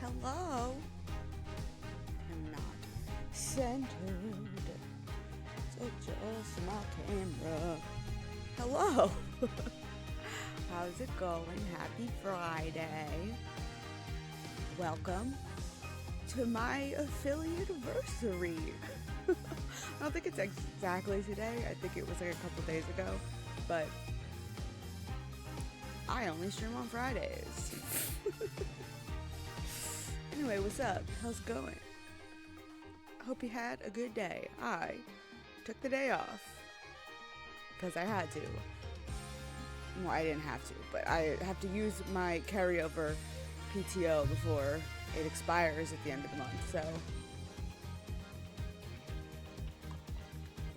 Hello? I'm not centered. So just my camera. Hello? How's it going? Happy Friday. Welcome to my affiliate anniversary. I don't think it's exactly today. I think it was like a couple days ago. But I only stream on Fridays. Anyway, what's up? How's it going? Hope you had a good day. I took the day off because I had to. Well, I didn't have to, but I have to use my carryover PTO before it expires at the end of the month, so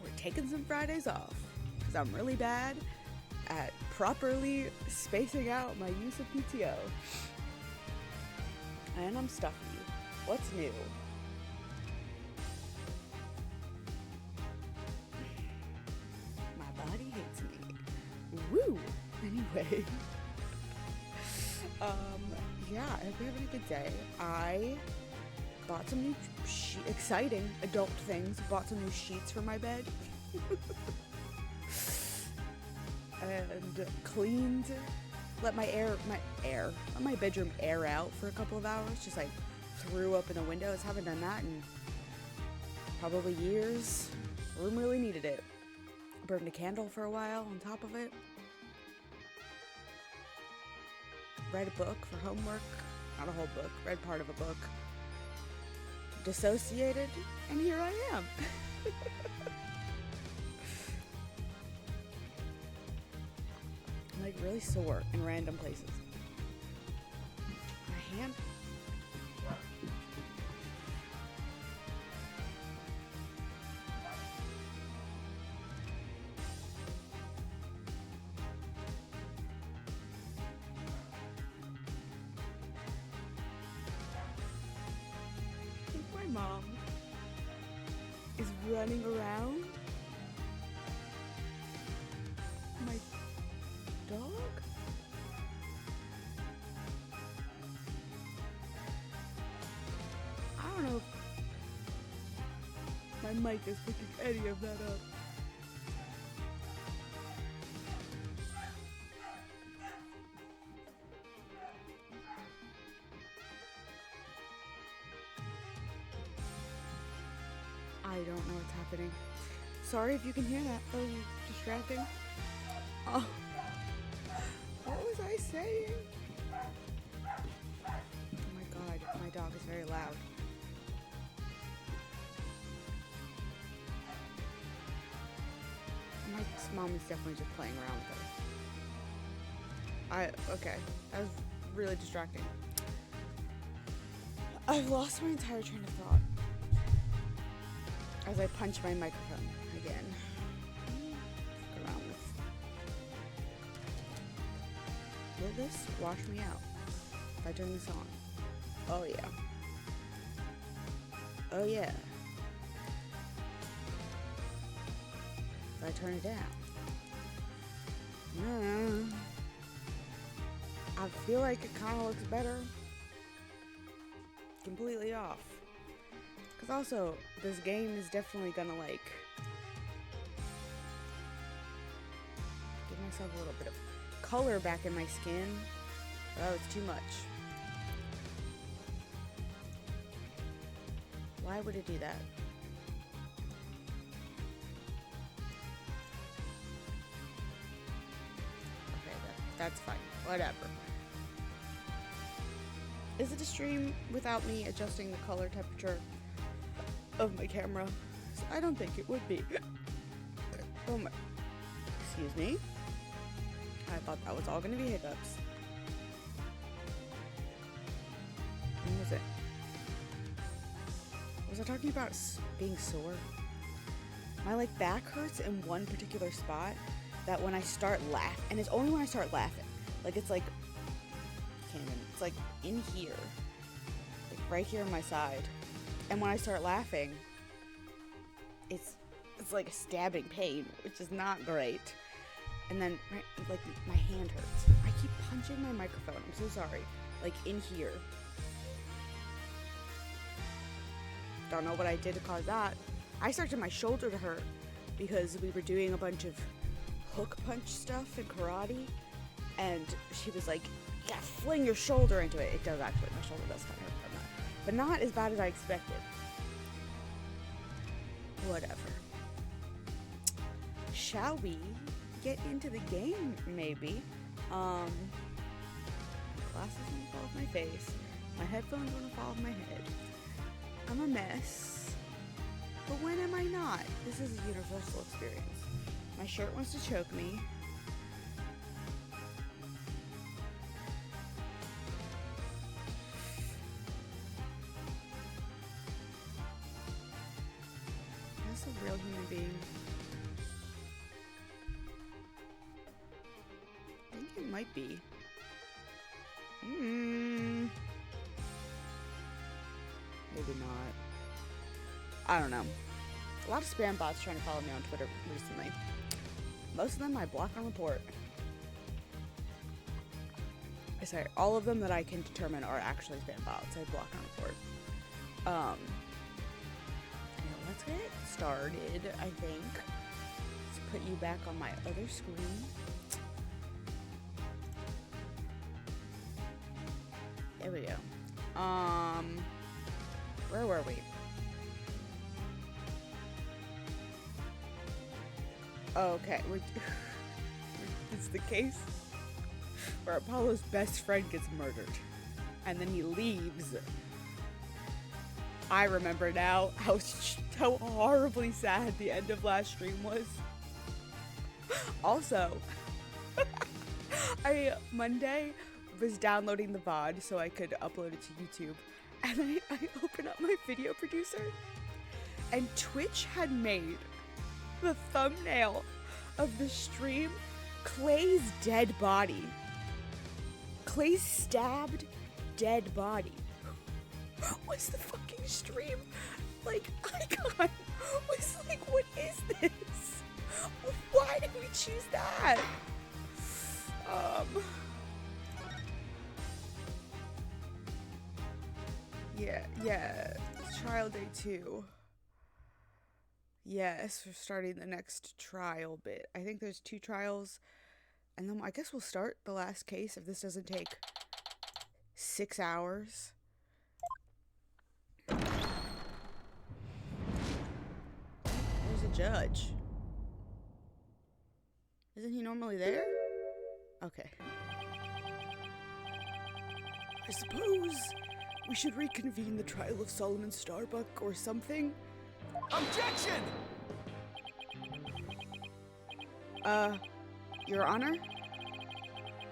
we're taking some Fridays off because I'm really bad at properly spacing out my use of PTO. And I'm stuffy. What's new? My body hates me. Woo! Anyway. Yeah, I hope you're having a good day. I bought some new exciting adult things. Bought some new sheets for my bed. And cleaned, let my bedroom air out for a couple of hours. Just like threw up in the windows. Haven't done that in probably years. Room really needed it. Burned a candle for a while on top of it. Read a book for homework. Not a whole book. Read part of a book. Dissociated, and here I am. I'm like really sore in random places. My hand. My mom is running around. My dog? I don't know if my mic is picking any of that up. I don't know what's happening. Sorry if you can hear that. Oh, distracting. Oh. What was I saying? Oh my god, my dog is very loud. My mom is definitely just playing around with her. Okay, that was really distracting. I've lost my entire train of thought as I punch my microphone again. Around this. Will this wash me out if I turn this on? Oh yeah. Oh yeah. If I turn it down. I feel like it kind of looks better. Completely off. Because also, this game is definitely gonna like give myself a little bit of color back in my skin. Oh, it's too much. Why would it do that? Okay, that's fine. Whatever. Is it a stream without me adjusting the color temperature of my camera? I don't think it would be. Oh my. Excuse me. I thought that was all gonna be hiccups. When was it? Was I talking about being sore? My like back hurts in one particular spot that when I start laughing, and it's only when I start laughing. Like it's like, can't even, it's like in here. Like right here on my side. And when I start laughing, it's like a stabbing pain, which is not great. And then, like, my hand hurts. I keep punching my microphone. I'm so sorry. Like, in here. Don't know what I did to cause that. I started my shoulder to hurt because we were doing a bunch of hook punch stuff in karate, and she was like, yeah, fling your shoulder into it. It does actually. My shoulder does kind of hurt from that. But not as bad as I expected. Whatever. Shall we get into the game, maybe? My glasses won't fall off my face. My headphones won't fall off my head. I'm a mess. But when am I not? This is a universal experience. My shirt wants to choke me. Is this a real human being? I think it might be. Maybe not. I don't know. A lot of spam bots trying to follow me on Twitter recently. Most of them I block and report. I say all of them that I can determine are actually spam bots. I block and report. Now let's get started, I think. Let's put you back on my other screen. There we go. Where were we? Okay, it's the case where Apollo's best friend gets murdered, and then he leaves. I remember now how horribly sad the end of last stream was. Also, Monday was downloading the VOD so I could upload it to YouTube, and I opened up my video producer, and Twitch had made the thumbnail of the stream Clay's dead body. Clay's stabbed dead body was the fucking stream like icon. Was like, what is this? Why did we choose that? Yeah, trial day 2. Yes, we're starting the next trial bit. I think there's 2 trials, and then I guess we'll start the last case if this doesn't take 6 hours. There's a judge. Isn't he normally there? Okay. I suppose we should reconvene the trial of Solomon Starbuck or something. Objection! Your Honor?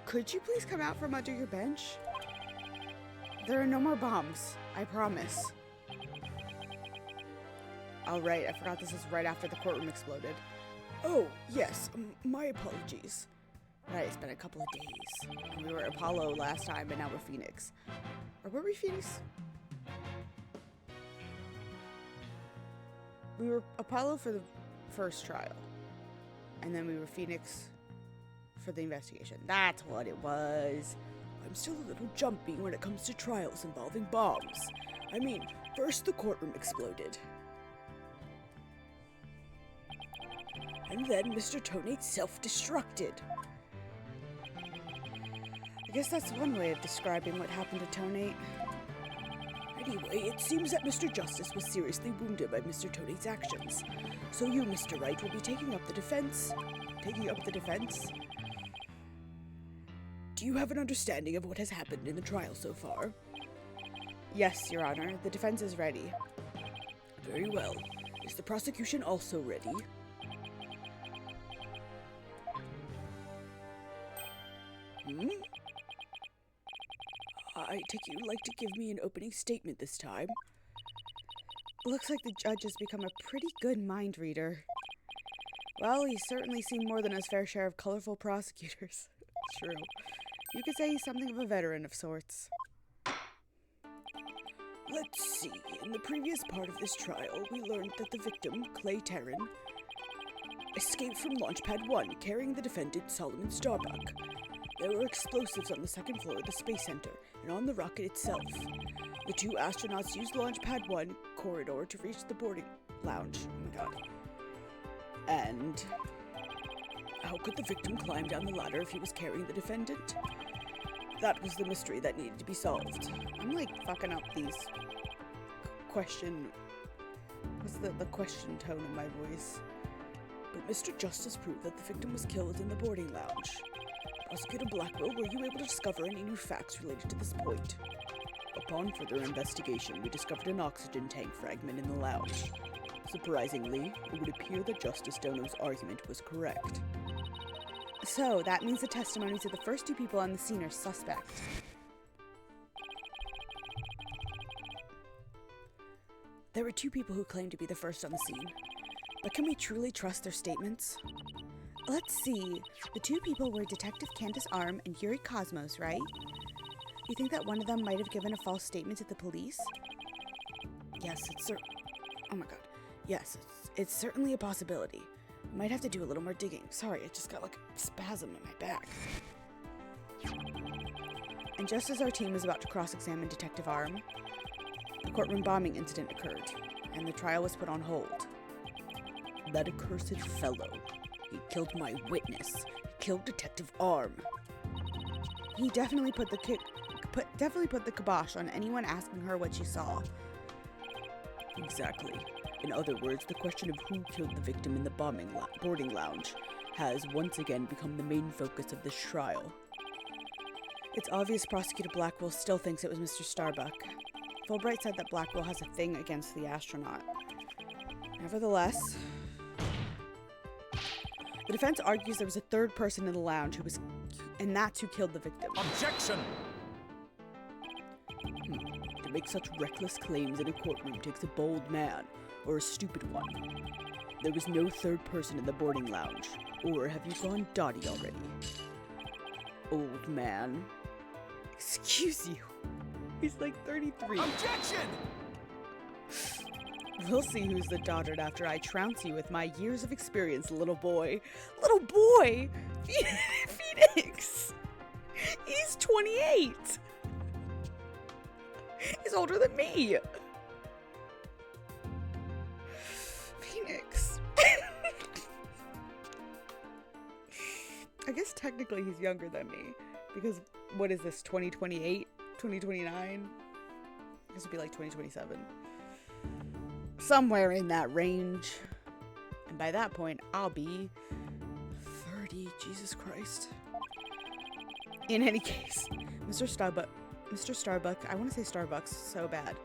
Could you please come out from under your bench? There are no more bombs, I promise. All right, I forgot this is right after the courtroom exploded. Oh, yes, my apologies. Right, it's been a couple of days. We were Apollo last time, and now we're Phoenix. Or were we Phoenix? We were Apollo for the first trial, and then we were Phoenix for the investigation. That's what it was. I'm still a little jumpy when it comes to trials involving bombs. I mean, first the courtroom exploded. And then Mr. Tonate self-destructed. I guess that's one way of describing what happened to Tonate. Anyway, it seems that Mr. Justice was seriously wounded by Mr. Tonate's actions. So you, Mr. Wright, will be taking up the defense? Do you have an understanding of what has happened in the trial so far? Yes, Your Honor. The defense is ready. Very well. Is the prosecution also ready? I take it you'd like to give me an opening statement this time. Looks like the judge has become a pretty good mind reader. Well, he's certainly seen more than his fair share of colorful prosecutors. True. You could say he's something of a veteran of sorts. Let's see. In the previous part of this trial, we learned that the victim, Clay Terran, escaped from Launchpad 1, carrying the defendant, Solomon Starbuck. There were explosives on the second floor of the Space Center and on the rocket itself. The two astronauts used Launch Pad 1 corridor to reach the boarding lounge. Oh my god. And how could the victim climb down the ladder if he was carrying the defendant? That was the mystery that needed to be solved. I'm like fucking up these question... What's the question tone in my voice? But Mr. Justice proved that the victim was killed in the boarding lounge. Prosecutor Blackwell, were you able to discover any new facts related to this point? Upon further investigation, we discovered an oxygen tank fragment in the lounge. Surprisingly, it would appear that Justice Dono's argument was correct. So, that means the testimonies of the first two people on the scene are suspect. There were two people who claimed to be the first on the scene. But can we truly trust their statements? Let's see. The two people were Detective Candace Arm and Yuri Cosmos, right? You think that one of them might have given a false statement to the police? Yes, oh my god. Yes, it's certainly a possibility. Might have to do a little more digging. Sorry, I just got like a spasm in my back. And just as our team was about to cross-examine Detective Arm, a courtroom bombing incident occurred, and the trial was put on hold. That accursed fellow. He killed my witness. He killed Detective Arm. He definitely put the kibosh on anyone asking her what she saw. Exactly. In other words, the question of who killed the victim in the boarding lounge has once again become the main focus of this trial. It's obvious Prosecutor Blackwell still thinks it was Mr. Starbuck. Fulbright said that Blackwell has a thing against the astronaut. Nevertheless, the defense argues there was a third person in the lounge and that's who killed the victim. Objection! To make such reckless claims in a courtroom takes a bold man, or a stupid one. There was no third person in the boarding lounge, or have you gone dotty already? Old man. Excuse you. He's like 33. Objection! We'll see who's the dotard after I trounce you with my years of experience, little boy. Little boy! Phoenix! He's 28! He's older than me! Phoenix. I guess technically he's younger than me. Because, what is this, 2028? 2029? This would be like 2027. Somewhere in that range. And by that point, I'll be 30. Jesus Christ. In any case, Mr. Starbuck, I want to say Starbucks so bad.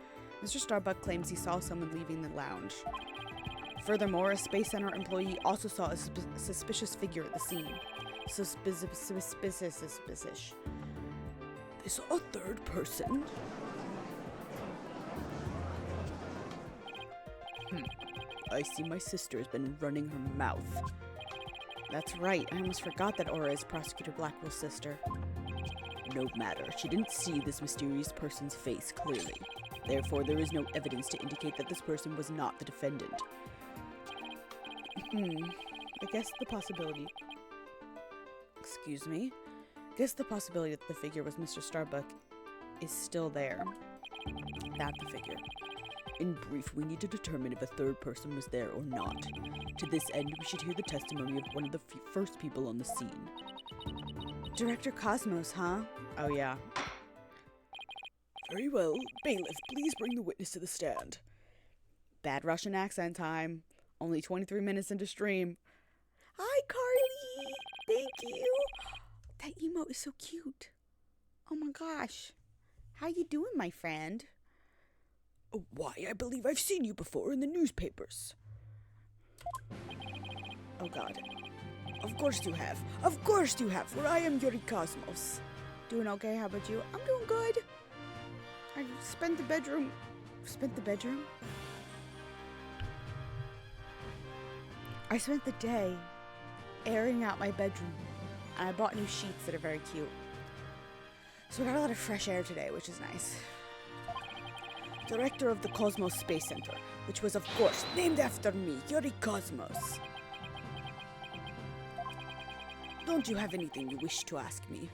Mr. Starbuck claims he saw someone leaving the lounge. Furthermore, a Space Center employee also saw a suspicious figure at the scene. Suspicious. They saw a third person? I see my sister has been running her mouth. That's right, I almost forgot that Aura is Prosecutor Blackwell's sister. No matter, she didn't see this mysterious person's face clearly. Therefore, there is no evidence to indicate that this person was not the defendant. I guess the possibility... Excuse me? I guess the possibility that the figure was Mr. Starbuck is still there. That the figure. In brief, we need to determine if a third person was there or not. To this end, we should hear the testimony of one of the first people on the scene. Director Cosmos, huh? Oh, yeah. Very well. Bailiff, please bring the witness to the stand. Bad Russian accent time. Only 23 minutes into stream. Hi, Carly! Thank you! That emote is so cute. Oh my gosh. How you doing, my friend? Why, I believe I've seen you before in the newspapers. Oh god. Of course you have. Of course you have, for I am Yuri Cosmos. Doing okay, how about you? I'm doing good. I spent the bedroom... I spent the day airing out my bedroom. And I bought new sheets that are very cute. So I got a lot of fresh air today, which is nice. Director of the Cosmos Space Center, which was, of course, named after me, Yuri Cosmos. Don't you have anything you wish to ask me?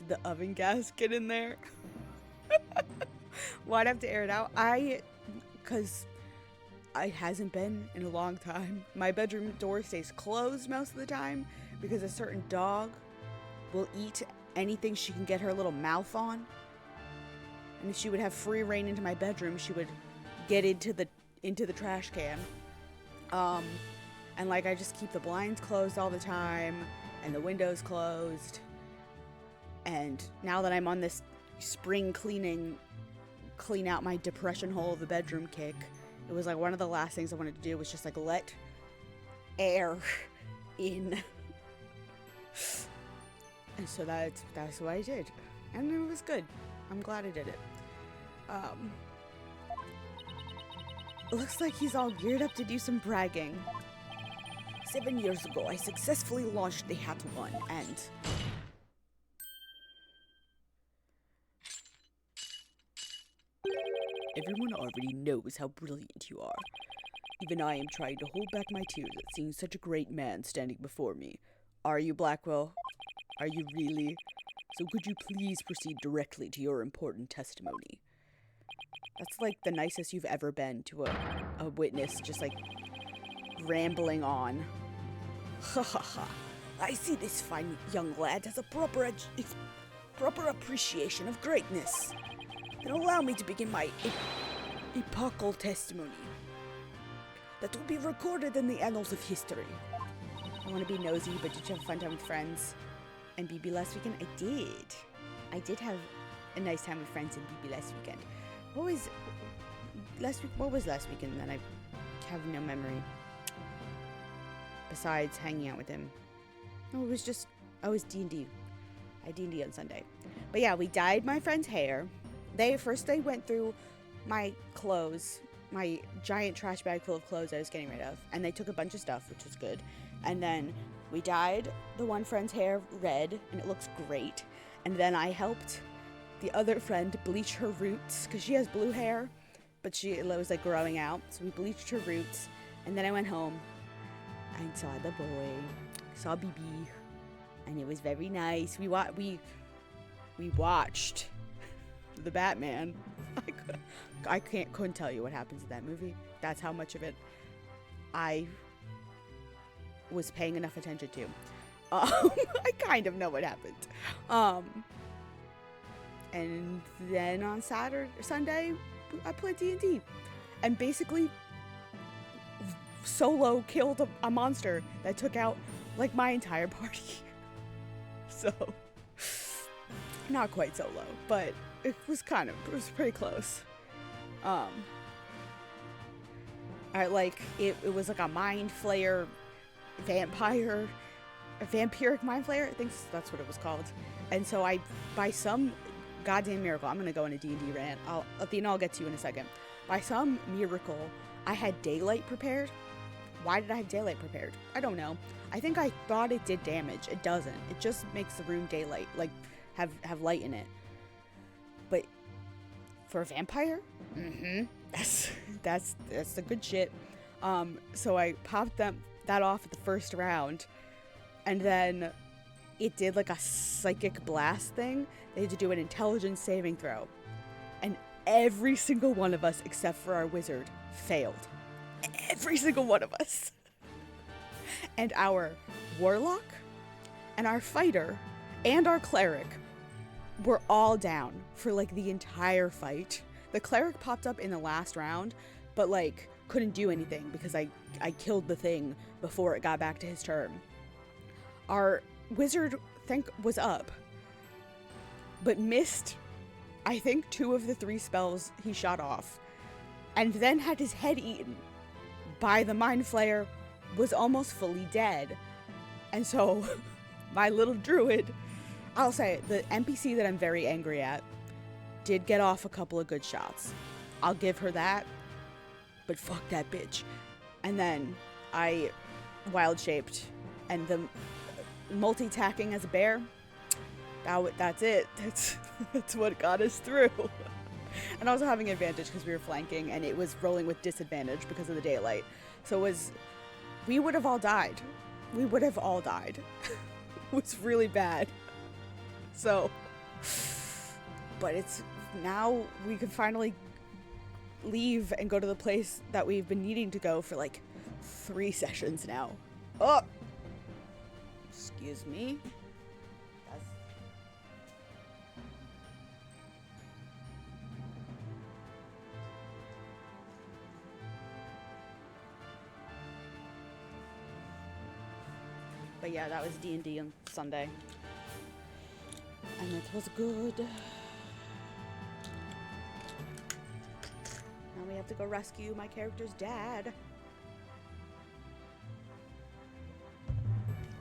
the oven gasket in there. Well, I'd have to air it out. Because it hasn't been in a long time. My bedroom door stays closed most of the time because a certain dog will eat anything she can get her little mouth on. And if she would have free reign into my bedroom, she would get into the trash can. And like I just keep the blinds closed all the time and the windows closed. And now that I'm on this spring clean out my depression hole of the bedroom kick, it was like one of the last things I wanted to do was just like let air in. And so that's what I did. And it was good. I'm glad I did it. It looks like he's all geared up to do some bragging. 7 years ago, I successfully launched the Hat One, and everyone already knows how brilliant you are. Even I am trying to hold back my tears at seeing such a great man standing before me. Are you, Blackwell? Are you really? So could you please proceed directly to your important testimony? That's like the nicest you've ever been to a witness, just like rambling on. Ha ha ha. I see this fine young lad has a proper appreciation of greatness. Then allow me to begin my epochal testimony that will be recorded in the annals of history. I want to be nosy, but did you have a fun time with friends and BB last weekend? I did. I did have a nice time with friends and BB last weekend. What was last weekend that I have no memory besides hanging out with him? No, it was just, I was D&D. I D&D on Sunday. But yeah, we dyed my friend's hair. They went through my clothes, my giant trash bag full of clothes I was getting rid of, and they took a bunch of stuff, which was good. And then we dyed the one friend's hair red, and it looks great. And then I helped the other friend bleach her roots, because she has blue hair, but it was like growing out. So we bleached her roots, and then I went home and saw the boy, saw BB, and it was very nice. We watched the Batman. I couldn't tell you what happens in that movie. That's how much of it I was paying enough attention to. I kind of know what happened. And then on Sunday, I played D&D, and basically solo killed a monster that took out like my entire party. So not quite solo, but it was pretty close. It was like a mind flayer vampire, a vampiric mind flayer. I think that's what it was called. And so by some goddamn miracle, I'm gonna go on a D&D rant. Athena, I'll get to you in a second. By some miracle, I had daylight prepared. Why did I have daylight prepared? I don't know. I think I thought it did damage. It doesn't. It just makes the room daylight, like have light in it. But for a vampire, that's the good shit. So I popped that off at the first round, and then it did like a psychic blast thing. They had to do an intelligence saving throw, and every single one of us except for our wizard failed. Every single one of us. And our warlock and our fighter and our cleric were all down for like the entire fight. The cleric popped up in the last round, but like couldn't do anything because I killed the thing before it got back to his turn. Our wizard was up, but missed I think 2 of the 3 spells he shot off, and then had his head eaten by the mind flayer, was almost fully dead. And so my little druid, I'll say it, the NPC that I'm very angry at did get off a couple of good shots. I'll give her that, but fuck that bitch. And then I wild shaped, and the multi-tacking as a bear, that's it. That's what got us through. And also having advantage because we were flanking, and it was rolling with disadvantage because of the daylight. So we would have all died. We would have all died. It was really bad. So But it's now we can finally leave and go to the place that we've been needing to go for like 3 sessions now. Oh! Excuse me. But yeah, that was D&D on Sunday. And it was good. Now we have to go rescue my character's dad.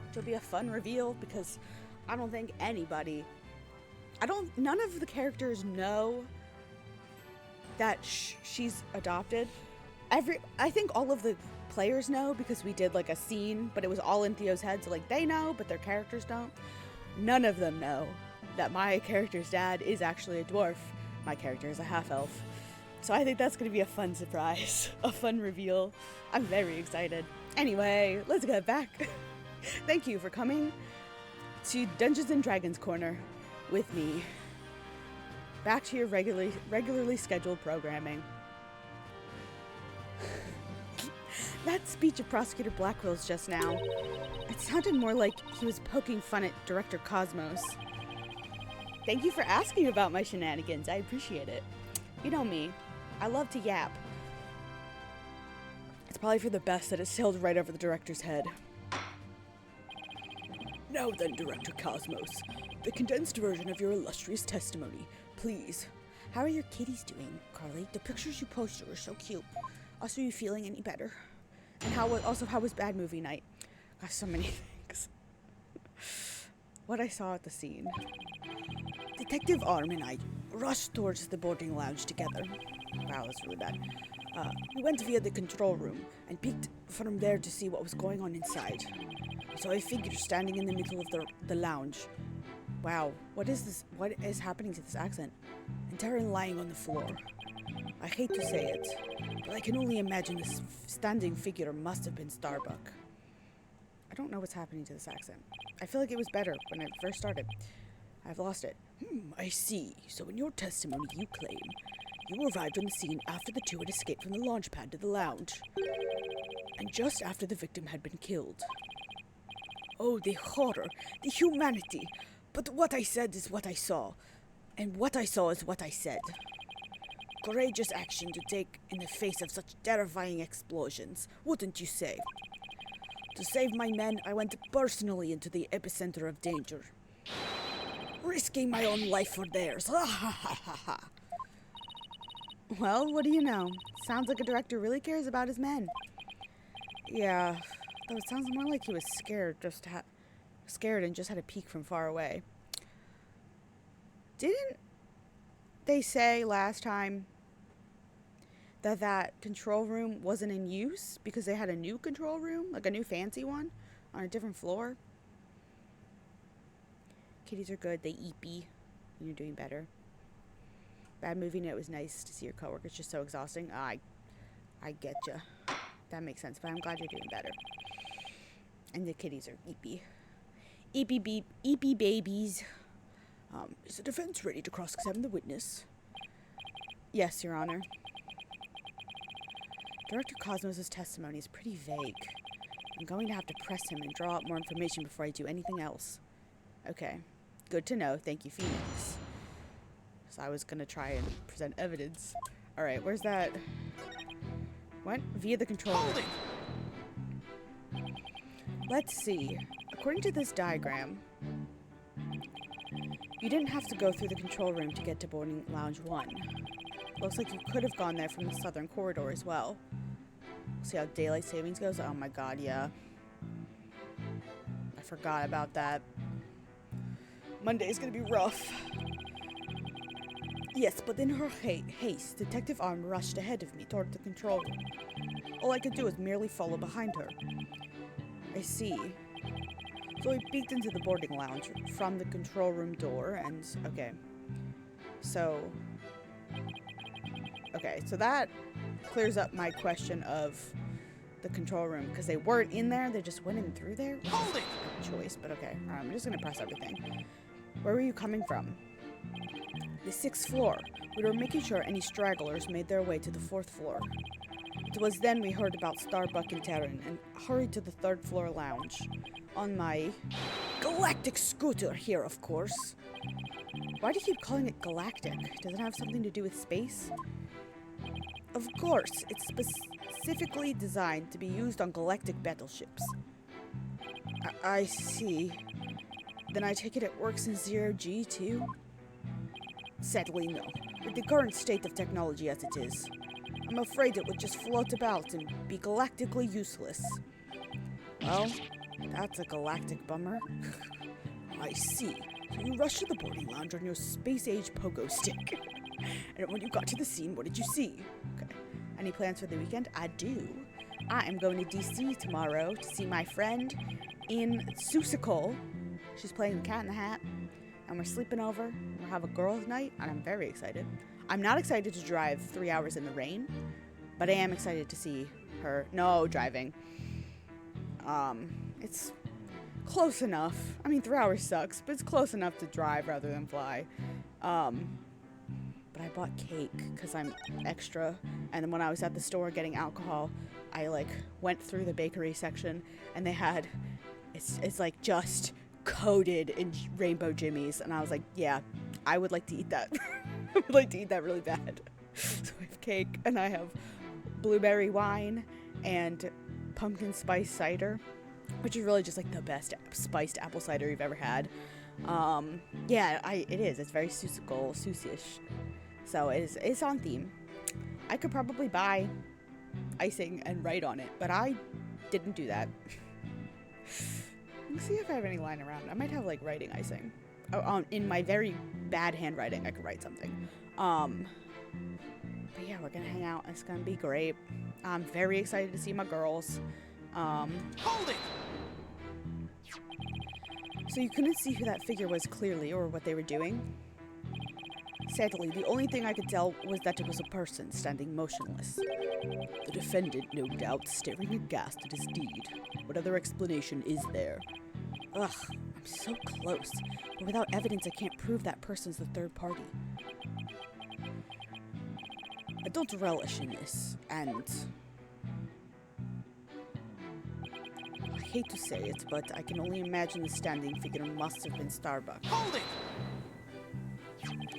Which will be a fun reveal because I don't think anybody... none of the characters know that she's adopted. I think all of the players know because we did like a scene, but it was all in Theo's head, so like they know, but their characters don't. None of them know that my character's dad is actually a dwarf. My character is a half-elf. So I think that's going to be a fun surprise, a fun reveal. I'm very excited. Anyway, let's get back. Thank you for coming to Dungeons & Dragons Corner with me. Back to your regularly scheduled programming. That speech of Prosecutor Blackwell's just now, it sounded more like he was poking fun at Director Cosmos. Thank you for asking about my shenanigans. I appreciate it. You know me. I love to yap. It's probably for the best that it sailed right over the director's head. Now then, Director Cosmos, the condensed version of your illustrious testimony, please. How are your kitties doing, Carly? The pictures you posted were so cute. Also, are you feeling any better? And how was bad movie night? Got so many things. What I saw at the scene. Detective Arm and I rushed towards the boarding lounge together. Wow, that's really bad. We went via the control room and peeked from there to see what was going on inside. I saw a figure standing in the middle of the lounge. Wow, what is this? What is happening to this accent? And Taryn lying on the floor. I hate to say it, but I can only imagine this standing figure must have been Starbuck. I don't know what's happening to this accent. I feel like it was better when I first started. I've lost it. I see. So in your testimony you claim you arrived on the scene after the two had escaped from the launch pad to the lounge, and just after the victim had been killed. Oh, the horror, the humanity. But what I said is what I saw, and what I saw is what I said. Courageous action to take in the face of such terrifying explosions, wouldn't you say? To save my men, I went personally into the epicenter of danger, risking my own life for theirs. Ha ha ha ha ha. Well, what do you know? Sounds like a director really cares about his men. Yeah, though it sounds more like he was scared, scared and just had a peek from far away. Didn't they say last time that control room wasn't in use because they had a new control room, like a new fancy one on a different floor? Kitties are good. They eepy. You're doing better. Bad movie night. It was nice to see your coworkers. Just so exhausting. I get ya. That makes sense. But I'm glad you're doing better. And the kitties are eepy. Eepy babies. Is the defense ready to cross-examine the witness? Yes, Your Honor. Director Cosmos' testimony is pretty vague. I'm going to have to press him and draw out more information before I do anything else. Okay. Good to know. Thank you, Phoenix. So I was going to try and present evidence. Alright, where's that? Went via the control room. Let's see. According to this diagram, you didn't have to go through the control room to get to boarding lounge 1. Looks like you could have gone there from the southern corridor as well. See how daylight savings goes? Oh my god, yeah. I forgot about that. Monday's gonna be rough. Yes, but in her haste, Detective Arm rushed ahead of me toward the control room. All I could do was merely follow behind her. I see. So I peeked into the boarding lounge from the control room door and... Okay. So that clears up my question of the control room, because they weren't in there, they just went in through there. Hold it! Choice, but okay. I'm just gonna press everything. Where were you coming from? The 6th floor. We were making sure any stragglers made their way to the 4th floor. It was then we heard about Starbuck and Terran and hurried to the 3rd floor lounge. On my galactic scooter here, of course. Why do you keep calling it galactic? Does it have something to do with space? Of course, it's specifically designed to be used on galactic battleships. I see. Then I take it works in 0G too? Sadly, no. With the current state of technology as it is, I'm afraid it would just float about and be galactically useless. Well, that's a galactic bummer. I see. So you rushed to the boarding lounge on your space-age pogo stick. And when you got to the scene, what did you see? Okay. Any plans for the weekend? I do. I am going to DC tomorrow to see my friend in Susical. She's playing the Cat in the Hat. And we're sleeping over. We'll have a girls' night, and I'm very excited. I'm not excited to drive 3 hours in the rain, but I am excited to see her. No driving. It's close enough. I mean, 3 hours sucks, but it's close enough to drive rather than fly. But I bought cake because I'm extra. And then when I was at the store getting alcohol, I went through the bakery section, and they had it's like just coated in rainbow jimmies, and I was like, yeah, I would like to eat that. I would like to eat that really bad. So I have cake, and I have blueberry wine and pumpkin spice cider, which is really just like the best spiced apple cider you've ever had. Yeah, it is. It's very Susie-ish. So it's on theme. I could probably buy icing and write on it, but I didn't do that. Let's see if I have any lying around. I might have writing icing. In my very bad handwriting, I could write something. But yeah, we're gonna hang out. It's gonna be great. I'm very excited to see my girls. Hold it! So you couldn't see who that figure was clearly or what they were doing? Sadly, the only thing I could tell was that it was a person standing motionless. The defendant, no doubt, staring aghast at his deed. What other explanation is there? Ugh, I'm so close, but without evidence I can't prove that person's the third party. I don't relish in this, and I hate to say it, but I can only imagine the standing figure must have been Starbuck. Hold it!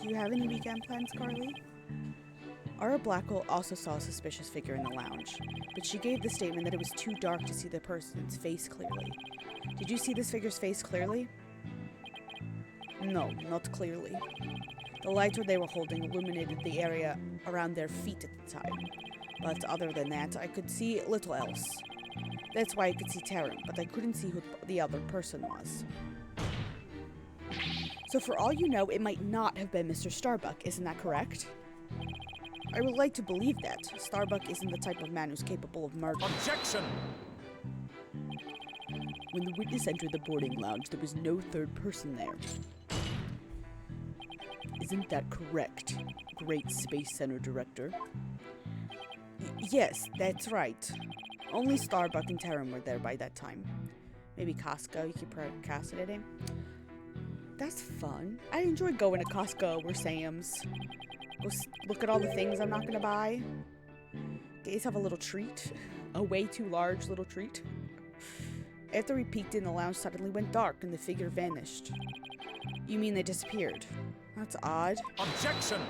Do you have any weekend plans, Carly? Ara Blackwell also saw a suspicious figure in the lounge, but she gave the statement that it was too dark to see the person's face clearly. Did you see this figure's face clearly? No, not clearly. The light they were holding illuminated the area around their feet at the time, but other than that, I could see little else. That's why I could see Terran, but I couldn't see who the other person was. So for all you know, it might not have been Mr. Starbuck, isn't that correct? I would like to believe that. Starbuck isn't the type of man who's capable of murder. Objection! When the witness entered the boarding lounge, there was no third person there. Isn't that correct, Great Space Center Director? Yes, that's right. Only Starbuck and Terran were there by that time. Maybe Costco, you keep procrastinating. That's fun. I enjoy going to Costco or Sam's. Go look at all the things I'm not gonna buy. Get yourself a little treat. A way too large little treat. After we peeked in, the lounge suddenly went dark and the figure vanished. You mean they disappeared? That's odd. Objection!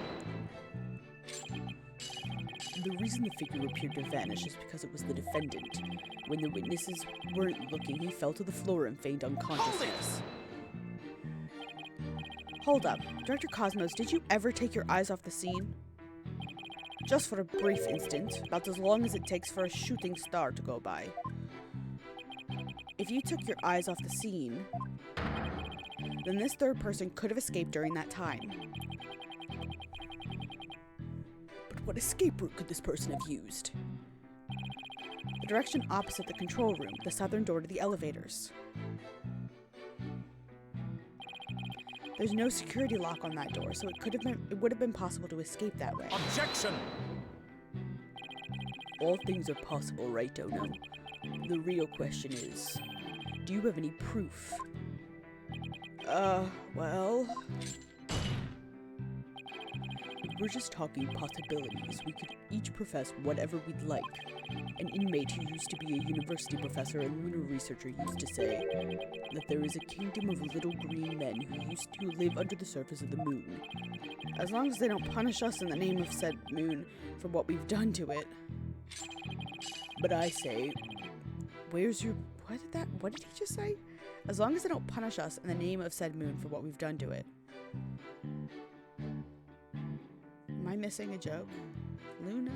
The reason the figure appeared to vanish is because it was the defendant. When the witnesses weren't looking, he fell to the floor and feigned unconsciousness. Hold up. Director Cosmos, did you ever take your eyes off the scene? Just for a brief instant, about as long as it takes for a shooting star to go by. If you took your eyes off the scene, then this third person could have escaped during that time. But what escape route could this person have used? The direction opposite the control room, the southern door to the elevators. There's no security lock on that door, so it would have been possible to escape that way. Objection! All things are possible, right, Dono? The real question is, do you have any proof? Well... we're just talking possibilities. We could each profess whatever we'd like. An inmate who used to be a university professor and lunar researcher used to say that there is a kingdom of little green men who live under the surface of the moon. As long as they don't punish us in the name of said moon for what we've done to it. But I say, where's your... What did he just say? As long as they don't punish us in the name of said moon for what we've done to it. Am I missing a joke? Luna?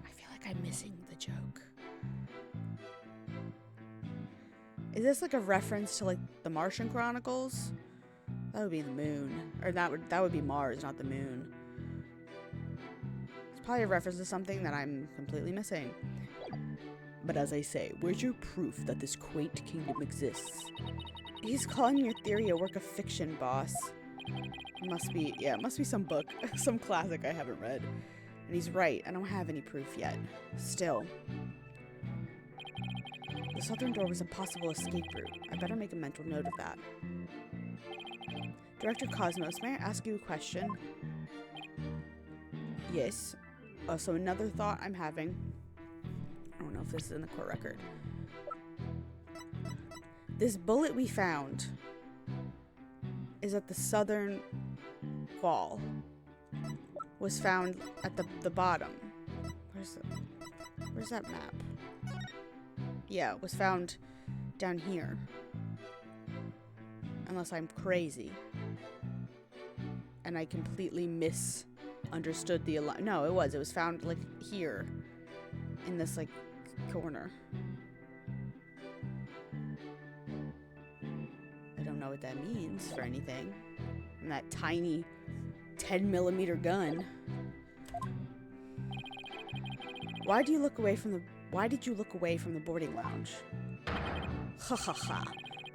I feel like I'm missing the joke. Is this like a reference to like the Martian Chronicles? That would be the moon. Or that would be Mars, not the moon. It's probably a reference to something that I'm completely missing. But as I say, where's your proof that this quaint kingdom exists? He's calling your theory a work of fiction, boss. It must be some book, some classic I haven't read. And he's right, I don't have any proof yet. Still. The southern door was a possible escape route. I better make a mental note of that. Director Cosmos, may I ask you a question? Yes. So another thought I'm having. I don't know if this is in the court record. This bullet we found is at the southern wall. Was found at the bottom. Where's that map? Yeah, it was found down here. Unless I'm crazy. And I completely misunderstood the no, it was found like here. In this like corner. I don't know what that means for anything. And that tiny 10mm gun. Why did you look away from the boarding lounge? Ha ha ha.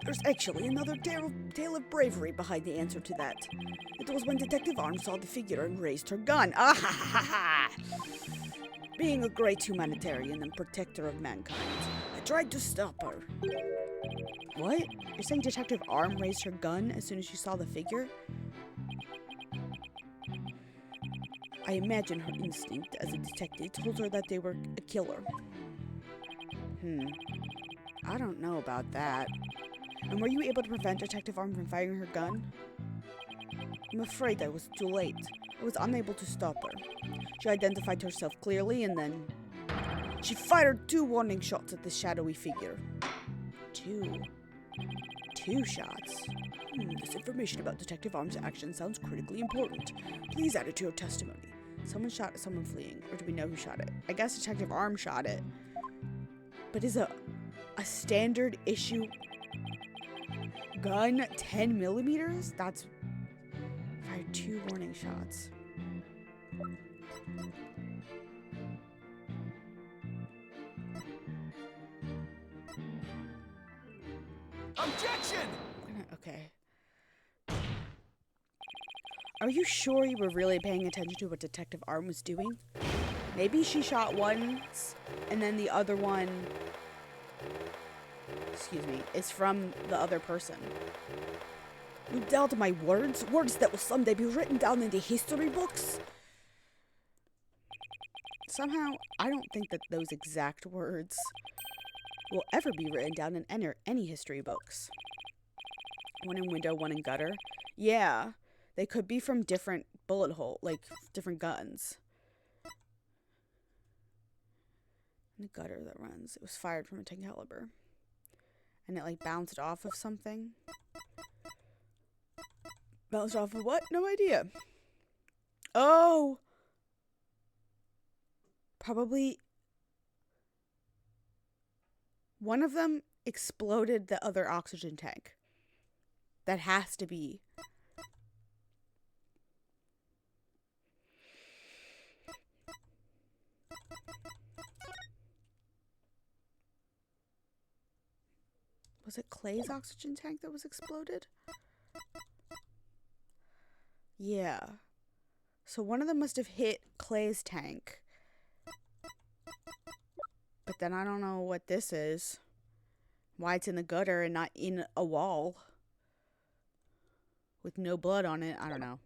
There's actually another tale of bravery behind the answer to that. It was when Detective Arms saw the figure and raised her gun. Ah ha ha ha! Being a great humanitarian and protector of mankind, I tried to stop her. What? You're saying Detective Arm raised her gun as soon as she saw the figure? I imagine her instinct as a detective told her that they were a killer. I don't know about that. And were you able to prevent Detective Arm from firing her gun? I'm afraid I was too late. I was unable to stop her. She identified herself clearly and then... She fired 2 warning shots at the shadowy figure. 2 shots? This information about Detective Arm's action sounds critically important. Please add it to your testimony. Someone shot someone fleeing, or do we know who shot it? I guess Detective Arm shot it. But is a standard issue gun 10mm? That's... Fired 2 warning shots. Objection! Okay. Are you sure you were really paying attention to what Detective Arm was doing? Maybe she shot once, and then the other one, excuse me, is from the other person. You doubt my words? Words that will someday be written down in the history books? Somehow, I don't think that those exact words will ever be written down in any history books. One in window, one in gutter. Yeah, they could be from different bullet hole, like different guns. The gutter that runs. It was fired from a 10 caliber. And it like bounced off of something. Bounced off of what? No idea. Oh! Probably one of them exploded the other oxygen tank. That has to be. Was it Clay's oxygen tank that was exploded? Yeah. So one of them must have hit Clay's tank. But then I don't know what this is. Why it's in the gutter and not in a wall. with no blood on it. I don't know.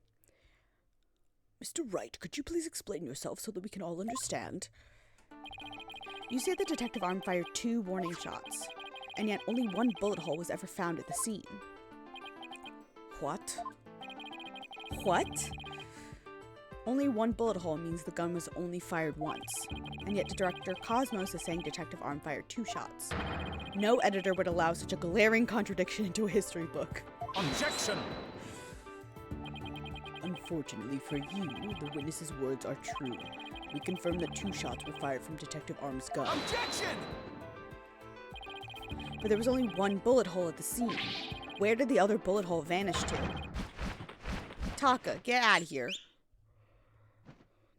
Mr. Wright, could you please explain yourself so that we can all understand? You say the detective arm fired 2 warning shots, and yet only 1 bullet hole was ever found at the scene. What? What? Only 1 bullet hole means the gun was only fired once, and yet Director Cosmos is saying Detective Arm fired 2 shots. No editor would allow such a glaring contradiction into a history book. Objection! Unfortunately for you, the witness's words are true. We confirm that 2 shots were fired from Detective Arm's gun. Objection! But there was only 1 bullet hole at the scene. Where did the other bullet hole vanish to? Taka, get out of here.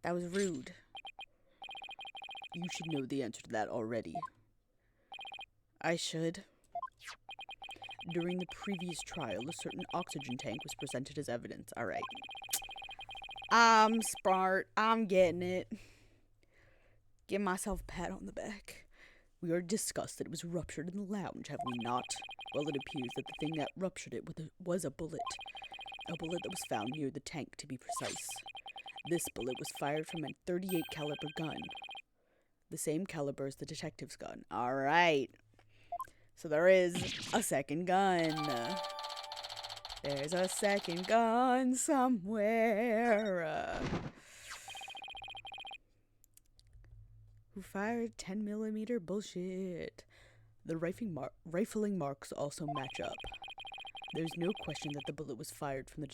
That was rude. You should know the answer to that already. I should. During the previous trial, a certain oxygen tank was presented as evidence. Alright. I'm smart. I'm getting it. Give myself a pat on the back. We already discussed that it was ruptured in the lounge, have we not? Well, it appears that the thing that ruptured it was a bullet. A bullet that was found near the tank, to be precise. This bullet was fired from a .38 caliber gun. The same caliber as the detective's gun. Alright. So there is a second gun. There's a second gun somewhere. Who fired 10mm bullshit? The rifling marks also match up. There's no question that the bullet was fired from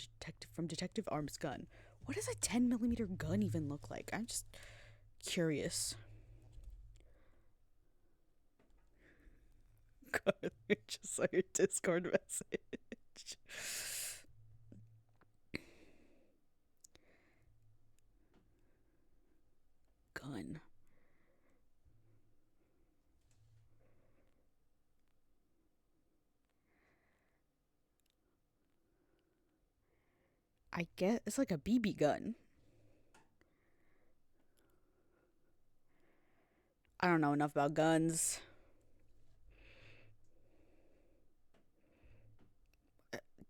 Detective Arm's gun. What does a 10mm gun even look like? I'm just curious. God, I just saw your Discord message. Gun. I get it's like a BB gun. I don't know enough about guns.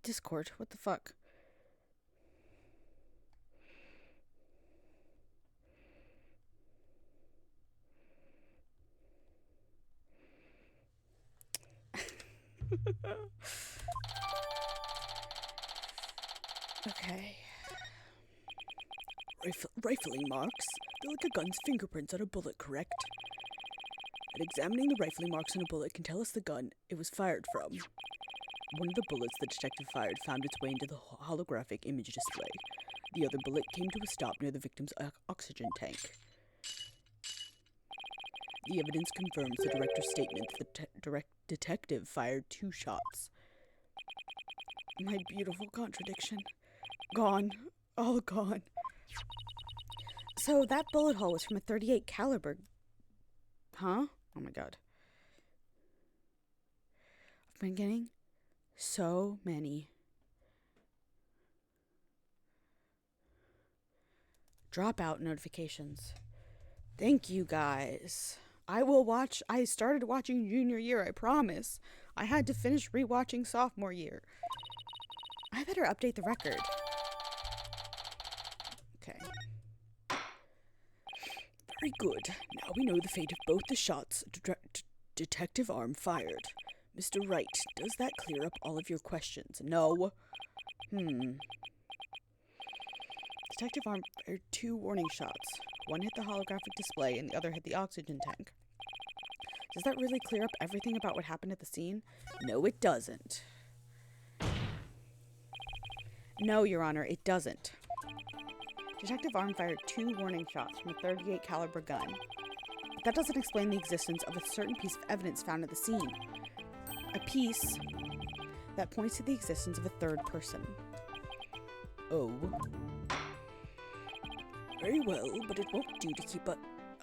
Discord, what the fuck? Okay. Rifling marks? They're like a gun's fingerprints on a bullet, correct? And examining the rifling marks on a bullet can tell us the gun it was fired from. One of the bullets the detective fired found its way into the holographic image display. The other bullet came to a stop near the victim's oxygen tank. The evidence confirms the director's statement that the detective fired 2 shots. My beautiful contradiction. Gone. All gone. So that bullet hole was from a .38 caliber. Huh? Oh my god. I've been getting so many dropout notifications. Thank you guys. I will watch. I started watching junior year, I promise. I had to finish rewatching sophomore year. I better update the record. Okay. Very good. Now we know the fate of both the shots Detective Arm fired. Mr. Wright, does that clear up all of your questions? No. Detective Arm fired 2 warning shots. One hit the holographic display and the other hit the oxygen tank. Does that really clear up everything about what happened at the scene? No, it doesn't. No, Your Honor, it doesn't. Detective Arm fired 2 warning shots from a .38 caliber gun. But that doesn't explain the existence of a certain piece of evidence found at the scene. A piece that points to the existence of a third person. Oh. Very well, but it won't do to keep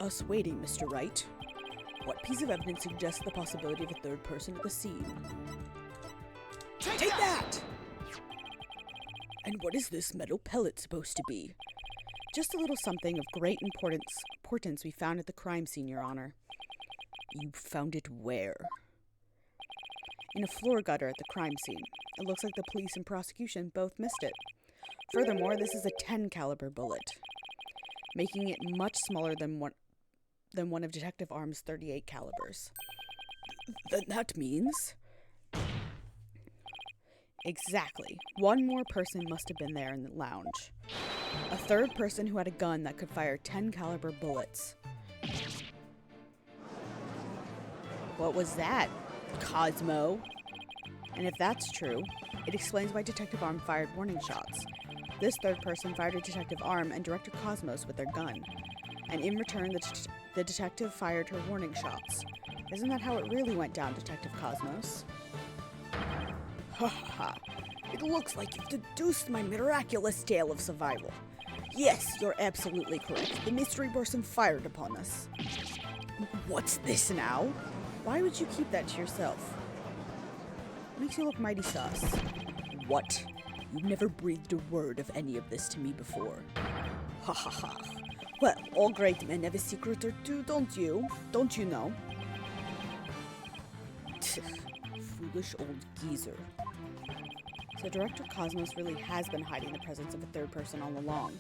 us waiting, Mr. Wright. What piece of evidence suggests the possibility of a third person at the scene? Take that! And what is this metal pellet supposed to be? Just a little something of great importance we found at the crime scene, Your Honor. You found it where? in a floor gutter at the crime scene. It looks like the police and prosecution both missed it. Furthermore, this is a 10 caliber bullet, making it much smaller than one of Detective Arm's 38 calibers. Then that means... Exactly. One more person must have been there in the lounge. A third person who had a gun that could fire 10 caliber bullets. What was that, Cosmo? And if that's true, it explains why Detective Arm fired warning shots. This third person fired at Detective Arm and Director Cosmos with their gun. And in return, the detective fired her warning shots. Isn't that how it really went down, Detective Cosmos? Ha ha ha. It looks like you've deduced my miraculous tale of survival. Yes, you're absolutely correct. The mystery person fired upon us. What's this now? Why would you keep that to yourself? Makes you look mighty sus. What? You've never breathed a word of any of this to me before. Ha ha ha. Well, all great men have a secret or two, don't you? Don't you know? Foolish old geezer. So Director Cosmos really has been hiding the presence of a third person all along.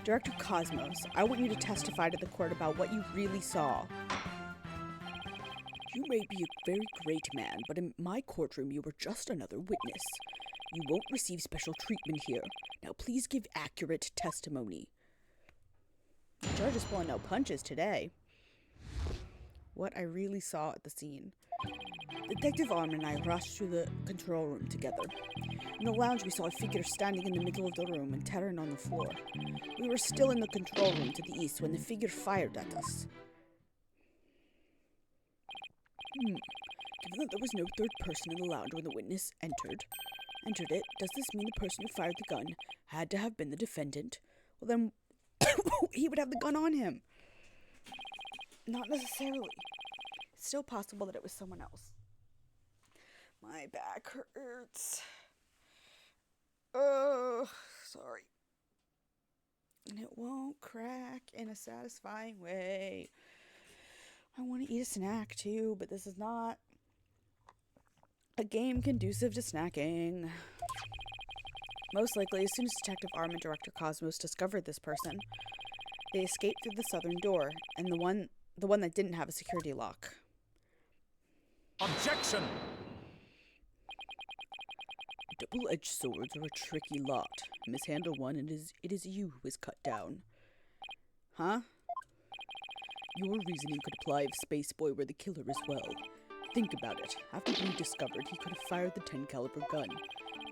Director Cosmos, I want you to testify to the court about what you really saw. You may be a very great man, but in my courtroom you were just another witness. You won't receive special treatment here. Now please give accurate testimony. The judge is pulling no punches today. What I really saw at the scene. Detective Arm and I rushed through the control room together. In the lounge, we saw a figure standing in the middle of the room and Terran on the floor. We were still in the control room to the east when the figure fired at us. Given that there was no third person in the lounge when the witness entered it, does this mean the person who fired the gun had to have been the defendant? Well, then he would have the gun on him. Not necessarily. It's still possible that it was someone else. My back hurts. Oh, sorry. And it won't crack in a satisfying way. I want to eat a snack too, but this is not a game conducive to snacking. Most likely, as soon as Detective Arm and Director Cosmos discovered this person, they escaped through the southern door, and the one that didn't have a security lock. Objection! Double-edged swords are a tricky lot. Mishandle one, and it is you who is cut down. Huh? Your reasoning could apply if Space Boy were the killer as well. Think about it. After being discovered, he could have fired the 10 caliber gun.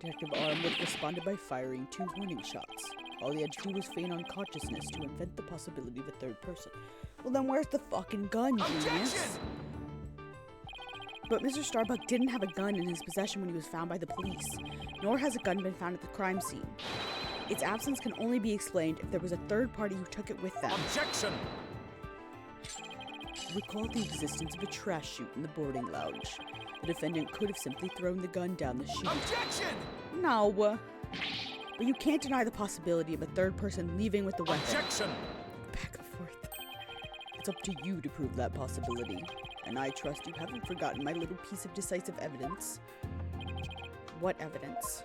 Detective Arm would have responded by firing 2 warning shots. All he had to do was feign unconsciousness to invent the possibility of a third person. Well, then where's the fucking gun, genius? Objection! But Mr. Starbuck didn't have a gun in his possession when he was found by the police, nor has a gun been found at the crime scene. Its absence can only be explained if there was a third party who took it with them. Objection! Recall the existence of a trash chute in the boarding lounge. The defendant could have simply thrown the gun down the chute. Objection! No. But you can't deny the possibility of a third person leaving with the weapon. Objection! Back and forth. It's up to you to prove that possibility. And I trust you haven't forgotten my little piece of decisive evidence. What evidence?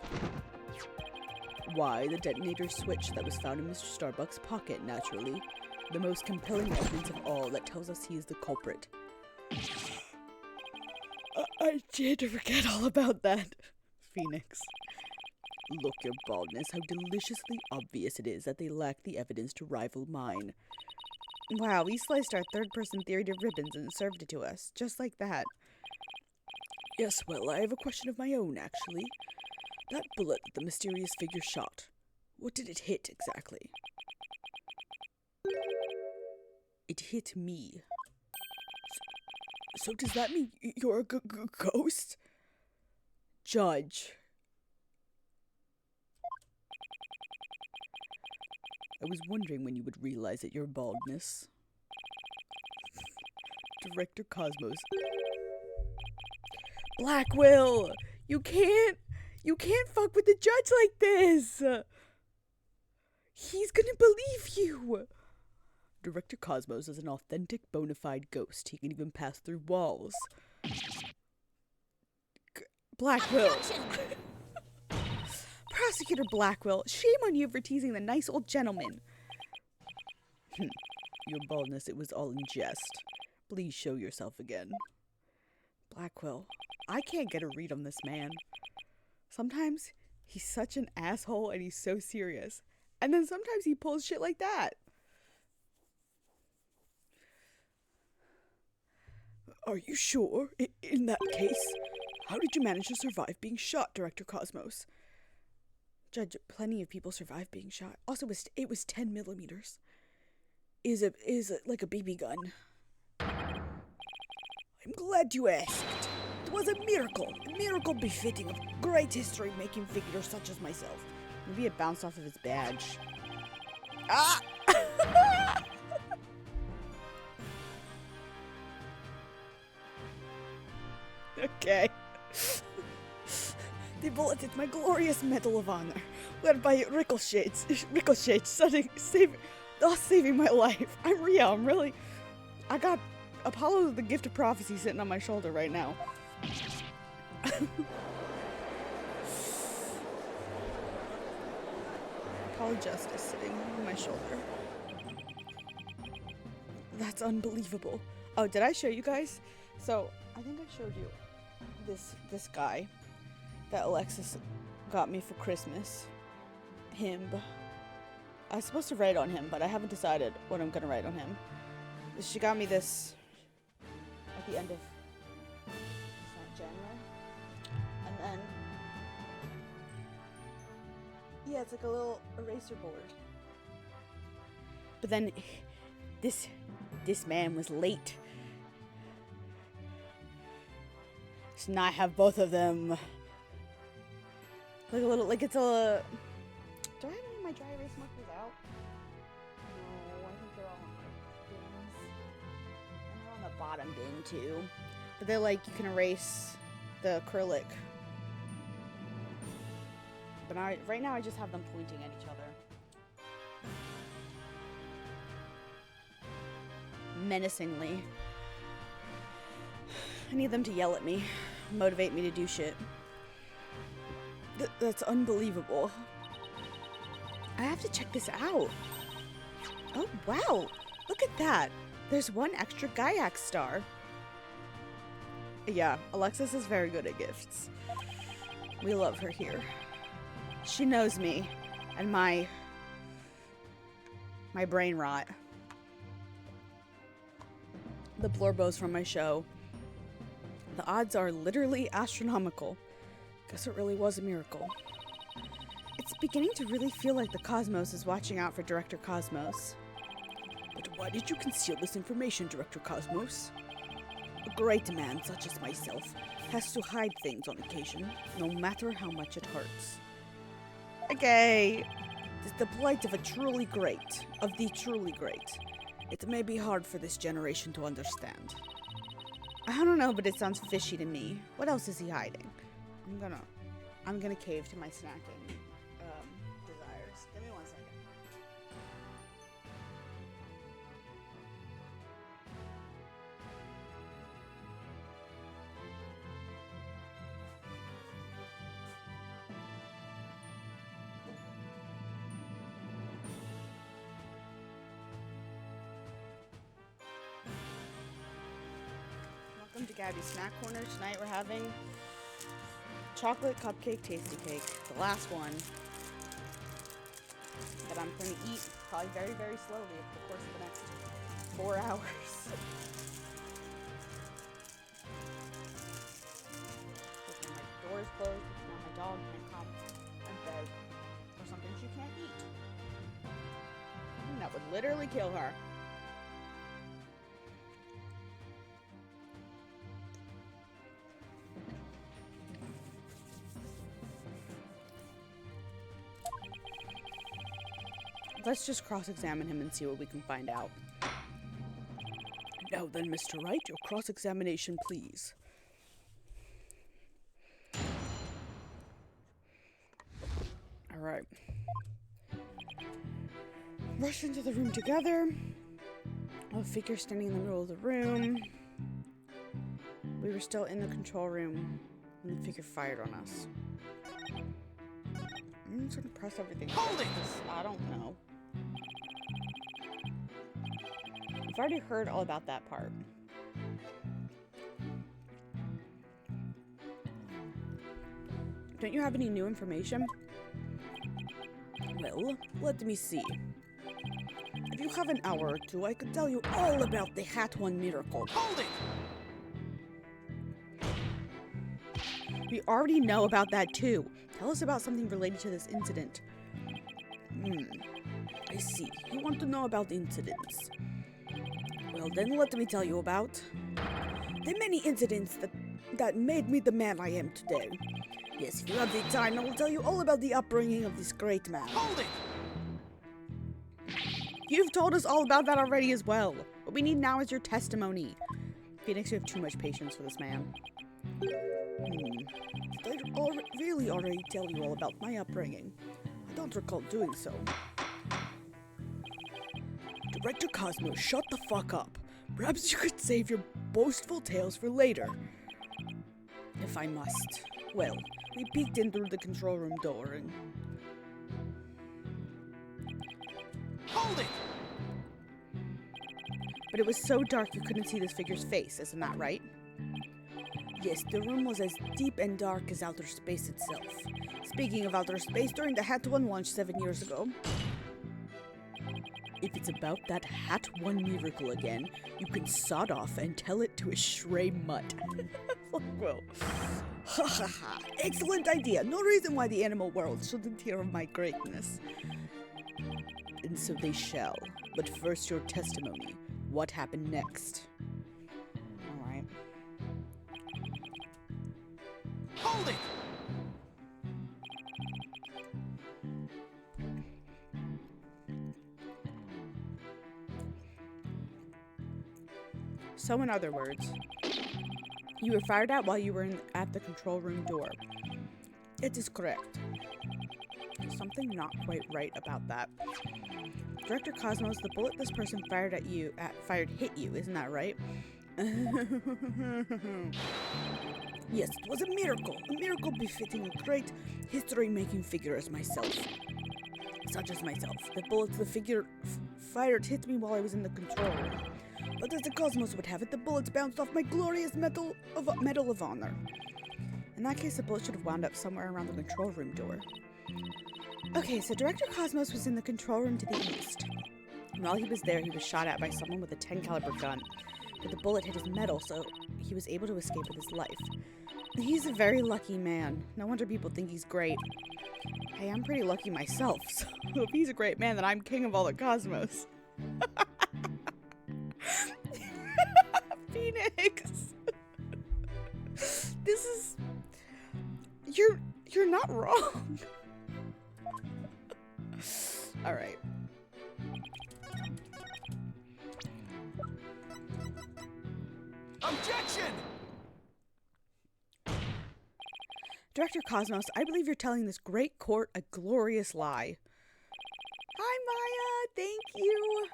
Why, the detonator switch that was found in Mr. Starbuck's pocket, naturally. The most compelling evidence of all that tells us he is the culprit. I did forget all about that, Phoenix. Look, your baldness, how deliciously obvious it is that they lack the evidence to rival mine. Wow, we sliced our third-person theory to ribbons and served it to us, just like that. Yes, well, I have a question of my own, actually. That bullet that the mysterious figure shot, what did it hit exactly? It hit me. So does that mean you're a ghost? Judge. I was wondering when you would realize it, your baldness. Director Cosmos. Blackwell! You can't fuck with the judge like this! He's gonna believe you! Director Cosmos is an authentic, bona fide ghost. He can even pass through walls. Blackwell. Objection! Prosecutor Blackwell, shame on you for teasing the nice old gentleman. Your baldness, it was all in jest. Please show yourself again. Blackwell, I can't get a read on this man. Sometimes he's such an asshole and he's so serious. And then sometimes he pulls shit like that. Are you sure? In that case, how did you manage to survive being shot, Director Cosmos? Judge, plenty of people survive being shot. Also, it was 10 millimeters. Is it like a BB gun? I'm glad you asked. It was a miracle befitting of great history-making figures such as myself. Maybe it bounced off of his badge. Ah! Okay. The bullet is my glorious Medal of Honor, whereby it ricochets, saving my life. I'm real. I got Apollo the Gift of Prophecy sitting on my shoulder right now. Apollo Justice sitting on my shoulder. That's unbelievable. Oh, did I show you guys? So, I think I showed you this guy that Alexis got me for Christmas. Him. I was supposed to write on him, but I haven't decided what I'm gonna write on him. She got me this at the end of January. And then, yeah, it's like a little eraser board. But then this man was late. So now I have both of them. Like a little, like it's a... Do I have any of my dry erase markers out? No, I think they're all on my bins. And they're on the bottom bin too. But they're like, you can erase the acrylic. But right now I just have them pointing at each other. Menacingly. I need them to yell at me. Motivate me to do shit. That's unbelievable. I have to check this out. Oh, wow. Look at that. There's one extra Gaiac star. Yeah, Alexis is very good at gifts. We love her here. She knows me and my brain rot. The Blorbos from my show. The odds are literally astronomical. Guess it really was a miracle. It's beginning to really feel like the Cosmos is watching out for Director Cosmos. But why did you conceal this information, Director Cosmos? A great man such as myself has to hide things on occasion, no matter how much it hurts. Okay. It is the plight of the truly great. It may be hard for this generation to understand. I don't know, but it sounds fishy to me. What else is he hiding? I'm gonna cave to my snacking desires. Give me 1 second. Welcome to Gabby's Snack Corner. Tonight we're having chocolate cupcake tasty cake. The last one that I'm going to eat probably very, very slowly over the course of the next 4 hours. Because my door is closed, because now my dog can't come and beg for something she can't eat. And that would literally kill her. Let's just cross-examine him and see what we can find out. Now then, Mr. Wright, your cross-examination, please. All right. Rush into the room together. A figure standing in the middle of the room. We were still in the control room when the figure fired on us. I'm just gonna press everything. Hold it! I don't know. I've already heard all about that part. Don't you have any new information? Well, let me see. If you have an hour or two, I could tell you all about the Hat One miracle. Hold it! We already know about that too. Tell us about something related to this incident. I see. You want to know about incidents. Well, then let me tell you about the many incidents that made me the man I am today. Yes, if you have the time, I will tell you all about the upbringing of this great man. Hold it! You've told us all about that already as well. What we need now is your testimony. Phoenix, you have too much patience for this man. Did I really already tell you all about my upbringing? I don't recall doing so. Director Cosmo, shut the fuck up. Perhaps you could save your boastful tales for later. If I must. Well, we peeked in through the control room door and... Hold it! But it was so dark you couldn't see this figure's face, isn't that right? Yes, the room was as deep and dark as outer space itself. Speaking of outer space, during the Hat One launch 7 years ago... If it's about that Hat One miracle again, you can sod off and tell it to a stray mutt. Well, ha ha ha. Excellent idea. No reason why the animal world shouldn't hear of my greatness. And so they shall. But first, your testimony. What happened next? Alright. Hold it! So in other words, you were fired at while you were at the control room door. It is correct. There's something not quite right about that. Director Cosmos, the bullet this person fired hit you, isn't that right? Yes, it was a miracle befitting a great history-making figure as myself. Such as myself. The bullets the figure fired hit me while I was in the control room. But as the Cosmos would have it, the bullets bounced off my glorious Medal of Honor. In that case, the bullet should have wound up somewhere around the control room door. Okay, so Director Cosmos was in the control room to the east. And while he was there, he was shot at by someone with a 10 caliber gun. But the bullet hit his metal, so he was able to escape with his life. He's a very lucky man. No wonder people think he's great. Hey, I'm pretty lucky myself, so if he's a great man, then I'm king of all the cosmos. Phoenix! This is... You're not wrong. Alright. Objection! Director Cosmos, I believe you're telling this great court a glorious lie. Hi, Maya. Thank you.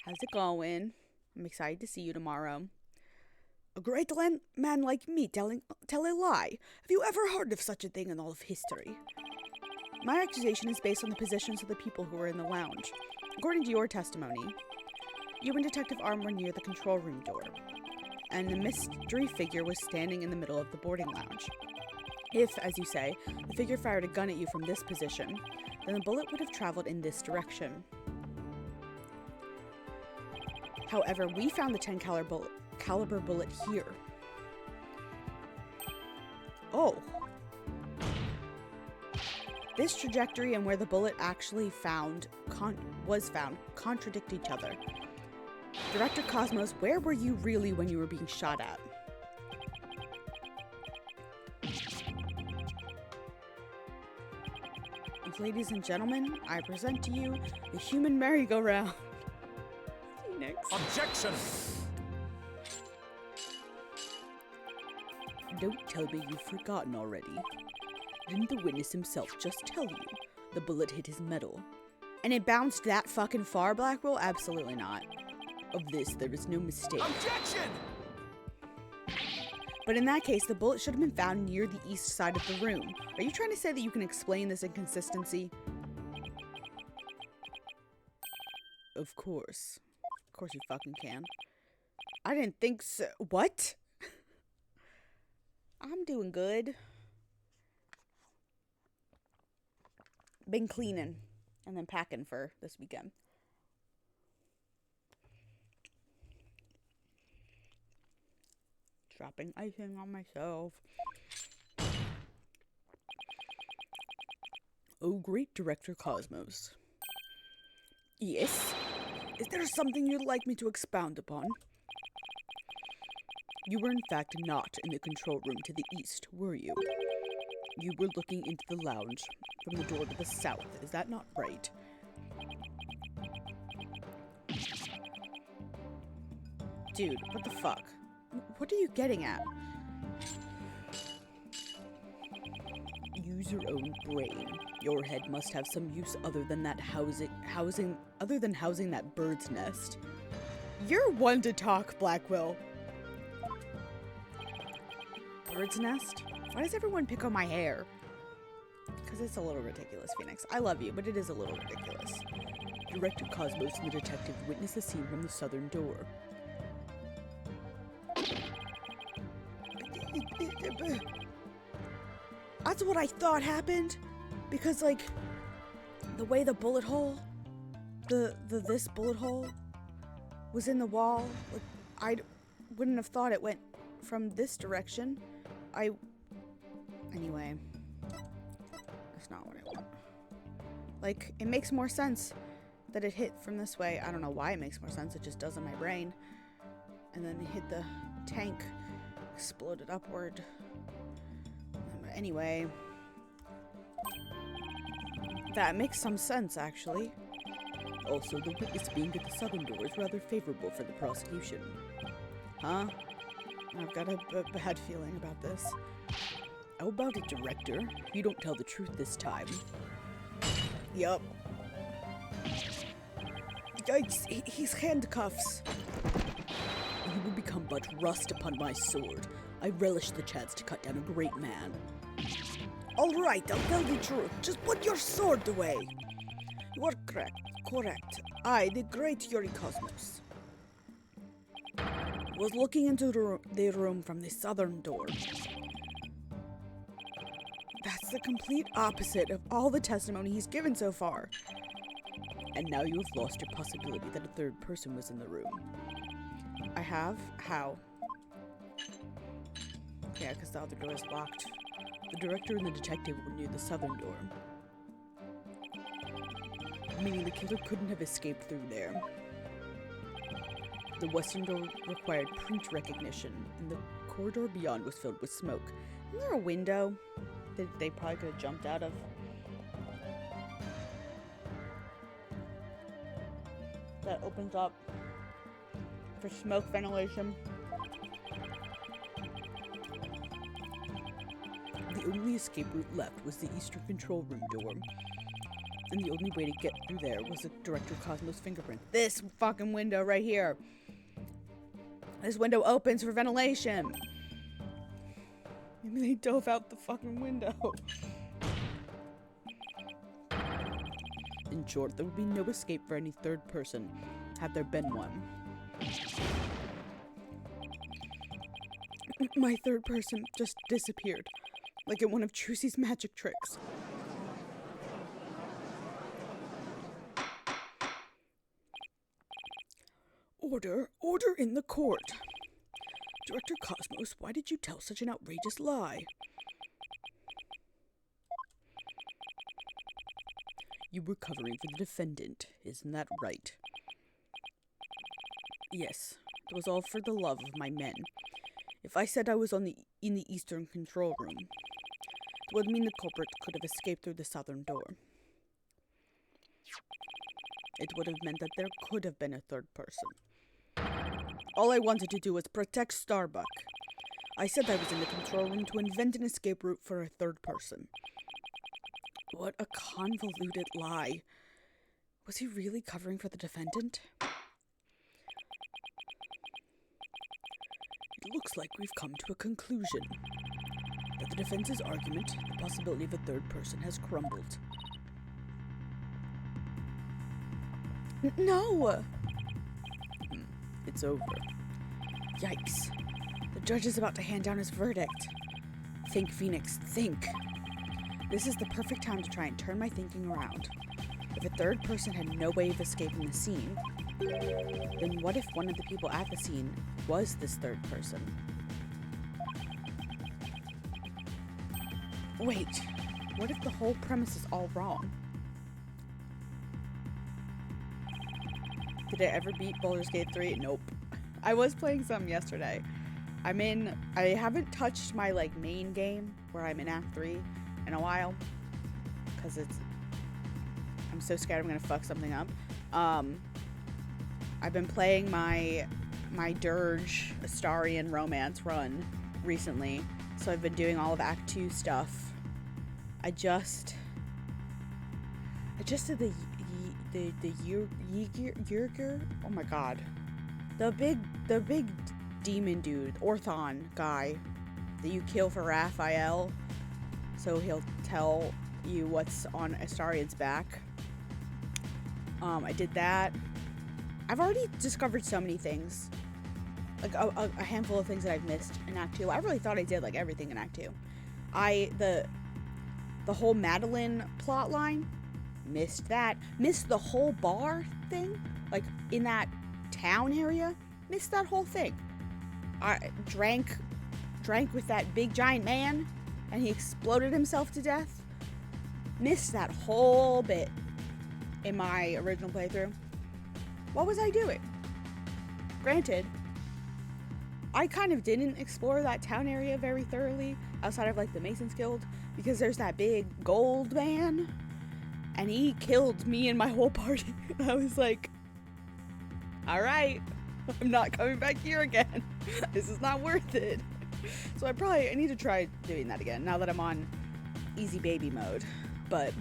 How's it going? I'm excited to see you tomorrow. A great man like me tell a lie. Have you ever heard of such a thing in all of history? My accusation is based on the positions of the people who were in the lounge. According to your testimony, you and Detective Arm were near the control room door, and the mystery figure was standing in the middle of the boarding lounge. If, as you say, the figure fired a gun at you from this position, then the bullet would have traveled in this direction. However, we found the 10 caliber bullet here. Oh. This trajectory and where the bullet actually was found contradict each other. Director Cosmos, where were you really when you were being shot at? Ladies and gentlemen, I present to you the human merry-go-round. Phoenix. Objection! Don't tell me you've forgotten already. Didn't the witness himself just tell you the bullet hit his metal? And it bounced that fucking far, Blackwell? Absolutely not. Of this, there is no mistake. Objection! But in that case, the bullet should have been found near the east side of the room. Are you trying to say that you can explain this inconsistency? Of course. Of course you fucking can. I didn't think so. What? I'm doing good. Been cleaning and then packing for this weekend. Dropping icing on myself. Oh, great Director Cosmos. Yes? Is there something you'd like me to expound upon? You were in fact not in the control room to the east, were you? You were looking into the lounge from the door to the south, is that not right? Dude, what the fuck? What are you getting at? Use your own brain. Your head must have some use other than that housing that bird's nest. You're one to talk, Blackwell. Bird's nest? Why does everyone pick on my hair? Because it's a little ridiculous, Phoenix. I love you, but it is a little ridiculous. Director Cosmos and the detective witness the scene from the southern door. That's what I thought happened. Because, like, the way the bullet hole, this bullet hole was in the wall, like, I wouldn't have thought it went from this direction. Anyway, that's not what I want. Like, it makes more sense that it hit from this way. I don't know why it makes more sense. It just does in my brain. And then it hit the tank, exploded upward. Anyway, that makes some sense, actually. Also, the witness being at the southern door is rather favorable for the prosecution. Huh? I've got a bad feeling about this. How about it, Director? You don't tell the truth this time. Yup. Yikes, he's handcuffs. You will become but rust upon my sword. I relish the chance to cut down a great man. All right, I'll tell the truth. Just put your sword away. You are correct. Correct. I, the great Yuri Cosmos, was looking into the room from the southern door. That's the complete opposite of all the testimony he's given so far. And now you have lost your possibility that a third person was in the room. I have? How? Yeah, because the other door is locked. The director and the detective were near the southern door, meaning the killer couldn't have escaped through there. The western door required print recognition, and the corridor beyond was filled with smoke. Isn't there a window that they probably could have jumped out of? That opens up for smoke ventilation. The only escape route left was the eastern control room door, and the only way to get through there was the Director Cosmos fingerprint. This fucking window right here. This window opens for ventilation. Maybe they dove out the fucking window. In short, there would be no escape for any third person, had there been one. My third person just disappeared, like in one of Trucy's magic tricks. Order! Order in the court! Director Cosmos, why did you tell such an outrageous lie? You were covering for the defendant, isn't that right? Yes, it was all for the love of my men. If I said I was in the eastern control room, it would mean the culprit could have escaped through the southern door. It would have meant that there could have been a third person. All I wanted to do was protect Starbuck. I said I was in the control room to invent an escape route for a third person. What a convoluted lie. Was he really covering for the defendant? It It looks like we've come to a conclusion. That the defense's argument, the possibility of a third person, has crumbled. No! It's over. Yikes. The judge is about to hand down his verdict. Think, Phoenix, think. This is the perfect time to try and turn my thinking around. If a third person had no way of escaping the scene, then what if one of the people at the scene was this third person? Wait, what if the whole premise is all wrong? Did I ever beat Baldur's Gate 3? Nope. I was playing some yesterday. I haven't touched my main game where I'm in Act 3 in a while. Because I'm so scared I'm gonna fuck something up. I've been playing my Dirge Astarian romance run recently. So I've been doing all of Act 2 stuff. I just did the Yerger. Oh my god. The big demon dude, Orthon guy that you kill for Raphael. So he'll tell you what's on Astarian's back. I did that. I've already discovered so many things. Like a handful of things that I've missed in Act 2. I really thought I did everything in Act 2. The whole Madeline plot line, missed that. Missed the whole bar thing, in that town area. Missed that whole thing. I drank with that big giant man, and he exploded himself to death. Missed that whole bit in my original playthrough. What was I doing? Granted, I kind of didn't explore that town area very thoroughly outside of the Masons Guild, because there's that big gold man and he killed me and my whole party. I was like, all right, I'm not coming back here again. This is not worth it. So I need to try doing that again now that I'm on easy baby mode. But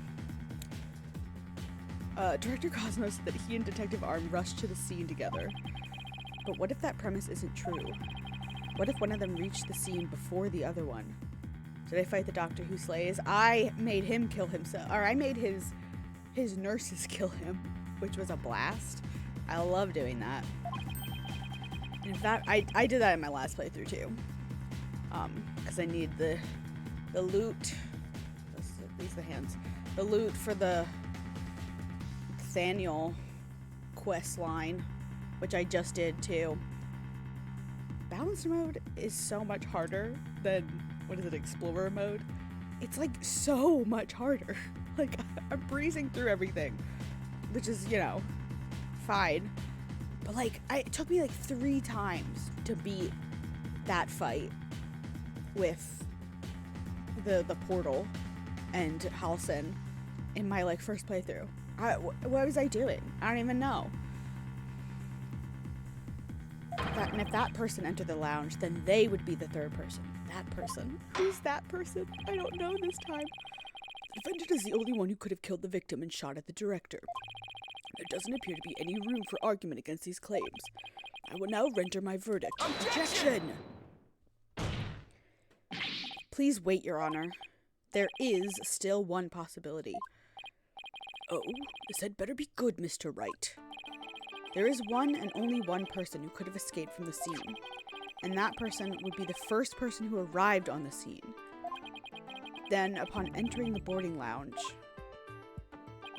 Director Cosmos said that he and Detective Arm rushed to the scene together. But what if that premise isn't true? What if one of them reached the scene before the other one? Did I fight the doctor who slays? I made him kill himself, or I made his nurses kill him, which was a blast. I love doing that. And in fact, I did that in my last playthrough too. Because I need the loot. These are the hands. The loot for the Nathaniel quest line, which I just did too. Balanced mode is so much harder than, Explorer mode. It's so much harder. I'm breezing through everything, which is, fine. But it took me 3 times to beat that fight with the portal and Halcyon in my first playthrough. What was I doing? I don't even know. And if that person entered the lounge, then they would be the third person. That person. Who's that person? I don't know this time. The defendant is the only one who could have killed the victim and shot at the director. There doesn't appear to be any room for argument against these claims. I will now render my verdict. Objection! Please wait, Your Honor. There is still one possibility. Oh, this had better be good, Mr. Wright. There is one and only one person who could have escaped from the scene, and that person would be the first person who arrived on the scene. Then, upon entering the boarding lounge,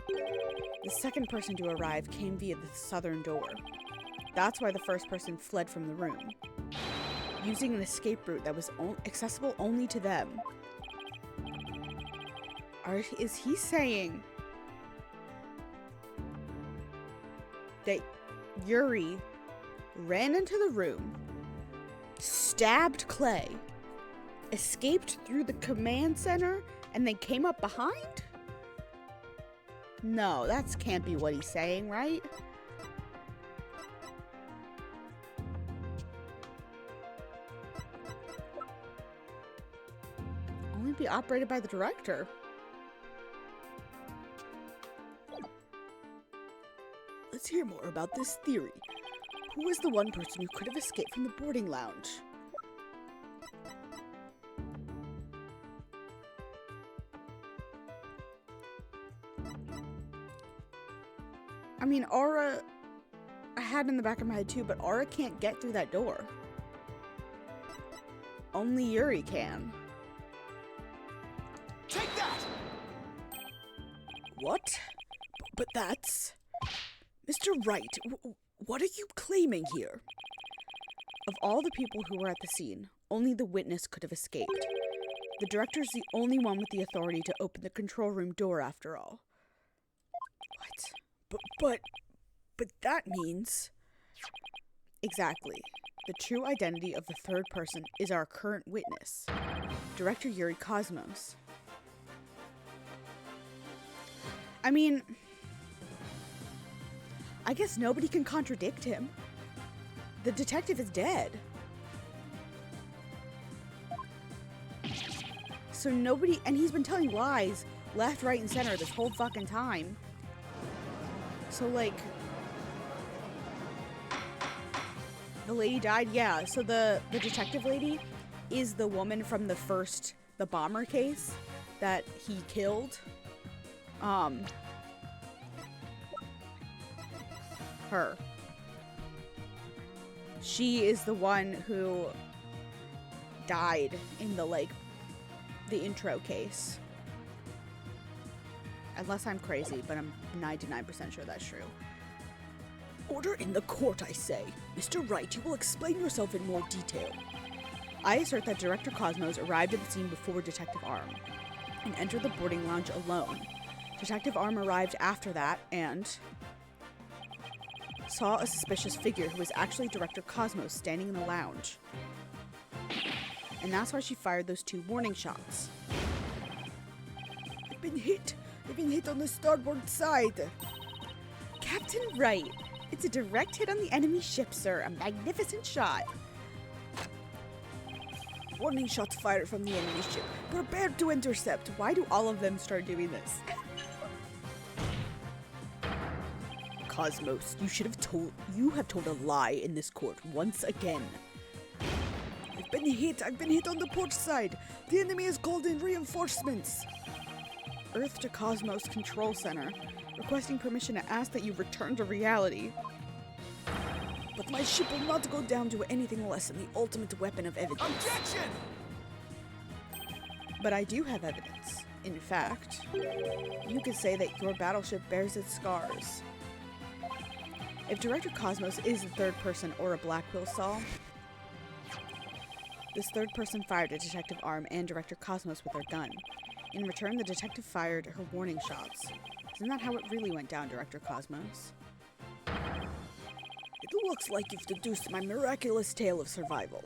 the second person to arrive came via the southern door. That's why the first person fled from the room, using an escape route that was accessible only to them. Is he saying that Yuri ran into the room, stabbed Clay, escaped through the command center, and then came up behind? No, that can't be what he's saying, right? Only be operated by the director. Let's hear more about this theory. Who was the one person who could have escaped from the boarding lounge? I mean, Aura, I had in the back of my head too, but Aura can't get through that door. Only Yuri can. Take that! What? But that's... Mr. Wright, what are you claiming here? Of all the people who were at the scene, only the witness could have escaped. The director's the only one with the authority to open the control room door after all. What? But that means... Exactly. The true identity of the third person is our current witness, Director Yuri Cosmos. I mean, I guess nobody can contradict him. The detective is dead. So nobody, and he's been telling lies left, right, and center this whole fucking time. So like, the lady died, yeah. So the detective lady is the woman from the bomber case that he killed. Her. She is the one who died in the intro case. Unless I'm crazy, but I'm 99% sure that's true. Order in the court, I say. Mr. Wright, you will explain yourself in more detail. I assert that Director Cosmos arrived at the scene before Detective Arm and entered the boarding lounge alone. Detective Arm arrived after that and saw a suspicious figure who was actually Director Cosmos standing in the lounge. And that's why she fired those 2 warning shots. I've been hit. I've been hit on the starboard side. Captain Wright, it's a direct hit on the enemy ship, sir. A magnificent shot. Warning shots fired from the enemy ship. Prepare to intercept. Why do all of them start doing this? Cosmos, you have told a lie in this court once again. I've been hit on the port side. The enemy has called in reinforcements. Earth to Cosmos Control Center, requesting permission to ask that you return to reality. But my ship will not go down to anything less than the ultimate weapon of evidence. Objection! But I do have evidence. In fact, you could say that your battleship bears its scars. If Director Cosmos is the third person or a Blackwell saw, this third person fired at Detective Arm and Director Cosmos with their gun. In return, the detective fired her warning shots. Isn't that how it really went down, Director Cosmos? It looks like you've deduced my miraculous tale of survival.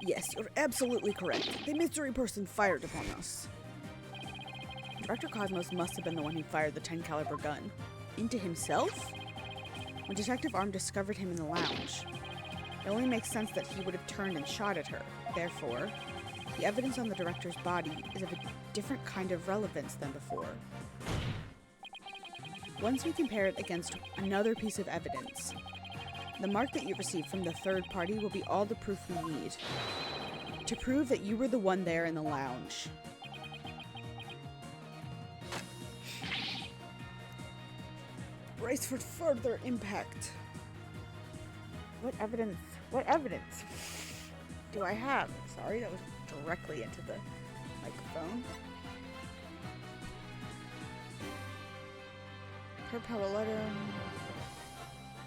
Yes, you're absolutely correct. The mystery person fired upon us. Director Cosmos must have been the one who fired the 10 caliber gun. Into himself? When Detective Arm discovered him in the lounge, it only makes sense that he would have turned and shot at her. Therefore, the evidence on the director's body is of a different kind of relevance than before. Once we compare it against another piece of evidence, the mark that you received from the third party will be all the proof we need to prove that you were the one there in the lounge. Brace for further impact. What evidence do I have? Sorry, that was directly into the microphone. Propeller letter.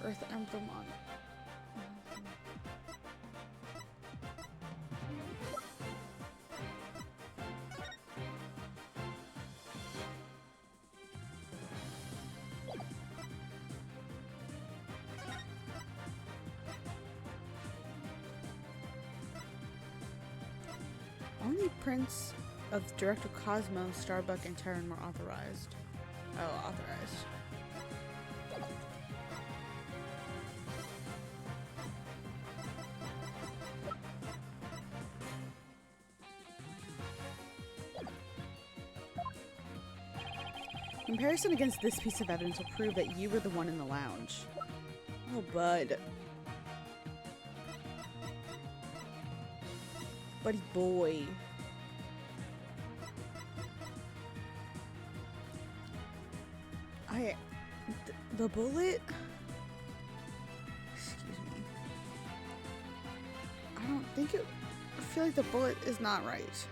Earth emblem on it. Only prints of Director Cosmos, Starbuck, and Terran were authorized. Oh, authorized. Comparison against this piece of evidence will prove that you were the one in the lounge. Oh, bud. Buddy boy. The bullet? Excuse me. I don't think it... I feel like the bullet is not right.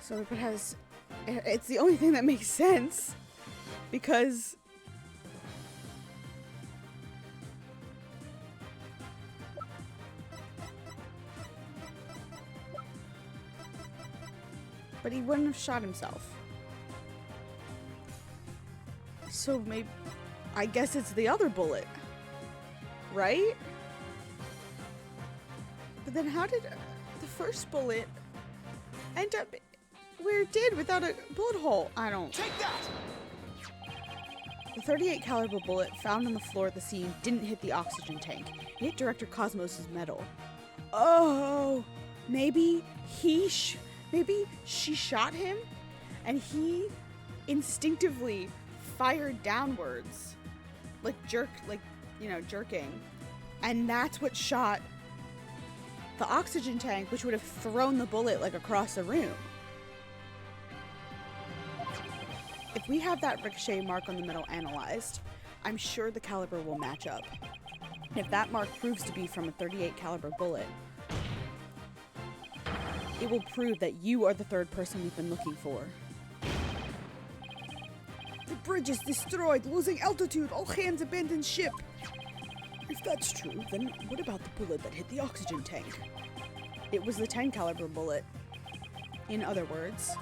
So if it has... It's the only thing that makes sense. Because... But he wouldn't have shot himself. So maybe... I guess it's the other bullet. Right? But then how did the first bullet end up where it did without a bullet hole? I don't... Take that! The 38 caliber bullet found on the floor at the scene didn't hit the oxygen tank. It hit Director Cosmos' medal. Oh! Maybe maybe she shot him and he instinctively fired downwards. Jerking. And that's what shot the oxygen tank, which would have thrown the bullet like across the room. If we have that ricochet mark on the metal analyzed, I'm sure the caliber will match up. If that mark proves to be from a 38 caliber bullet, it will prove that you are the third person we've been looking for. The bridge is destroyed, losing altitude, all hands abandon ship. If that's true, then what about the bullet that hit the oxygen tank? It was the 10 caliber bullet. In other words,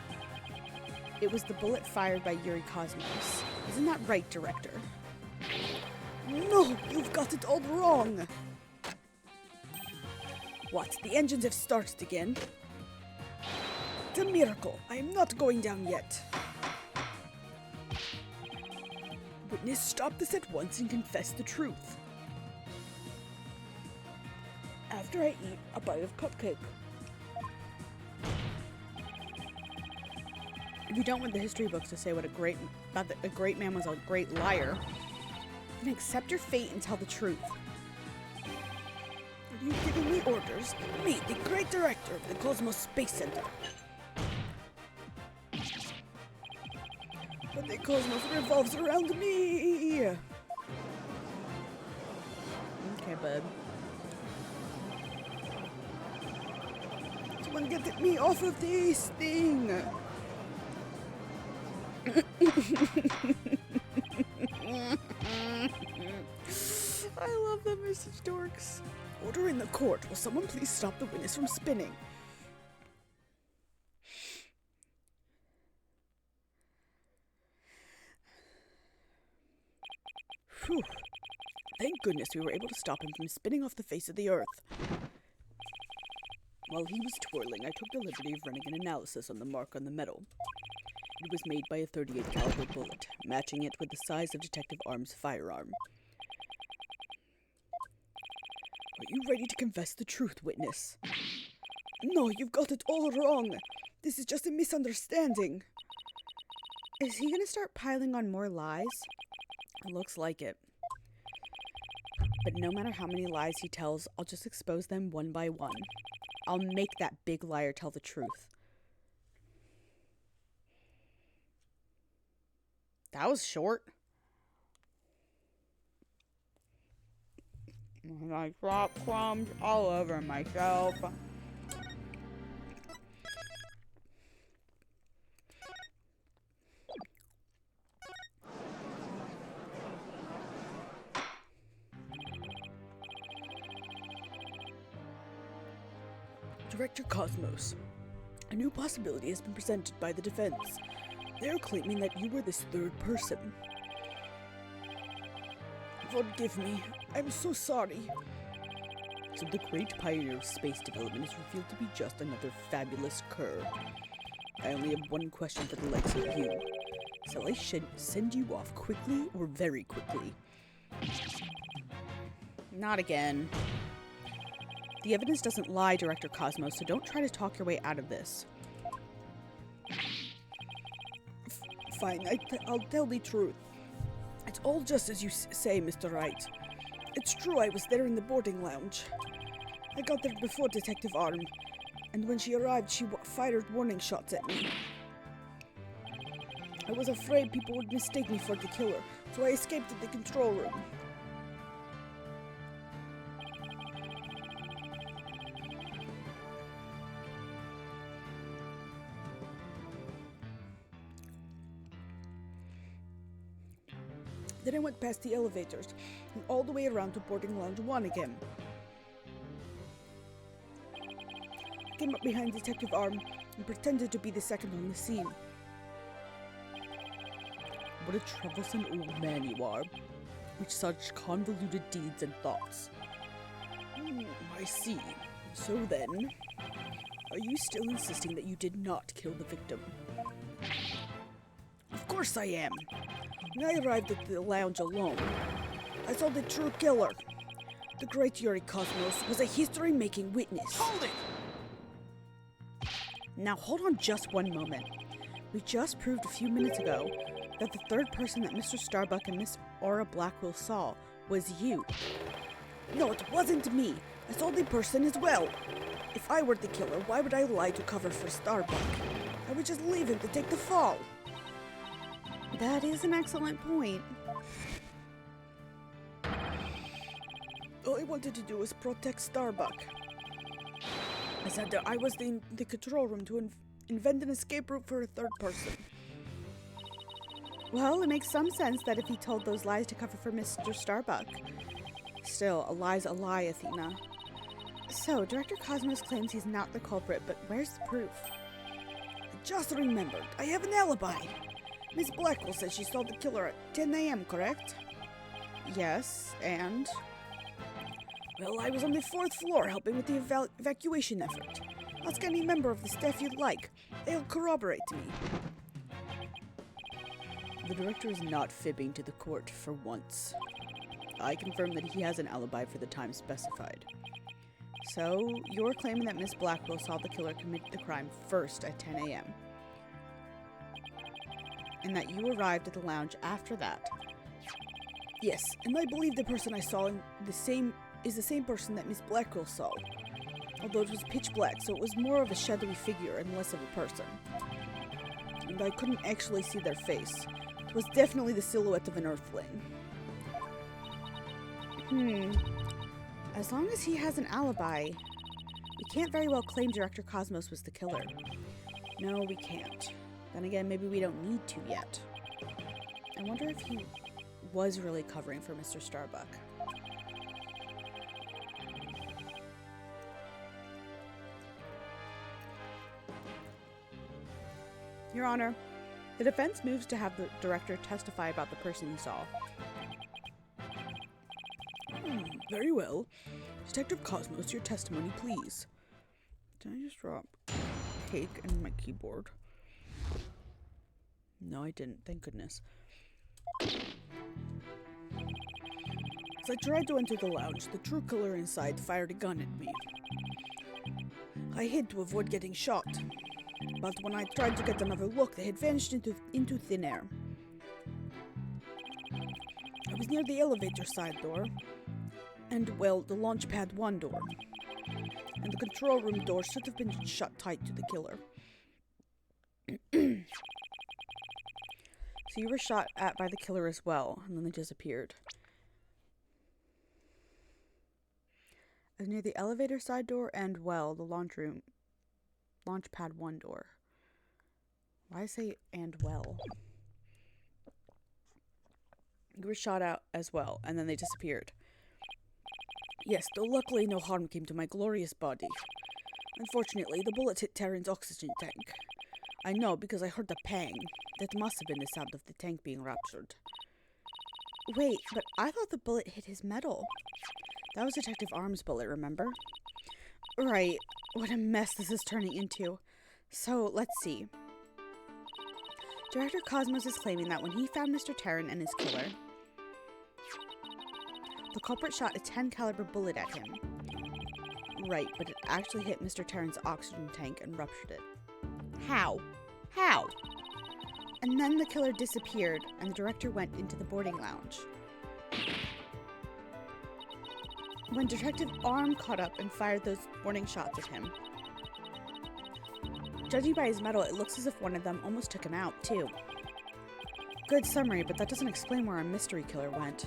it was the bullet fired by Yuri Cosmos. Isn't that right, Director? No, you've got it all wrong. What? The engines have started again? It's a miracle. I am not going down yet. Witness, stop this at once and confess the truth. After I eat a bite of cupcake. If you don't want the history books to say what a great man was a great liar, then accept your fate and tell the truth. Are you giving me orders? Me, the great director of the Cosmos Space Center. But the cosmos revolves around me! Okay, bud. Someone get me off of this thing! I love the message dorks. Order in the court. Will someone please stop the witness from spinning? Phew. Thank goodness we were able to stop him from spinning off the face of the earth. While he was twirling, I took the liberty of running an analysis on the mark on the metal. It was made by a 38 caliber bullet, matching it with the size of Detective Arm's firearm. Are you ready to confess the truth, witness? No, you've got it all wrong. This is just a misunderstanding. Is he gonna start piling on more lies? It looks like it. But no matter how many lies he tells, I'll just expose them one by one. I'll make that big liar tell the truth. That was short. And I dropped crumbs all over myself. Director Cosmos, a new possibility has been presented by the defense. They are claiming that you were this third person. Forgive me. I'm so sorry. So the great pioneer of space development is revealed to be just another fabulous cur. I only have one question for the likes of you. Shall I send you off quickly or very quickly? Not again. The evidence doesn't lie, Director Cosmos, so don't try to talk your way out of this. Fine, I'll tell the truth. It's all just as you say, Mr. Wright. It's true I was there in the boarding lounge. I got there before Detective Arm. And when she arrived, she fired warning shots at me. I was afraid people would mistake me for the killer, so I escaped to the control room. Then I went past the elevators and all the way around to boarding lounge 1 again. I came up behind Detective Arm and pretended to be the second on the scene. What a troublesome old man you are, with such convoluted deeds and thoughts. I see. So then, are you still insisting that you did not kill the victim? Of course I am. When I arrived at the lounge alone, I saw the true killer. The great Yuri Cosmos was a history-making witness. Hold it! Now hold on just one moment. We just proved a few minutes ago that the third person that Mr. Starbuck and Miss Aura Blackwell saw was you. No, it wasn't me. I saw the person as well. If I were the killer, why would I lie to cover for Starbuck? I would just leave him to take the fall. That is an excellent point. All I wanted to do was protect Starbuck. I said that I was in the control room to invent an escape route for a third person. Well, it makes some sense that if he told those lies to cover for Mr. Starbuck. Still, a lie's a lie, Athena. So, Director Cosmos claims he's not the culprit, but where's the proof? I just remembered. I have an alibi. Miss Blackwell says she saw the killer at 10 a.m., correct? Yes, and? Well, I was on the 4th floor helping with the evacuation effort. Ask any member of the staff you'd like. They'll corroborate me. The director is not fibbing to the court for once. I confirm that he has an alibi for the time specified. So, you're claiming that Miss Blackwell saw the killer commit the crime first at 10 a.m. and that you arrived at the lounge after that. Yes, and I believe the person I saw is the same person that Miss Blackwell saw. Although it was pitch black, so it was more of a shadowy figure and less of a person. And I couldn't actually see their face. It was definitely the silhouette of an Earthling. As long as he has an alibi, we can't very well claim Director Cosmos was the killer. No, we can't. Then again, maybe we don't need to yet. I wonder if he was really covering for Mr. Starbuck. Your Honor, the defense moves to have the director testify about the person he saw. Very well. Detective Cosmos, your testimony, please. Did I just drop cake in my keyboard? No, I didn't. Thank goodness. As I tried to enter the lounge, the true killer inside fired a gun at me. I hid to avoid getting shot, but when I tried to get another look, they had vanished into thin air. I was near the elevator side door, and, well, the launch pad 1 door. And the control room door should have been shut tight to the killer. So you were shot at by the killer as well, and then they disappeared. Near the elevator side door and, well, the launch pad 1 door. Why say and well? You were shot out as well, and then they disappeared. Yes, though luckily no harm came to my glorious body. Unfortunately, the bullet hit Terran's oxygen tank. I know because I heard a pang. That must have been the sound of the tank being ruptured. Wait, but I thought the bullet hit his metal. That was Detective Arm's bullet, remember? Right. What a mess this is turning into. So, let's see. Director Cosmos is claiming that when he found Mr. Terran and his killer, the culprit shot a 10 caliber bullet at him. Right, but it actually hit Mr. Terran's oxygen tank and ruptured it. How? How? And then the killer disappeared, and the director went into the boarding lounge. When Detective Arm caught up and fired those warning shots at him, Judging by his medal, it looks as if one of them almost took him out, too. Good summary, but that doesn't explain where our mystery killer went.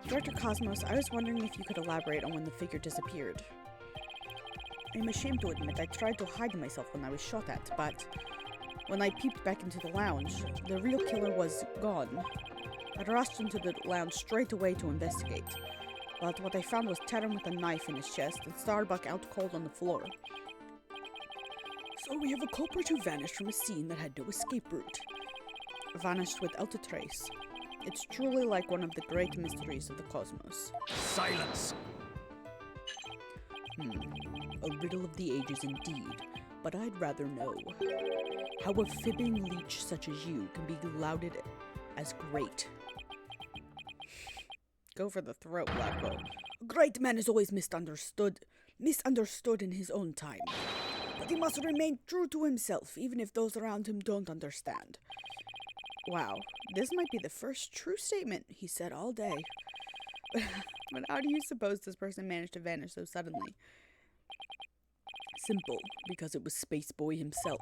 Director Cosmos, I was wondering if you could elaborate on when the figure disappeared. I'm ashamed to admit I tried to hide myself when I was shot at, but when I peeped back into the lounge, the real killer was gone. I rushed into the lounge straight away to investigate, but what I found was Terran with a knife in his chest and Starbuck out cold on the floor. So we have a culprit who vanished from a scene that had no escape route. Vanished without a trace. It's truly like one of the great mysteries of the cosmos. Silence! A riddle of the ages indeed, but I'd rather know how a fibbing leech such as you can be lauded as great. Go for the throat, Blackwell. A great man is always misunderstood in his own time. But he must remain true to himself, even if those around him don't understand. Wow, this might be the first true statement he said all day. But how do you suppose this person managed to vanish so suddenly? Simple, because it was Space Boy himself.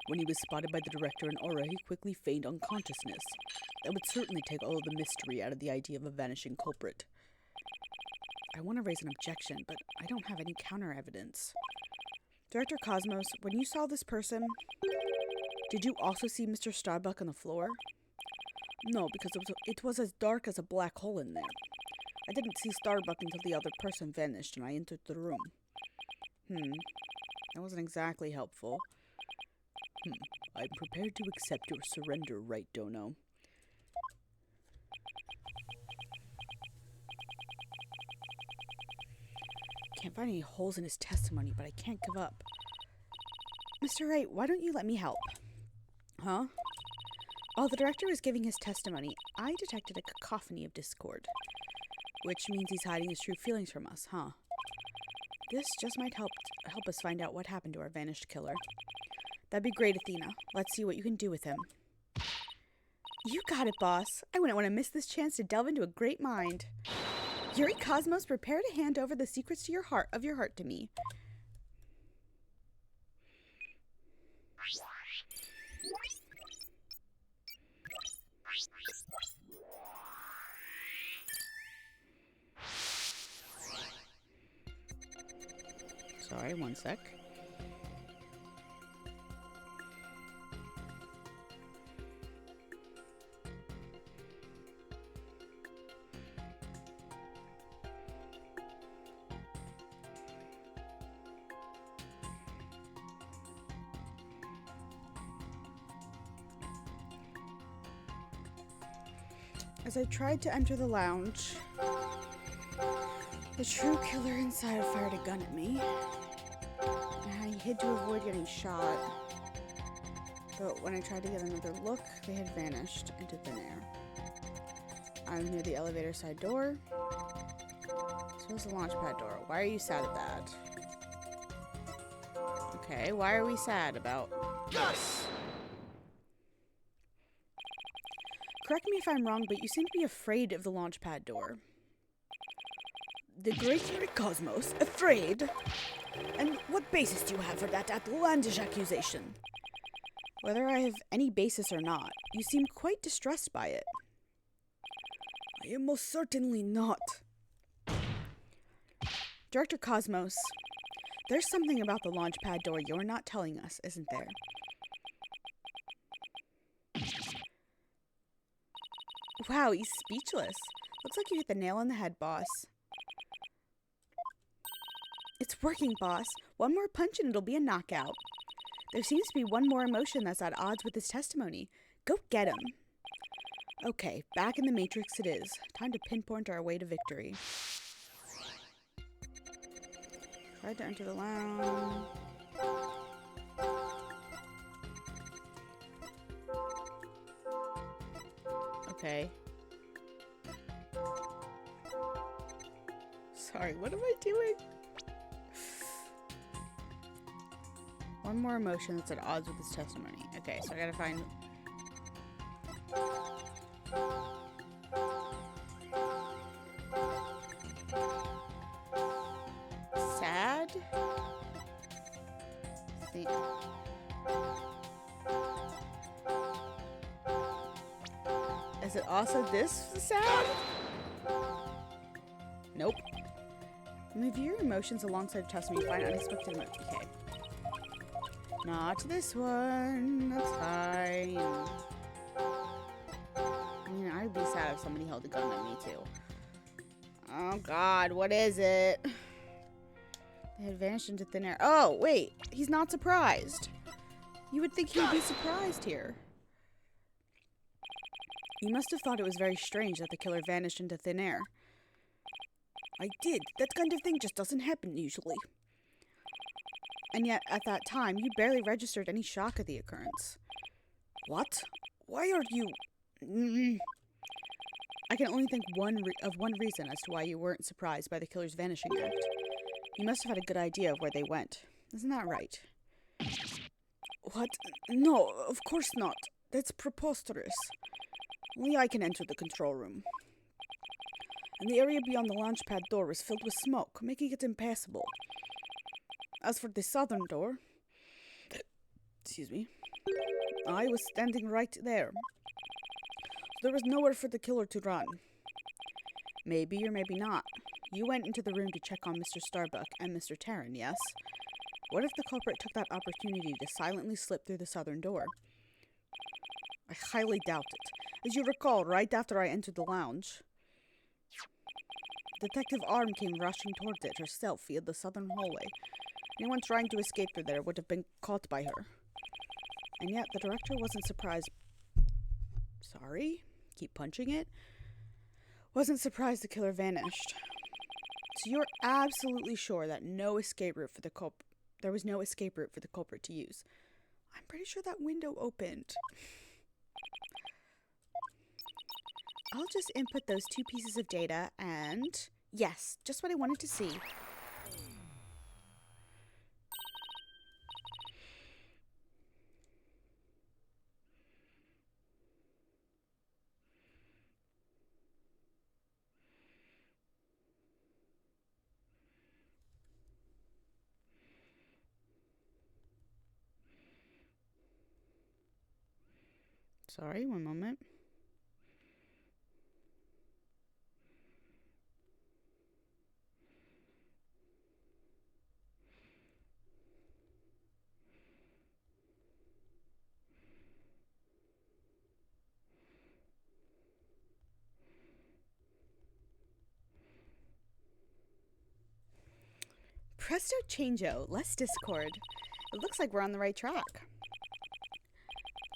When he was spotted by the director and Aura, he quickly feigned unconsciousness. That would certainly take all of the mystery out of the idea of a vanishing culprit. I want to raise an objection, but I don't have any counter evidence. Director Cosmos, when you saw this person, did you also see Mr. Starbuck on the floor? No, because it was as dark as a black hole in there. I didn't see Starbuck until the other person vanished and I entered the room. That wasn't exactly helpful. I'm prepared to accept your surrender, right, Dono? Can't find any holes in his testimony, but I can't give up. Mr. Wright, why don't you let me help? Huh? While the director was giving his testimony, I detected a cacophony of discord. Which means he's hiding his true feelings from us, huh? This just might help us find out what happened to our vanished killer. That'd be great, Athena. Let's see what you can do with him. You got it, boss. I wouldn't want to miss this chance to delve into a great mind. Yuri Cosmos, prepare to hand over the secrets to your heart to me. Sorry, one sec. As I tried to enter the lounge, the true killer inside fired a gun at me. I hid to avoid getting shot, but when I tried to get another look, they had vanished into thin air. I'm near the elevator side door. So is the launch pad door. Why are you sad at that? Okay, why are we sad about this? Correct me if I'm wrong, but you seem to be afraid of the launch pad door. The great Yuri Cosmos, afraid? And what basis do you have for that outlandish accusation? Whether I have any basis or not, you seem quite distressed by it. I am most certainly not. Director Cosmos, there's something about the launch pad door you're not telling us, isn't there? Wow, he's speechless. Looks like you hit the nail on the head, boss. It's working, boss. One more punch and it'll be a knockout. There seems to be one more emotion that's at odds with his testimony. Go get him. Okay, back in the Matrix it is. Time to pinpoint our way to victory. Tried to enter the lounge. Okay. Sorry, what am I doing? One more emotion that's at odds with his testimony. Okay, so I gotta find... sad? See? Is it also this sound? Nope. Review your emotions alongside testimony. Find unexpected emotions. Okay. Not this one. That's fine. I mean, I'd be sad if somebody held a gun at me too. Oh God, what is it? They had vanished into thin air. Oh, wait. He's not surprised. You would think he would be surprised here. You must have thought it was very strange that the killer vanished into thin air. I did. That kind of thing just doesn't happen usually. And yet, at that time, you barely registered any shock at the occurrence. What? Why are you... I can only think of one reason as to why you weren't surprised by the killer's vanishing act. You must have had a good idea of where they went. Isn't that right? What? No, of course not. That's preposterous. Only I can enter the control room. And the area beyond the launch pad door was filled with smoke, making it impassable. As for the southern door... Excuse me. I was standing right there. There was nowhere for the killer to run. Maybe or maybe not. You went into the room to check on Mr. Starbuck and Mr. Tarrant, yes? What if the culprit took that opportunity to silently slip through the southern door? I highly doubt it. As you recall, right after I entered the lounge, Detective Arm came rushing towards it herself via the southern hallway. Anyone trying to escape through there would have been caught by her. And yet, the director wasn't surprised... Sorry? Keep punching it? Wasn't surprised the killer vanished. So you're absolutely sure that no escape route for the there was no escape route for the culprit to use. I'm pretty sure that window opened. I'll just input those 2 pieces of data and... Yes, just what I wanted to see. Sorry, one moment. Presto changeo, less discord. It looks like we're on the right track.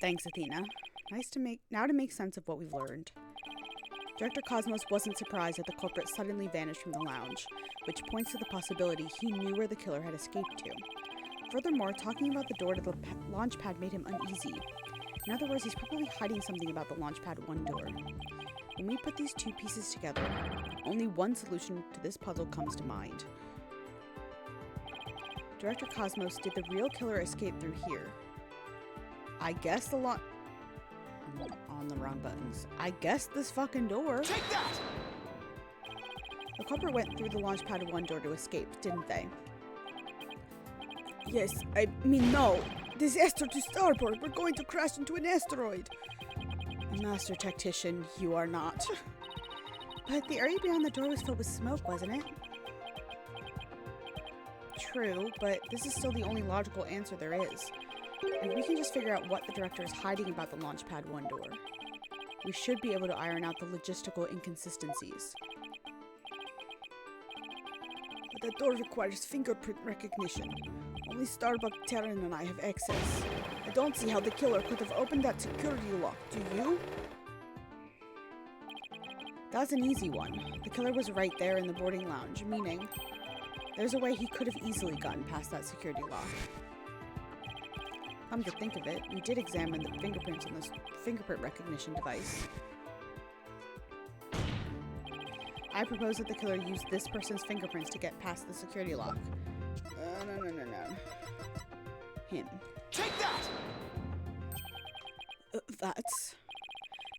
Thanks, Athena. Now to make sense of what we've learned. Director Cosmos wasn't surprised that the culprit suddenly vanished from the lounge, which points to the possibility he knew where the killer had escaped to. Furthermore, talking about the door to the launch pad made him uneasy. In other words, he's probably hiding something about the launch pad 1 door. When we put these 2 pieces together, only one solution to this puzzle comes to mind. Director Cosmos, did the real killer escape through here? I guess the I'm on the wrong buttons. I guess this fucking door. Take that! The culprit went through the launch pad 1 door to escape, didn't they? Yes, I mean no. Disaster to starboard. We're going to crash into an asteroid. Master tactician, you are not. But the area beyond the door was filled with smoke, wasn't it? True, but this is still the only logical answer there is. If we can just figure out what the director is hiding about the launch pad 1 door, we should be able to iron out the logistical inconsistencies. But that door requires fingerprint recognition. Only Starbuck, Terran, and I have access. I don't see how the killer could have opened that security lock, do you? That's an easy one. The killer was right there in the boarding lounge, meaning there's a way he could have easily gotten past that security lock. Come to think of it, we did examine the fingerprints on this fingerprint recognition device. I propose that the killer used this person's fingerprints to get past the security lock. No. Him. Take that! That's...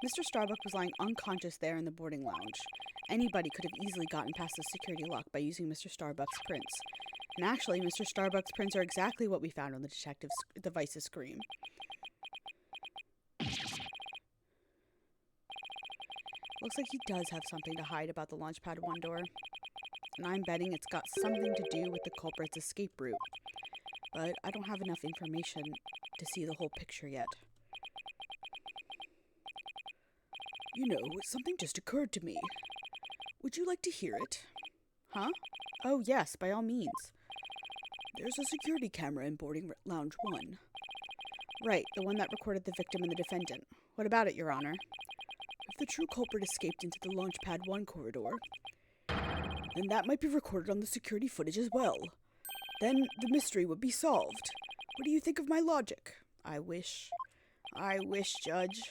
Mr. Starbuck was lying unconscious there in the boarding lounge. Anybody could have easily gotten past the security lock by using Mr. Starbuck's prints. And actually, Mr. Starbuck's prints are exactly what we found on the detective's device's screen. Looks like he does have something to hide about the Launchpad 1 door. And I'm betting it's got something to do with the culprit's escape route. But I don't have enough information to see the whole picture yet. You know, something just occurred to me. Would you like to hear it? Huh? Oh, yes, by all means. There's a security camera in boarding lounge 1. Right, the one that recorded the victim and the defendant. What about it, Your Honor? If the true culprit escaped into the Launchpad 1 corridor, then that might be recorded on the security footage as well. Then the mystery would be solved. What do you think of my logic? I wish, Judge.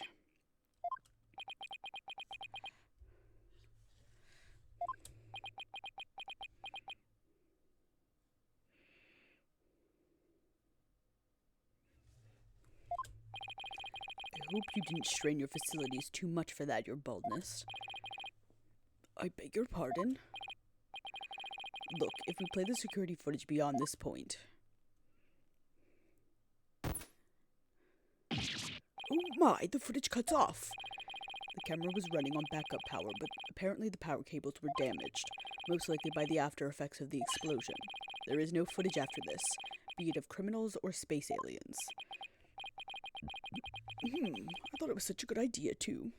I hope you didn't strain your facilities too much for that, Your Boldness. I beg your pardon? Look, if we play the security footage beyond this point... Oh my, the footage cuts off! The camera was running on backup power, but apparently the power cables were damaged, most likely by the after effects of the explosion. There is no footage after this, be it of criminals or space aliens. I thought it was such a good idea, too.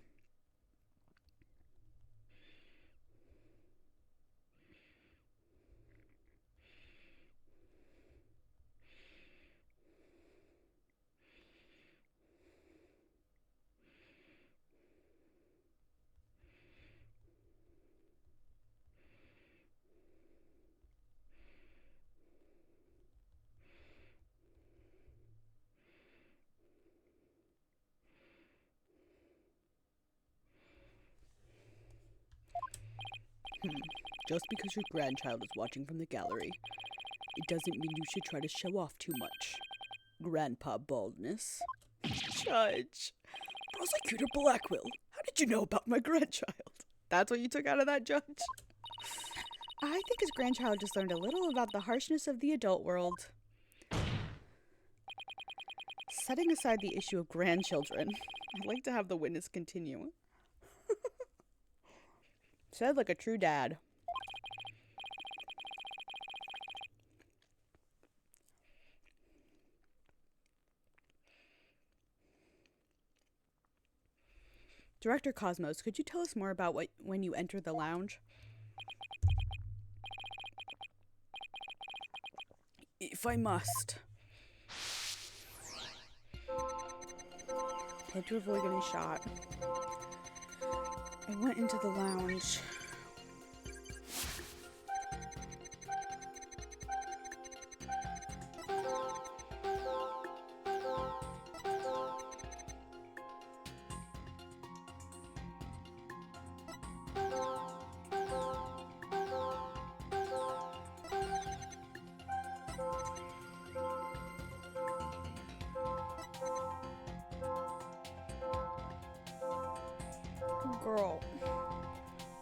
Just because your grandchild is watching from the gallery, it doesn't mean you should try to show off too much. Grandpa Baldness. Judge. Prosecutor Blackwell, how did you know about my grandchild? That's what you took out of that, Judge? I think his grandchild just learned a little about the harshness of the adult world. Setting aside the issue of grandchildren, I'd like to have the witness continue. Said like a true dad. Director Cosmos, could you tell us more about when you entered the lounge? If I must. I had to avoid getting shot. I went into the lounge. Girl.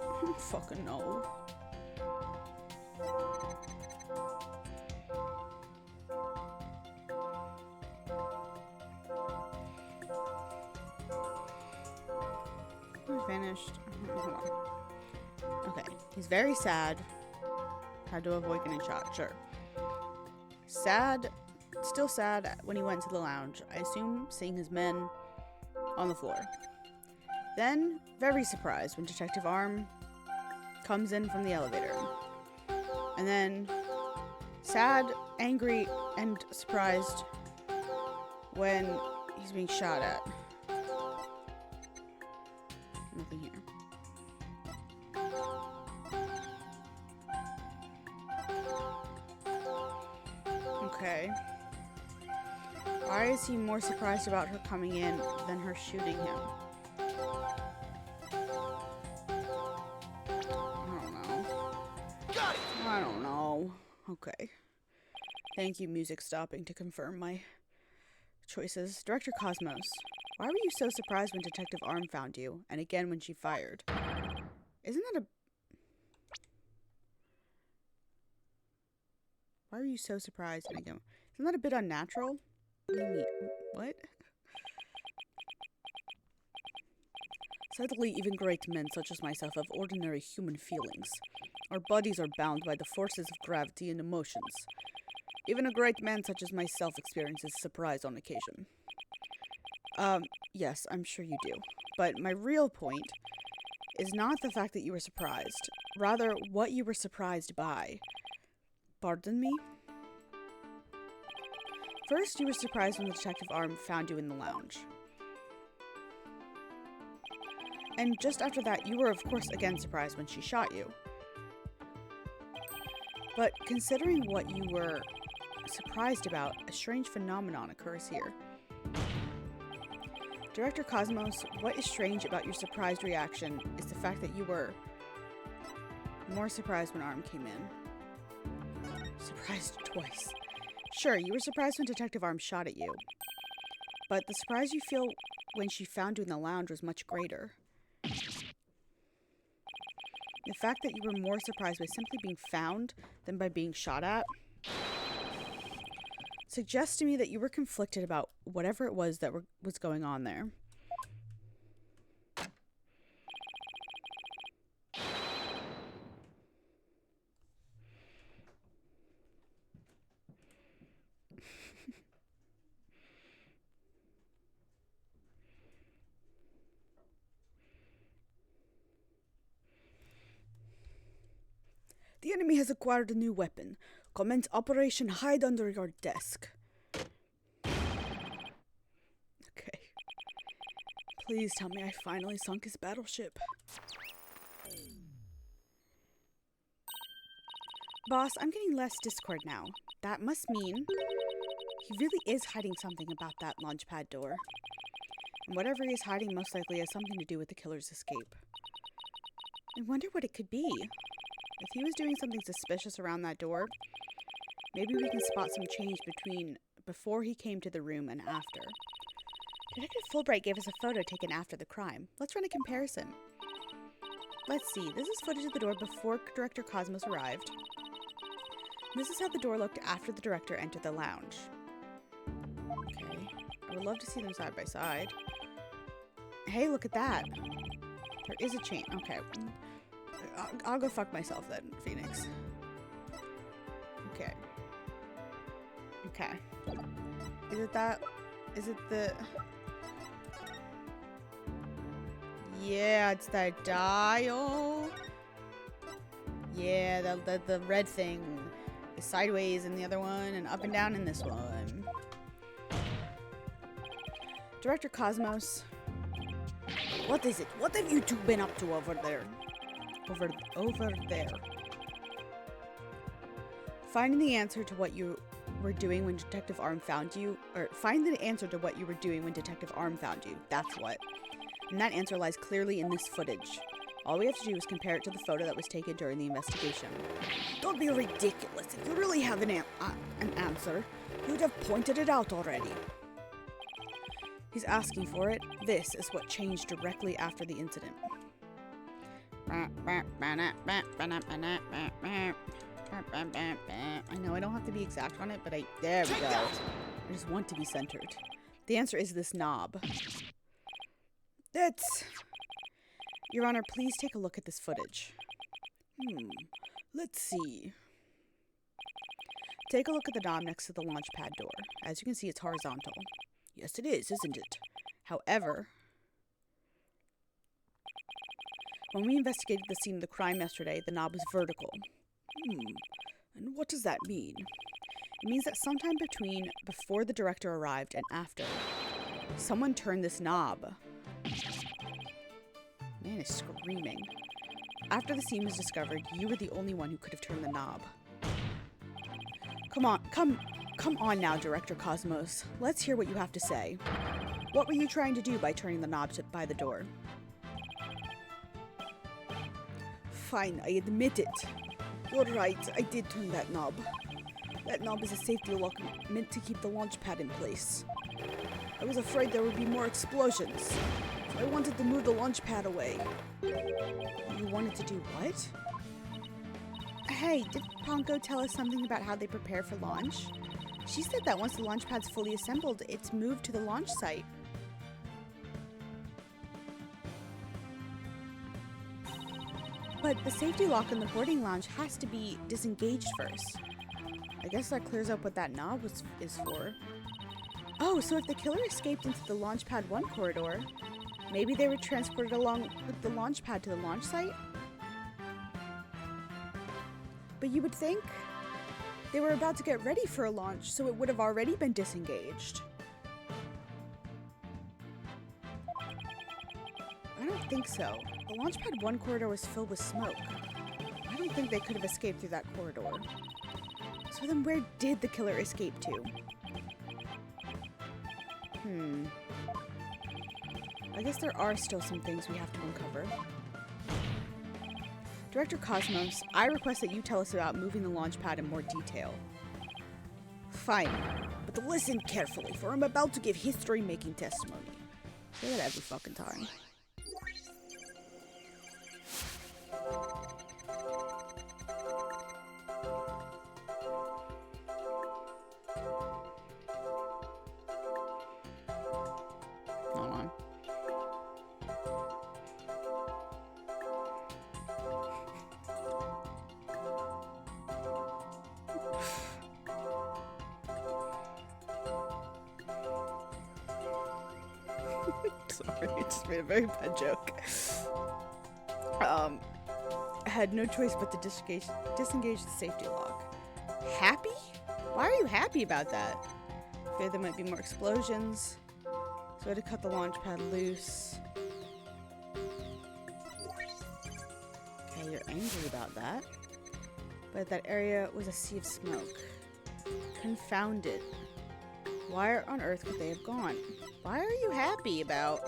I don't fucking know. We're finished. Hold on. Okay. He's very sad. Had to avoid getting shot. Sure. Sad. Still sad when he went to the lounge. I assume seeing his men on the floor. Then, very surprised when Detective Arm comes in from the elevator. And then, sad, angry, and surprised when he's being shot at. Nothing here. Okay. Why is he more surprised about her coming in than her shooting him? I don't know. Okay. Thank you, music stopping to confirm my choices. Director Cosmos, why were you so surprised when Detective Arm found you, and again when she fired? Isn't that a... Why are you so surprised? And I go, isn't that a bit unnatural? What do you mean? What? Sadly, even great men such as myself have ordinary human feelings. Our bodies are bound by the forces of gravity and emotions. Even a great man such as myself experiences surprise on occasion. Yes, I'm sure you do. But my real point is not the fact that you were surprised. Rather, what you were surprised by. Pardon me? First, you were surprised when the detective arm found you in the lounge. And just after that, you were of course again surprised when she shot you. But considering what you were surprised about, a strange phenomenon occurs here. Director Cosmos, what is strange about your surprised reaction is the fact that you were more surprised when Arm came in. Surprised twice. Sure, you were surprised when Detective Arm shot at you. But the surprise you feel when she found you in the lounge was much greater. The fact that you were more surprised by simply being found than by being shot at suggests to me that you were conflicted about whatever it was that was going on there. The enemy has acquired a new weapon. Commence Operation Hide Under Your Desk. Okay. Please tell me I finally sunk his battleship. Boss, I'm getting less Discord now. That must mean he really is hiding something about that launchpad door. And whatever he is hiding most likely has something to do with the killer's escape. I wonder what it could be. If he was doing something suspicious around that door, maybe we can spot some change between before he came to the room and after. Detective Fulbright gave us a photo taken after the crime. Let's run a comparison. Let's see. This is footage of the door before Director Cosmos arrived. This is how the door looked after the director entered the lounge. Okay. I would love to see them side by side. Hey, look at that. There is a chain. Okay. I'll go fuck myself then, Phoenix. Okay. Okay. Is it that? Is it the... Yeah, it's that dial. Yeah, the red thing is sideways in the other one and up and down in this one. Director Cosmos. What is it? What have you two been up to over there? Over there. Finding the answer to what you were doing when Detective Arm found you, or find the answer to what you were doing when Detective Arm found you. That's what. And that answer lies clearly in this footage. All we have to do is compare it to the photo that was taken during the investigation. Don't be ridiculous. If you really have an answer, you'd have pointed it out already. He's asking for it. This is what changed directly after the incident. I know I don't have to be exact on it, but there we go. I just want to be centered. The answer is this knob. Your Honor, please take a look at this footage. Let's see. Take a look at the knob next to the launchpad door. As you can see, it's horizontal. Yes, it is, isn't it? However, when we investigated the scene of the crime yesterday, the knob was vertical. And what does that mean? It means that sometime before the director arrived and after, someone turned this knob. Man is screaming. After the scene was discovered, you were the only one who could have turned the knob. Come on now, Director Cosmos. Let's hear what you have to say. What were you trying to do by turning the knob by the door? Fine, I admit it. You're right, I did turn that knob. That knob is a safety lock meant to keep the launch pad in place. I was afraid there would be more explosions, so I wanted to move the launch pad away. You wanted to do what? Hey, did Ponko tell us something about how they prepare for launch? She said that once the launch pad's fully assembled, it's moved to the launch site. But the safety lock in the boarding lounge has to be disengaged first. I guess that clears up what that knob is for. Oh, so if the killer escaped into the launch pad 1 corridor, maybe they were transported along with the launch pad to the launch site? But you would think they were about to get ready for a launch, so it would have already been disengaged. I don't think so. The Launchpad 1 corridor was filled with smoke. I don't think they could have escaped through that corridor. So then where did the killer escape to? I guess there are still some things we have to uncover. Director Cosmos, I request that you tell us about moving the launch pad in more detail. Fine, but listen carefully, for I'm about to give history-making testimony. Say that every fucking time. Hold on. Sorry, I just made a very bad joke. I had no choice but to disengage the safety lock. Happy? Why are you happy about that? Fear there might be more explosions. So I had to cut the launch pad loose. Okay, you're angry about that. But that area was a sea of smoke. Confounded. Why on earth could they have gone? Why are you happy about...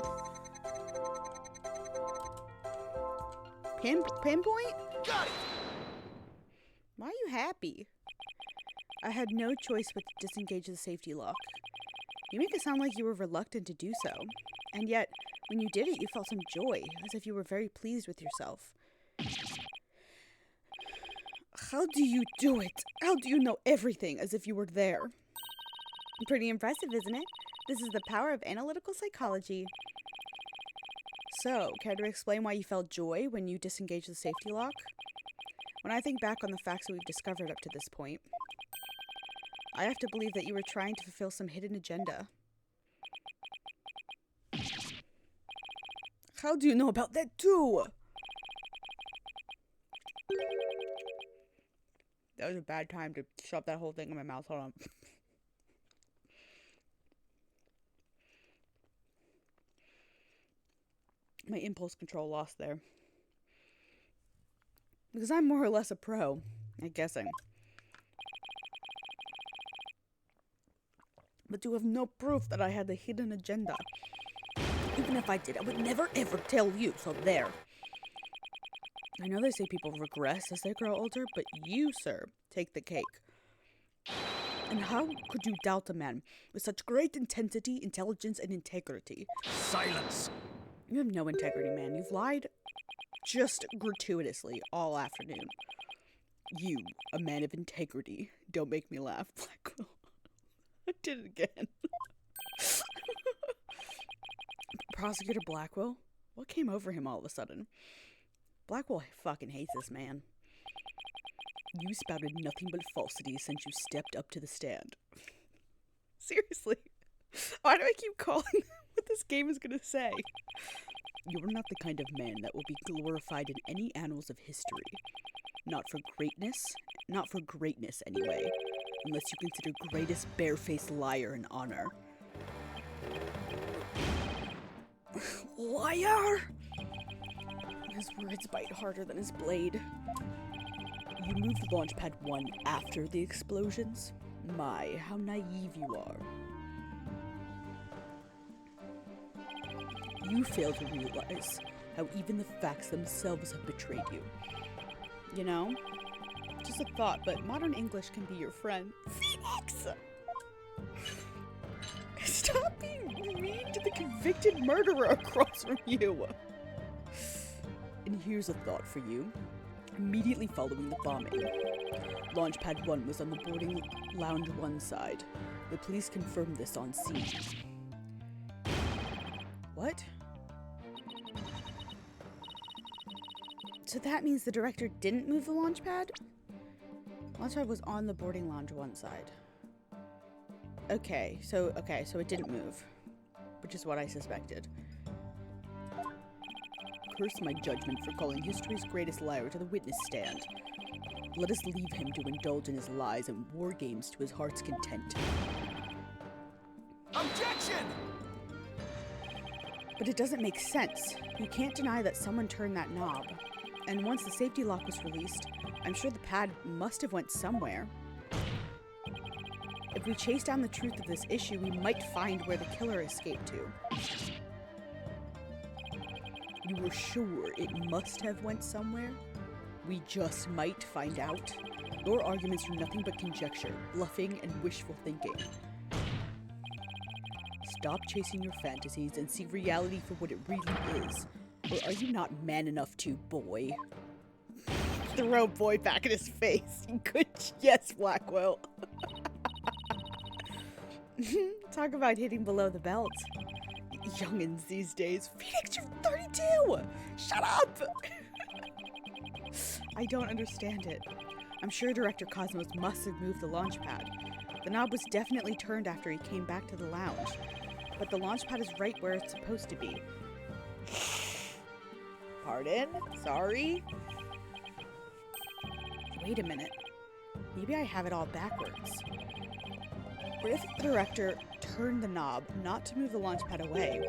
Pinpoint? Got it! Why are you happy? I had no choice but to disengage the safety lock. You make it sound like you were reluctant to do so. And yet, when you did it, you felt some joy, as if you were very pleased with yourself. How do you do it? How do you know everything as if you were there? Pretty impressive, isn't it? This is the power of analytical psychology. So, care to explain why you felt joy when you disengaged the safety lock? When I think back on the facts that we've discovered up to this point, I have to believe that you were trying to fulfill some hidden agenda. How do you know about that too? That was a bad time to shove that whole thing in my mouth. Hold on. My impulse control lost there. Because I'm more or less a pro at guessing. But you have no proof that I had a hidden agenda. Even if I did, I would never ever tell you, so there. I know they say people regress as they grow older, but you, sir, take the cake. And how could you doubt a man with such great intensity, intelligence, and integrity? Silence! You have no integrity, man. You've lied just gratuitously all afternoon. You, a man of integrity. Don't make me laugh, Blackwell. I did it again. Prosecutor Blackwell? What came over him all of a sudden? Blackwell fucking hates this man. You spouted nothing but falsity since you stepped up to the stand. Seriously. Why do I keep calling what this game is gonna say? You're not the kind of man that will be glorified in any annals of history. Not for greatness anyway. Unless you consider greatest barefaced liar an honor. Liar! His words bite harder than his blade. You moved Launchpad 1 after the explosions? My, how naive you are. You fail to realize how even the facts themselves have betrayed you. You know? Just a thought, but modern English can be your friend. Phoenix! Stop being mean to the convicted murderer across from you! And here's a thought for you. immediately following the bombing. Launchpad 1 was on the boarding lounge 1 side. The police confirmed this on scene. What? So that means the director didn't move the launch pad? Launch pad was on the boarding lounge 1 side. Okay, so it didn't move, which is what I suspected. Curse my judgment for calling history's greatest liar to the witness stand. Let us leave him to indulge in his lies and war games to his heart's content. Objection! But it doesn't make sense. You can't deny that someone turned that knob. And once the safety lock was released, I'm sure the pad must have went somewhere. If we chase down the truth of this issue, we might find where the killer escaped to. You were sure it must have went somewhere? We just might find out. Your arguments are nothing but conjecture, bluffing, and wishful thinking. Stop chasing your fantasies and see reality for what it really is. Or are you not man enough to, boy? Throw boy back in his face. Good yes, Blackwell. Talk about hitting below the belt. Youngins these days. Phoenix, you're 32! Shut up! I don't understand it. I'm sure Director Cosmos must have moved the launch pad. The knob was definitely turned after he came back to the lounge. But the launch pad is right where it's supposed to be. Pardon? Sorry? Wait a minute. Maybe I have it all backwards. What if the director turned the knob not to move the launch pad away,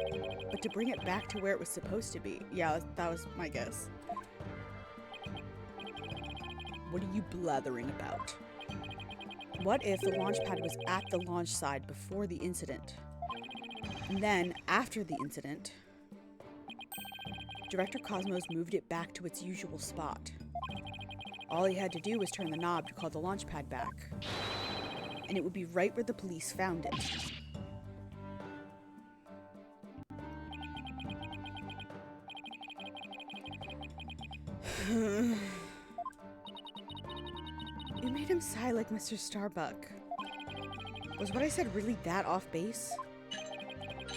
but to bring it back to where it was supposed to be? Yeah, that was my guess. What are you blathering about? What if the launch pad was at the launch side before the incident? And then, after the incident, Director Cosmos moved it back to its usual spot. All he had to do was turn the knob to call the launch pad back. And it would be right where the police found it. You made him sigh like Mr. Starbuck. Was what I said really that off base?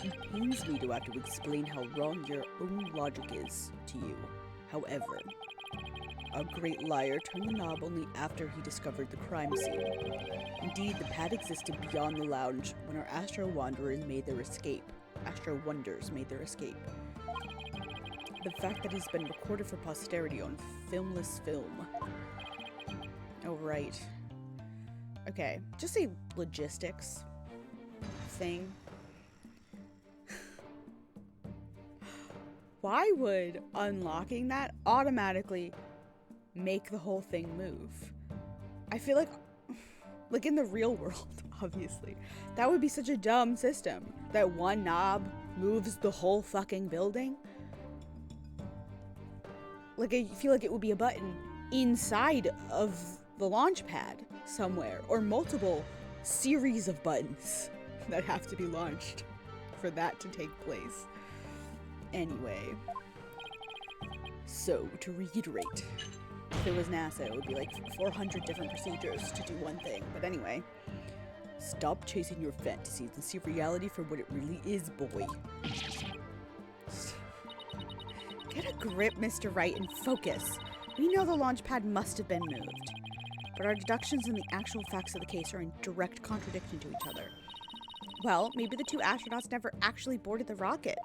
It pains me to have to explain how wrong your own logic is to you. However, a great liar turned the knob only after he discovered the crime scene. Indeed, the pad existed beyond the lounge when our Astro Wanderers made their escape. Astro Wonders made their escape. The fact that it's been recorded for posterity on filmless film. Oh, right. Okay, just a logistics thing. Why would unlocking that automatically make the whole thing move? I feel like in the real world, obviously, that would be such a dumb system that one knob moves the whole fucking building. Like, I feel like it would be a button inside of the launch pad somewhere, or multiple series of buttons that have to be launched for that to take place. Anyway, so to reiterate, if it was NASA, it would be like 400 different procedures to do one thing. But anyway, stop chasing your fantasies and see reality for what it really is, boy. Get a grip, Mr. Wright, and focus. We know the launch pad must have been moved, but our deductions and the actual facts of the case are in direct contradiction to each other. Well, maybe the two astronauts never actually boarded the rocket.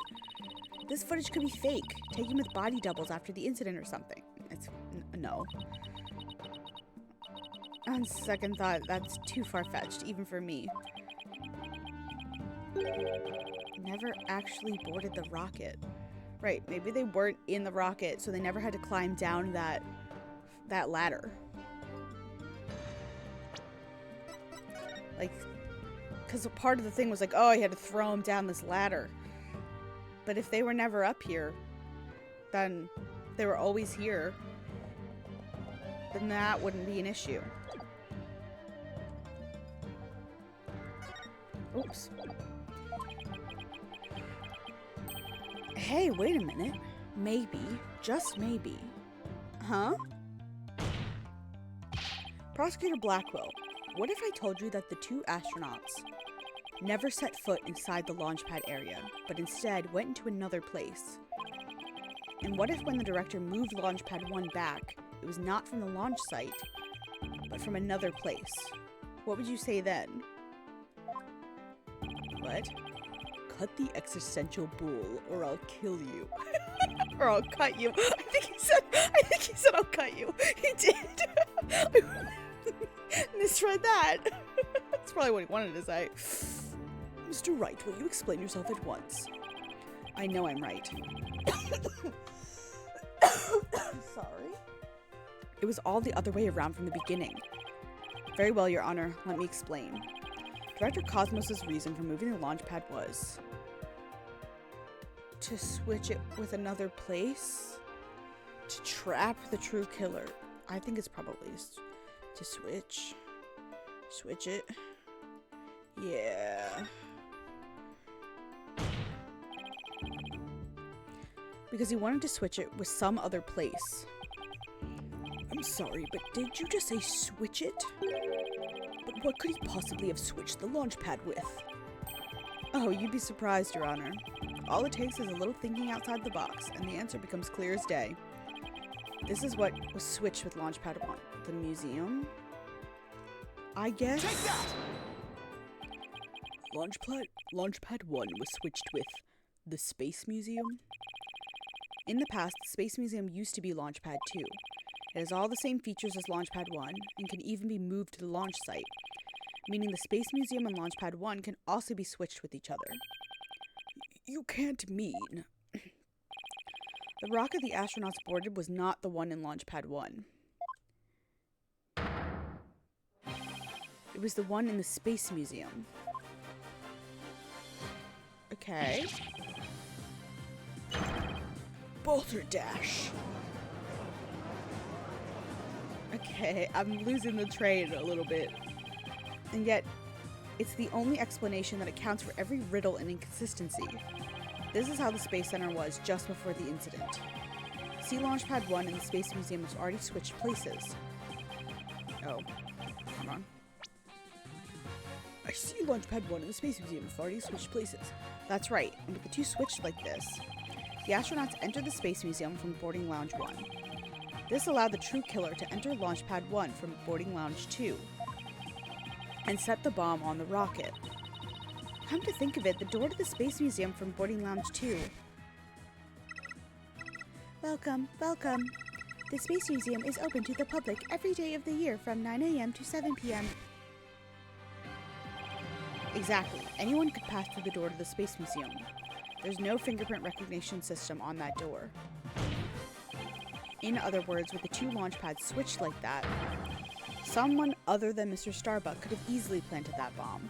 This footage could be fake, taken with body doubles after the incident or something. No. On second thought, that's too far-fetched, even for me. Never actually boarded the rocket. Right, maybe they weren't in the rocket, so they never had to climb down that ladder. Like, because part of the thing was like, oh, you had to throw him down this ladder. But if they were never up here, then they were always here, then that wouldn't be an issue. Oops. Hey, wait a minute. Maybe, just maybe. Huh? Prosecutor Blackwell, what if I told you that the two astronauts never set foot inside the launch pad area, but instead went into another place? And what if when the director moved launch pad 1 back, it was not from the launch site, but from another place? What would you say then? What? Cut the existential bull, or I'll kill you. Or I'll cut you. I think he said I'll cut you. He did. Misread that. That's probably what he wanted to say. Mr. Wright, will you explain yourself at once? I know I'm right. Sorry. It was all the other way around from the beginning. Very well, Your Honor. Let me explain. Director Cosmos' reason for moving the launch pad was to switch it with another place? To trap the true killer. I think it's probably to switch it. Yeah. Because he wanted to switch it with some other place. I'm sorry, but did you just say switch it? But what could he possibly have switched the launch pad with? Oh, you'd be surprised, Your Honor. All it takes is a little thinking outside the box, and the answer becomes clear as day. This is what was switched with Launchpad 1. The museum? I guess? Take that! Launchpad 1 was switched with the Space Museum? In the past, the Space Museum used to be Launchpad 2. It has all the same features as Launchpad 1, and can even be moved to the launch site, meaning the Space Museum and Launchpad 1 can also be switched with each other. You can't mean... The rocket the astronauts boarded was not the one in Launchpad 1. It was the one in the Space Museum. Okay. Balderdash. Okay, I'm losing the train a little bit. And yet, it's the only explanation that accounts for every riddle and inconsistency. This is how the Space Center was just before the incident. See, Launchpad 1 and the Space Museum was already switched places. Oh, hold on. I see Launchpad 1 and the Space Museum have already switched places. That's right, and with the two switched like this, the astronauts entered the Space Museum from boarding lounge 1. This allowed the true killer to enter Launchpad 1 from boarding lounge 2 and set the bomb on the rocket. Come to think of it, the door to the Space Museum from boarding lounge 2. Welcome, welcome. The Space Museum is open to the public every day of the year from 9 a.m. to 7 p.m. Exactly. Anyone could pass through the door to the Space Museum. There's no fingerprint recognition system on that door. In other words, with the two launch pads switched like that, someone other than Mr. Starbuck could have easily planted that bomb.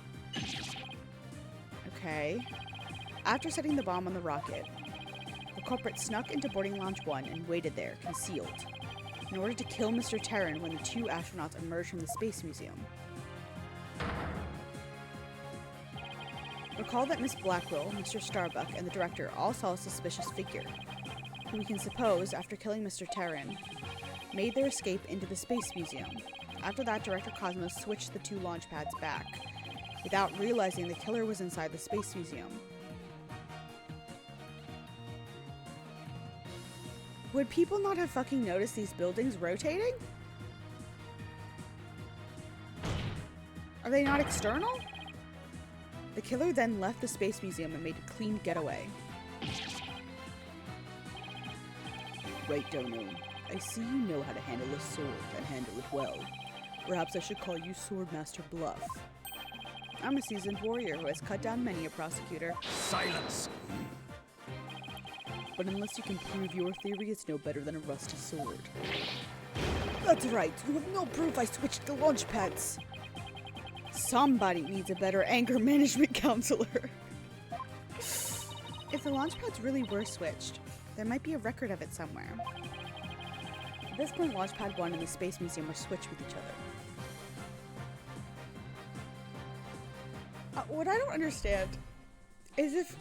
Okay. After setting the bomb on the rocket, the culprit snuck into boarding lounge 1 and waited there, concealed, in order to kill Mr. Terran when the two astronauts emerged from the Space Museum. Recall that Miss Blackwell, Mr. Starbuck, and the director all saw a suspicious figure, who we can suppose, after killing Mr. Terran, made their escape into the Space Museum. After that, Director Cosmos switched the two launch pads back, without realizing the killer was inside the Space Museum. Would people not have fucking noticed these buildings rotating? Are they not external? The killer then left the Space Museum and made a clean getaway. Right, Dono. I see you know how to handle a sword and handle it well. Perhaps I should call you Swordmaster Bluff. I'm a seasoned warrior who has cut down many a prosecutor. Silence! But unless you can prove your theory, it's no better than a rusty sword. That's right, you have no proof I switched the launch pads. Somebody needs a better anger management counselor. If the launch pads really were switched, there might be a record of it somewhere. At this point, Launchpad 1 and the Space Museum were switched with each other. What I don't understand is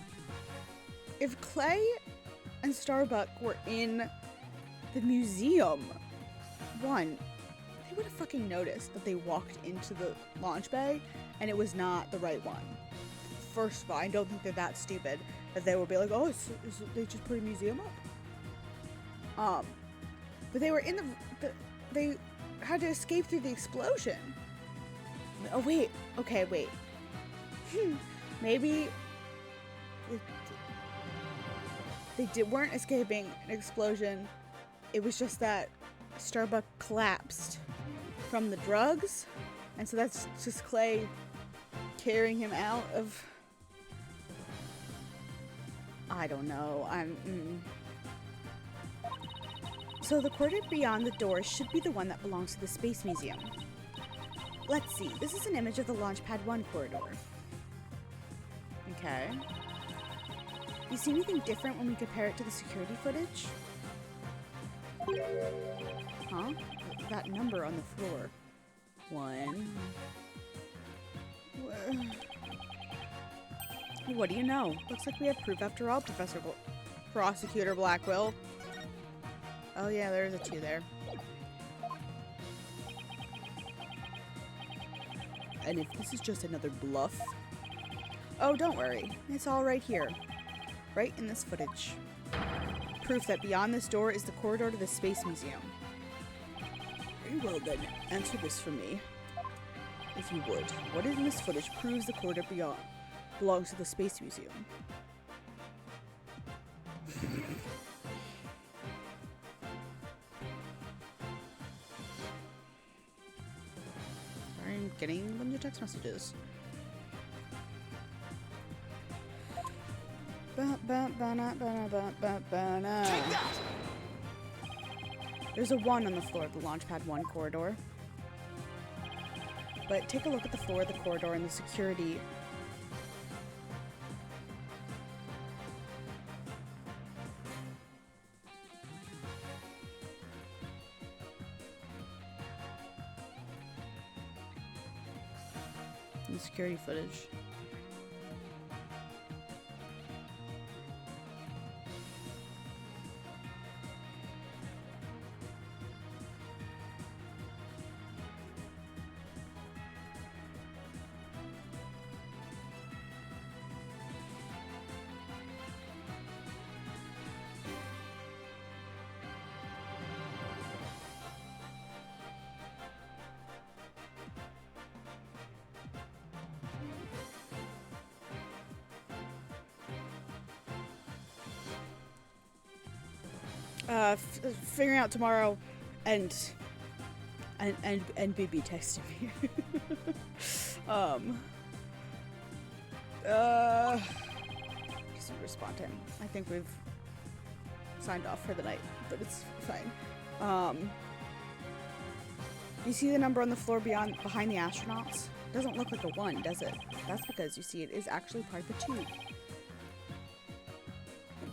if Clay and Starbuck were in the museum, one, they would have fucking noticed that they walked into the launch bay and it was not the right one. First of all, I don't think they're that stupid that they would be like, oh, they just put a museum up. But they were in they had to escape through the explosion. Oh, wait. Okay, wait. Maybe they weren't escaping an explosion. It was just that Starbuck collapsed from the drugs. And so that's just Clay carrying him out of... I don't know. So the corridor beyond the door should be the one that belongs to the Space Museum. Let's see. This is an image of the Launchpad 1 corridor. Okay. Do you see anything different when we compare it to the security footage? Huh? That number on the floor. 1. What do you know? Looks like we have proof after all, Prosecutor Blackwell. Oh yeah, there's a 2 there. And if this is just another bluff... Oh, don't worry. It's all right here. Right in this footage. Proof that beyond this door is the corridor to the Space Museum. Very well then, answer this for me. If you would. What in this footage proves the corridor beyond belongs to the Space Museum? I'm getting a bunch of text messages. There's a 1 on the floor of the Launchpad 1 corridor. But take a look at the floor of the corridor and the security. The security footage. Figuring out tomorrow, and BB texted me. Just respond to him. I think we've signed off for the night, but it's fine. You see the number on the floor behind the astronauts? Doesn't look like a 1, does it? That's because you see it is actually part of the 2.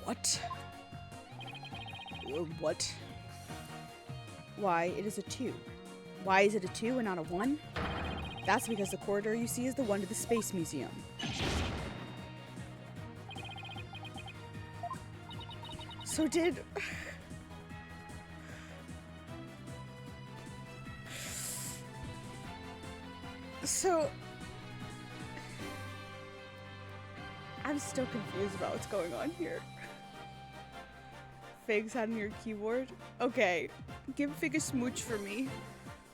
What? What? Why, it is a 2. Why is it a 2 and not a 1? That's because the corridor you see is the one to the Space Museum. So I'm still confused about what's going on here. Fig's had on your keyboard? Okay, give Fig a smooch for me.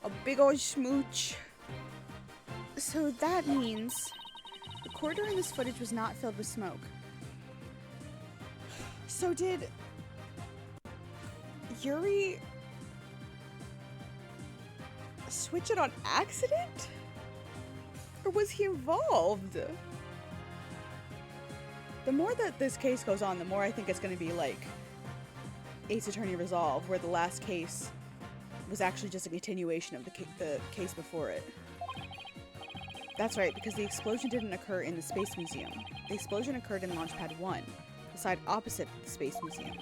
A big old smooch. So that means the corridor in this footage was not filled with smoke. So did Yuri switch it on accident? Or was he involved? The more that this case goes on, the more I think it's going to be like Ace Attorney Resolve, where the last case was actually just a continuation of the case before it. That's right, because the explosion didn't occur in the Space Museum. The explosion occurred in Launchpad 1, the side opposite the Space Museum.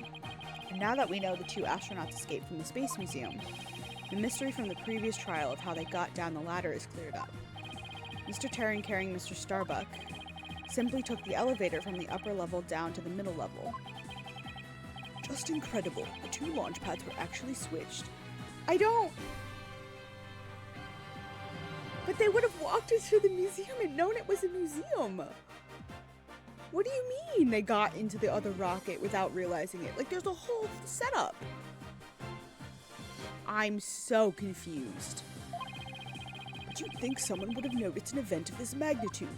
And now that we know the 2 astronauts escaped from the Space Museum, the mystery from the previous trial of how they got down the ladder is cleared up. Mr. Terran carrying Mr. Starbuck simply took the elevator from the upper level down to the middle level. Just incredible. The 2 launch pads were actually switched. I don't... But they would have walked into the museum and known it was a museum. What do you mean they got into the other rocket without realizing it? Like, there's a whole setup. I'm so confused. But you'd think someone would have noticed an event of this magnitude.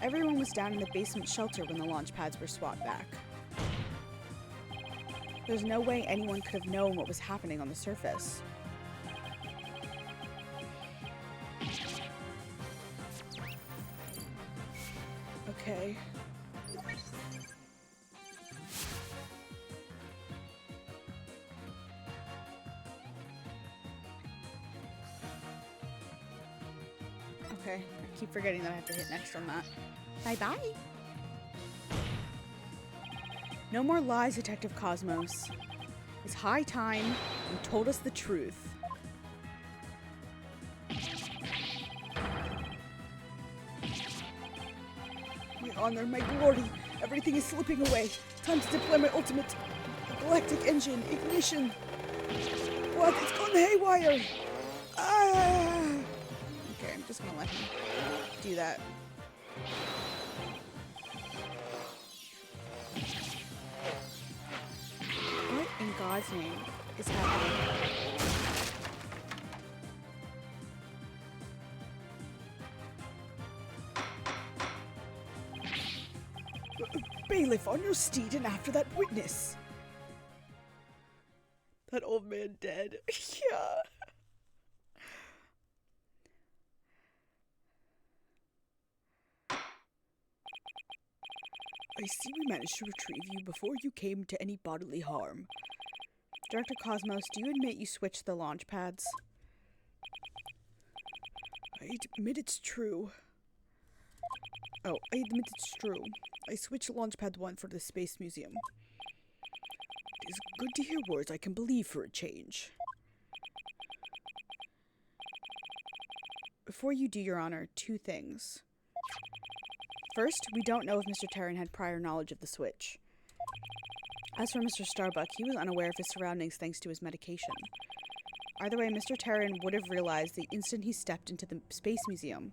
Everyone was down in the basement shelter when the launch pads were swapped back. There's no way anyone could have known what was happening on the surface. Okay. Okay, I keep forgetting that I have to hit next on that. Bye-bye. No more lies, Detective Cosmos. It's high time you told us the truth. My honor, my glory, everything is slipping away. Time to deploy my ultimate galactic engine. Ignition. What? It's gone haywire. Ah! Okay, I'm just gonna let him do that. What in God's name is happening? Bailiff, on your steed and after that witness. That old man dead. Yeah. I see we managed to retrieve you before you came to any bodily harm. Director Cosmos, do you admit you switched the launch pads? I admit it's true. Oh, I admit it's true. I switched Launchpad 1 for the Space Museum. It is good to hear words I can believe for a change. Before you do, Your Honor, two things. First, we don't know if Mr. Terran had prior knowledge of the switch. As for Mr. Starbuck, he was unaware of his surroundings thanks to his medication. Either way, Mr. Terran would have realized the instant he stepped into the Space Museum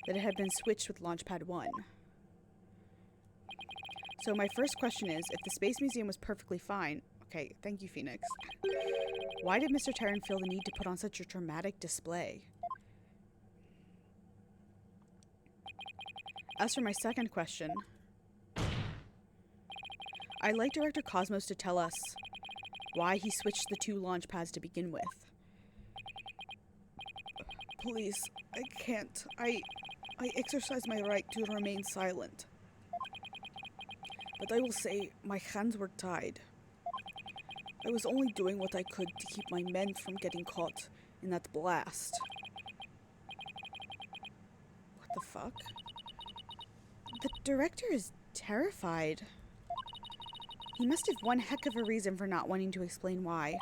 that it had been switched with Launchpad 1. So my first question is, if the Space Museum was perfectly fine... Okay, thank you, Phoenix. Why did Mr. Terran feel the need to put on such a dramatic display? As for my second question, I'd like Director Cosmos to tell us why he switched the two launch pads to begin with. Please, I can't. I exercise my right to remain silent. But I will say, my hands were tied. I was only doing what I could to keep my men from getting caught in that blast. What the fuck? The director is terrified. He must have one heck of a reason for not wanting to explain why.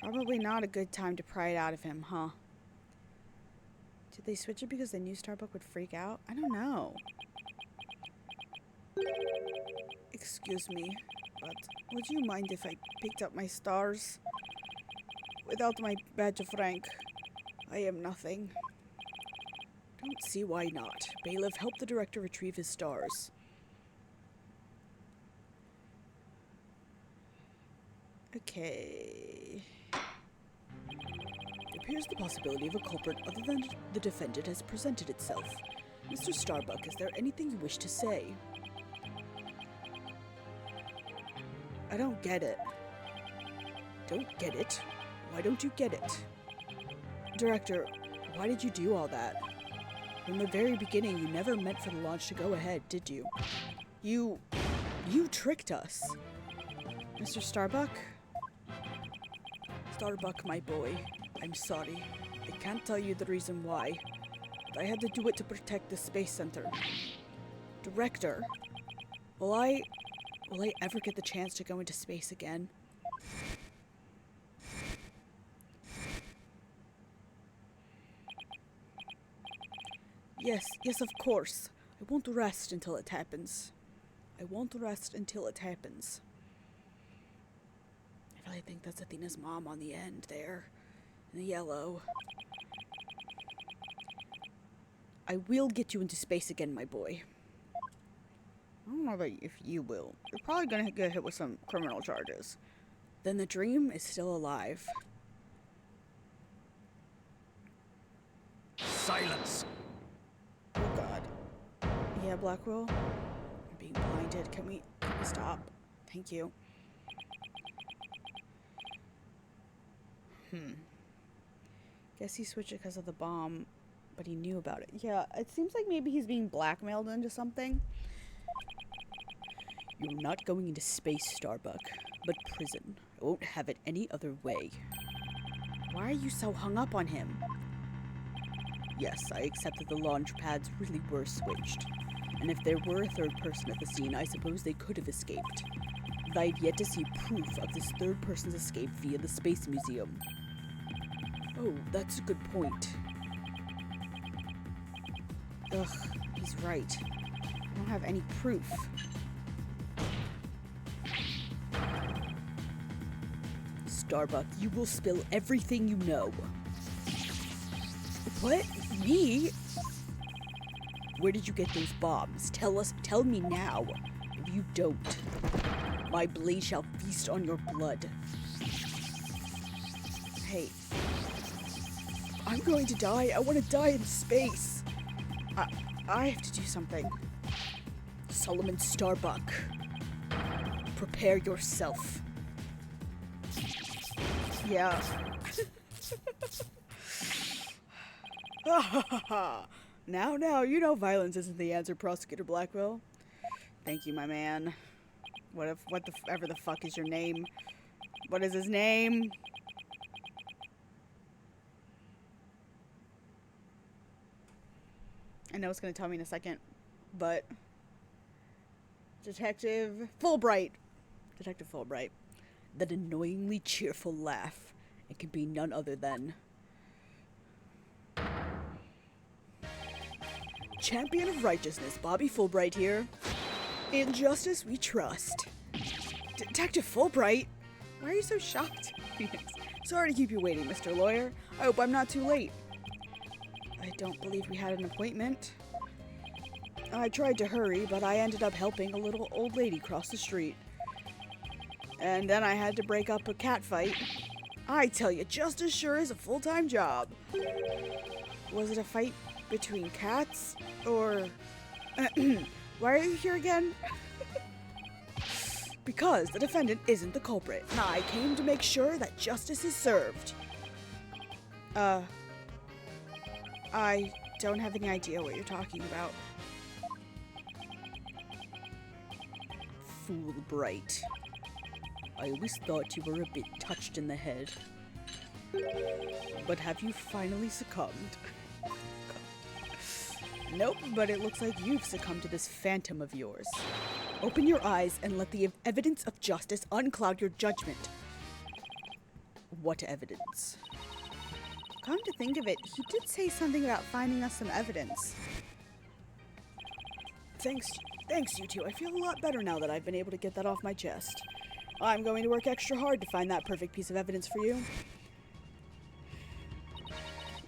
Probably not a good time to pry it out of him, huh? Did they switch it because they knew Starbuck would freak out? I don't know. Excuse me, but would you mind if I picked up my stars? Without my badge of rank, I am nothing. Don't see why not. Bailiff, help the director retrieve his stars. Okay. It appears the possibility of a culprit other than the defendant has presented itself. Mr. Starbuck, is there anything you wish to say? I don't get it. Don't get it? Why don't you get it? Director, why did you do all that? From the very beginning, you never meant for the launch to go ahead, did you? You tricked us. Mr. Starbuck? Starbuck, my boy, I'm sorry. I can't tell you the reason why, but I had to do it to protect the Space Center. Director, will I ever get the chance to go into space again? Yes, of course. I won't rest until it happens. I won't rest until it happens. I really think that's Athena's mom on the end there. The yellow. I will get you into space again, my boy. I don't know about if you will. You're probably gonna get hit with some criminal charges. Then the dream is still alive. Silence. Oh god. Yeah, Blackwell? I'm being blinded. Can we stop? Thank you. Guess he switched it because of the bomb, but he knew about it. Yeah, it seems like maybe he's being blackmailed into something. You're not going into space, Starbuck, but prison. I won't have it any other way. Why are you so hung up on him? Yes, I accept that the launch pads really were switched. And if there were a third person at the scene, I suppose they could have escaped. But I've yet to see proof of this third person's escape via the Space Museum. Oh, that's a good point. Ugh, he's right. I don't have any proof. Starbuck, you will spill everything you know. What? Me? Where did you get those bombs? Tell me now. If you don't, my blade shall feast on your blood. Hey, I'm going to die. I want to die in space. I have to do something. Solomon Starbuck, prepare yourself. Yeah. Now, you know violence isn't the answer, Prosecutor Blackwell. Thank you, my man. Whatever the fuck is your name? What is his name? I know it's gonna tell me in a second, but Detective Fulbright. Detective Fulbright. That annoyingly cheerful laugh. It can be none other than Champion of Righteousness, Bobby Fulbright here. In justice we trust. Detective Fulbright? Why are you so shocked? Sorry to keep you waiting, Mr. Lawyer. I hope I'm not too late. I don't believe we had an appointment. I tried to hurry, but I ended up helping a little old lady cross the street. And then I had to break up a cat fight. I tell you, justice sure is a full-time job. Was it a fight between cats? Or... Why are you here again? Because the defendant isn't the culprit, and I came to make sure that justice is served. I don't have any idea what you're talking about. Fulbright. I always thought you were a bit touched in the head. But have you finally succumbed? Nope, but it looks like you've succumbed to this phantom of yours. Open your eyes and let the evidence of justice uncloud your judgment. What evidence? Come to think of it, he did say something about finding us some evidence. Thanks, you two. I feel a lot better now that I've been able to get that off my chest. I'm going to work extra hard to find that perfect piece of evidence for you.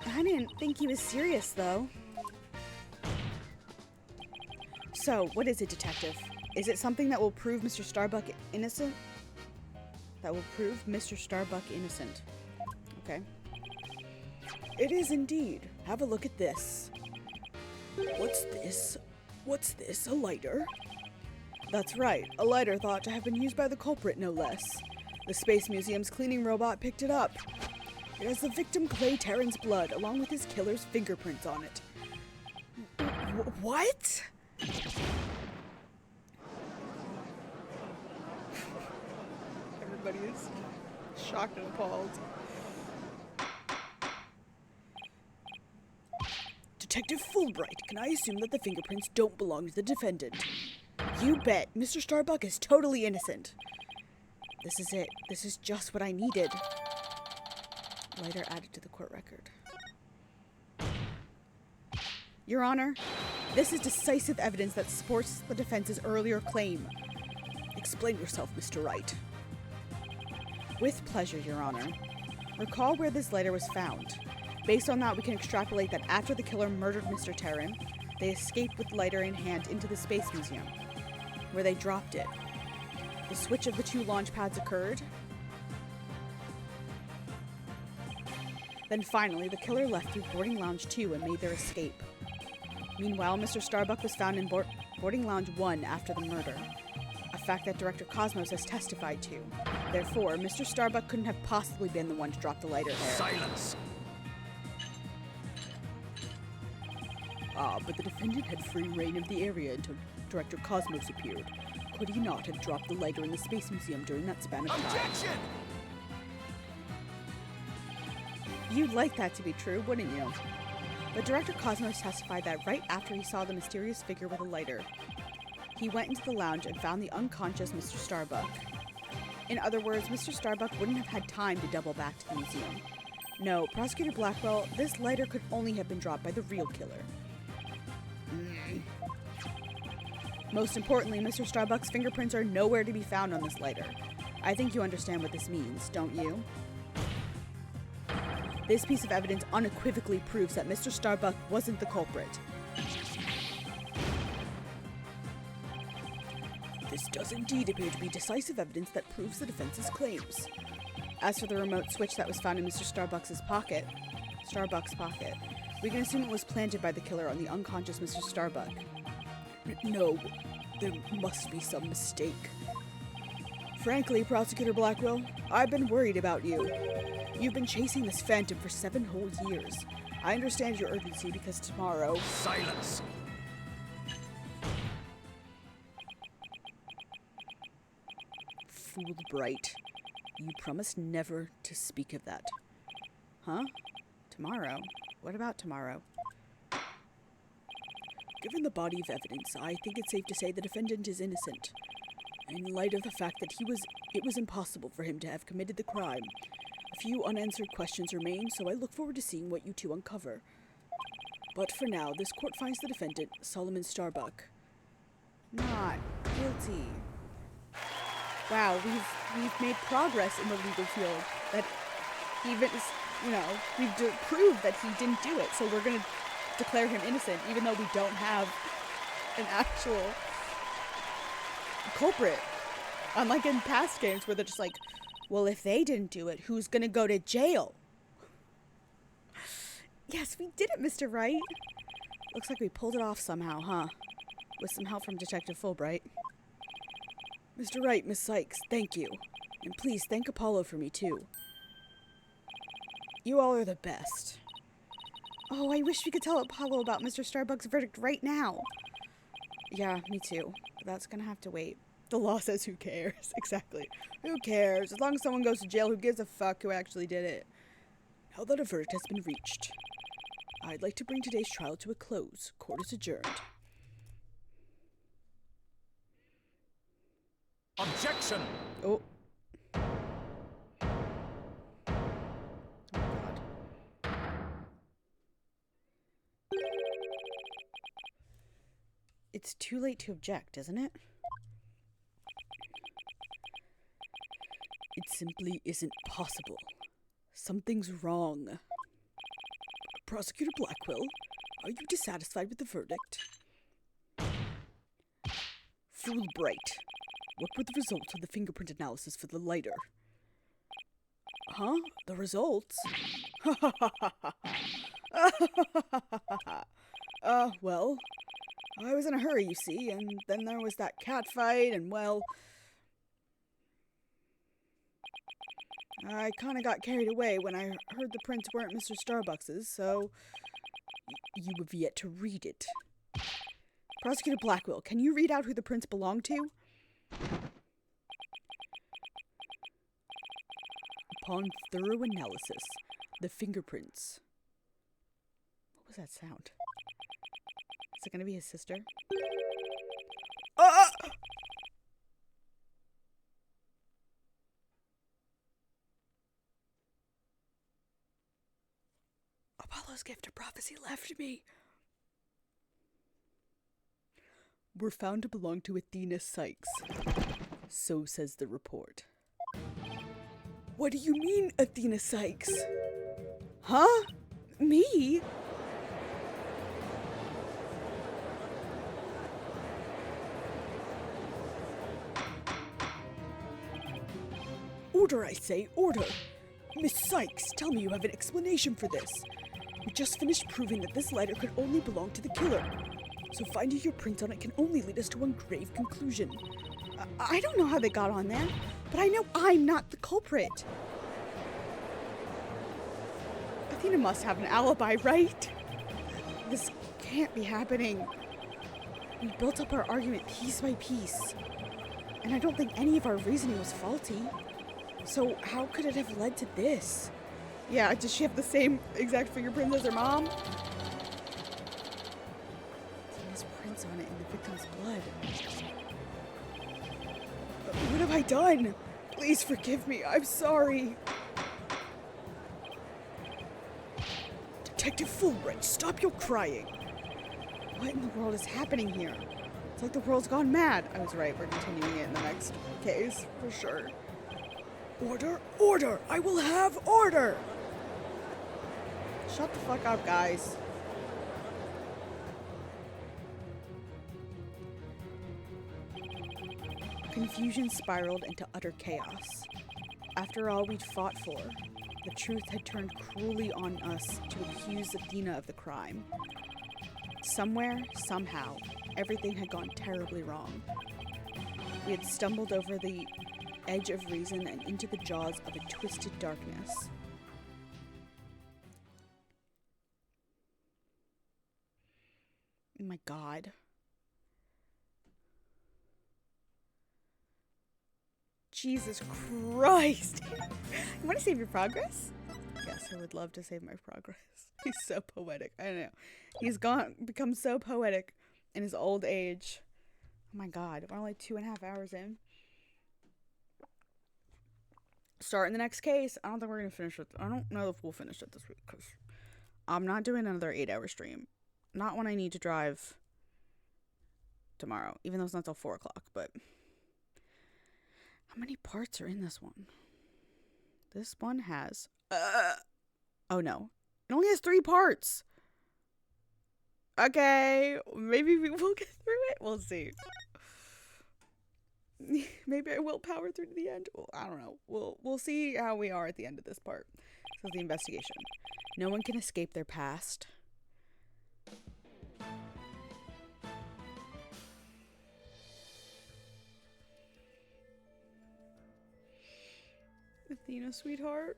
I didn't think he was serious, though. So, what is it, Detective? Is it something that will prove Mr. Starbuck innocent? That will prove Mr. Starbuck innocent. Okay. It is indeed. Have a look at this. What's this? What's this? A lighter? That's right. A lighter thought to have been used by the culprit, no less. The Space Museum's cleaning robot picked it up. It has the victim Clay Terran's blood, along with his killer's fingerprints on it. What? Everybody is shocked and appalled. Detective Fulbright, can I assume that the fingerprints don't belong to the defendant? You bet. Mr. Starbuck is totally innocent. This is it. This is just what I needed. Later added to the court record. Your Honor, this is decisive evidence that supports the defense's earlier claim. Explain yourself, Mr. Wright. With pleasure, Your Honor. Recall where this lighter was found. Based on that, we can extrapolate that after the killer murdered Mr. Terran, they escaped with the lighter in hand into the Space Museum, where they dropped it. The switch of the 2 launch pads occurred. Then finally, the killer left through Boarding Lounge 2 and made their escape. Meanwhile, Mr. Starbuck was found in Boarding Lounge 1 after the murder, a fact that Director Cosmos has testified to. Therefore, Mr. Starbuck couldn't have possibly been the one to drop the lighter there. Silence! Ah, but the defendant had free reign of the area until Director Cosmos appeared. Could he not have dropped the lighter in the Space Museum during that span of time? Objection! You'd like that to be true, wouldn't you? But Director Cosmos testified that right after he saw the mysterious figure with a lighter, he went into the lounge and found the unconscious Mr. Starbuck. In other words, Mr. Starbuck wouldn't have had time to double back to the museum. No, Prosecutor Blackwell, this lighter could only have been dropped by the real killer. Most importantly, Mr. Starbuck's fingerprints are nowhere to be found on this lighter. I think you understand what this means, don't you? This piece of evidence unequivocally proves that Mr. Starbuck wasn't the culprit. This does indeed appear to be decisive evidence that proves the defense's claims. As for the remote switch that was found in Mr. Starbuck's pocket, we can assume it was planted by the killer on the unconscious Mr. Starbuck. No, there must be some mistake. Frankly, Prosecutor Blackwell, I've been worried about you. You've been chasing this phantom for 7 whole years. I understand your urgency because tomorrow... Silence! Fulbright, you promised never to speak of that. Huh? Tomorrow? What about tomorrow? Given the body of evidence, I think it's safe to say the defendant is innocent. In light of the fact that it was impossible for him to have committed the crime. A few unanswered questions remain, so I look forward to seeing what you two uncover. But for now, this court finds the defendant, Solomon Starbuck, not guilty. Wow, we've made progress in the legal field. That even, we've proved that he didn't do it. So we're gonna declare him innocent, even though we don't have an actual culprit. Unlike in past games where they're just like, well, if they didn't do it, who's gonna go to jail? Yes, we did it, Mr. Wright. Looks like we pulled it off somehow, huh? With some help from Detective Fulbright. Mr. Wright, Miss Sykes, thank you. And please thank Apollo for me, too. You all are the best. Oh, I wish we could tell Apollo about Mr. Starbuck's verdict right now. Yeah, me too. But that's gonna have to wait. The law says who cares? Exactly. Who cares? As long as someone goes to jail, who gives a fuck who actually did it? Now that a verdict has been reached, I'd like to bring today's trial to a close. Court is adjourned. Objection! Oh. Oh, God. It's too late to object, isn't it? It simply isn't possible. Something's wrong. Prosecutor Blackwell, are you dissatisfied with the verdict? Fulbright, what were the results of the fingerprint analysis for the lighter? Huh? The results? Well, I was in a hurry, you see, and then there was that cat fight, and well... I kind of got carried away when I heard the prints weren't Mr. Starbucks's, so... You have yet to read it. Prosecutor Blackwell, can you read out who the prints belong to? Upon thorough analysis, the fingerprints... What was that sound? Is it going to be his sister? Apollo's gift of prophecy left me. Were found to belong to Athena Sykes. So says the report. What do you mean, Athena Sykes? Huh? Me? Order, I say, order! Miss Sykes, tell me you have an explanation for this. We just finished proving that this lighter could only belong to the killer. So finding your print on it can only lead us to one grave conclusion. I don't know how they got on there, but I know I'm not the culprit. Athena must have an alibi, right? This can't be happening. We built up our argument piece by piece, and I don't think any of our reasoning was faulty. So how could it have led to this? Yeah, does she have the same exact fingerprints as her mom? Athena's prints on it in the victim's blood. What have I done? Please forgive me. I'm sorry. Detective Fulbright, stop your crying. What in the world is happening here? It's like the world's gone mad. I was right. We're continuing it in the next case, for sure. Order, order! I will have order! Shut the fuck up, guys. Confusion spiraled into utter chaos. After all we'd fought for, the truth had turned cruelly on us to accuse Athena of the crime. Somewhere, somehow, everything had gone terribly wrong. We had stumbled over the edge of reason and into the jaws of a twisted darkness. Oh my God. Jesus Christ. You want to save your progress? Yes, I would love to save my progress. He's so poetic. I don't know. He's become so poetic in his old age. Oh my God. We're only 2.5 hours in. Starting the next case. I don't think we're going to finish it. I don't know if we'll finish it this week because I'm not doing another 8-hour stream. Not when I need to drive tomorrow, even though it's not till 4 o'clock, but how many parts are in this one? This one has, oh no, it only has 3 parts. Okay, maybe we will get through it. We'll see. Maybe I will power through to the end. Well, I don't know. We'll see how we are at the end of this part. So the investigation. No one can escape their past. Athena, sweetheart.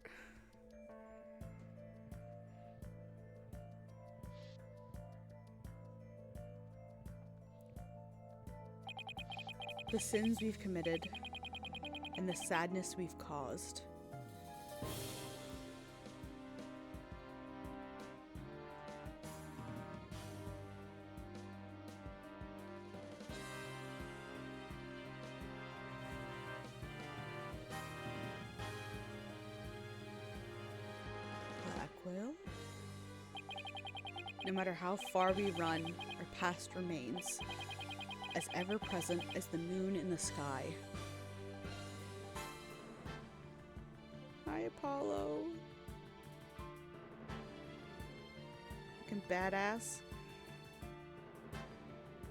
The sins we've committed and the sadness we've caused. Blackwell? No matter how far we run, our past remains, as ever present as the moon in the sky. Hi, Apollo. Fucking badass.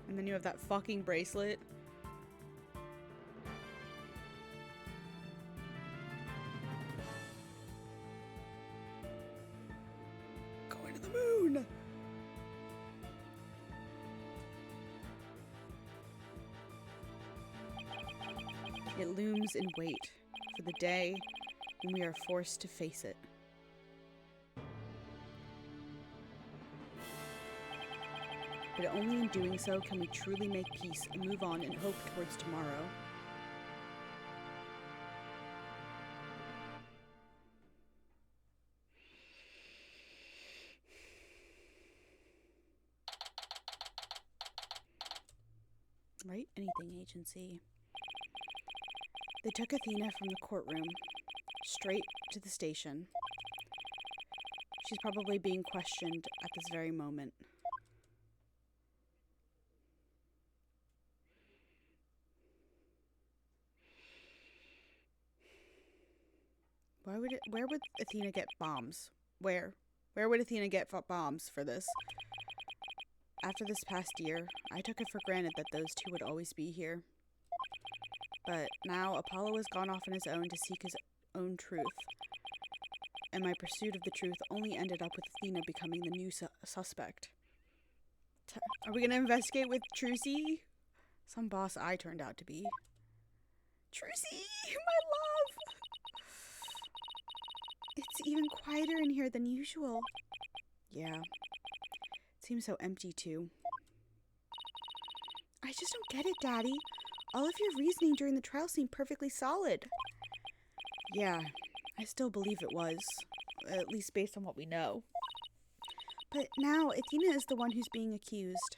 And then you have that fucking bracelet. Going to the moon! It looms in wait for the day when we are forced to face it. But only in doing so can we truly make peace and move on and hope towards tomorrow. Right? Anything agency. They took Athena from the courtroom straight to the station. She's probably being questioned at this very moment. Where would Athena get bombs? Where would Athena get bombs for this? After this past year, I took it for granted that those two would always be here. But now Apollo has gone off on his own to seek his own truth. And my pursuit of the truth only ended up with Athena becoming the new suspect. Are we going to investigate with Trucy? Some boss I turned out to be. Trucy, my love! It's even quieter in here than usual. Yeah. It seems so empty, too. I just don't get it, Daddy. All of your reasoning during the trial seemed perfectly solid. Yeah, I still believe it was. At least based on what we know. But now, Athena is the one who's being accused.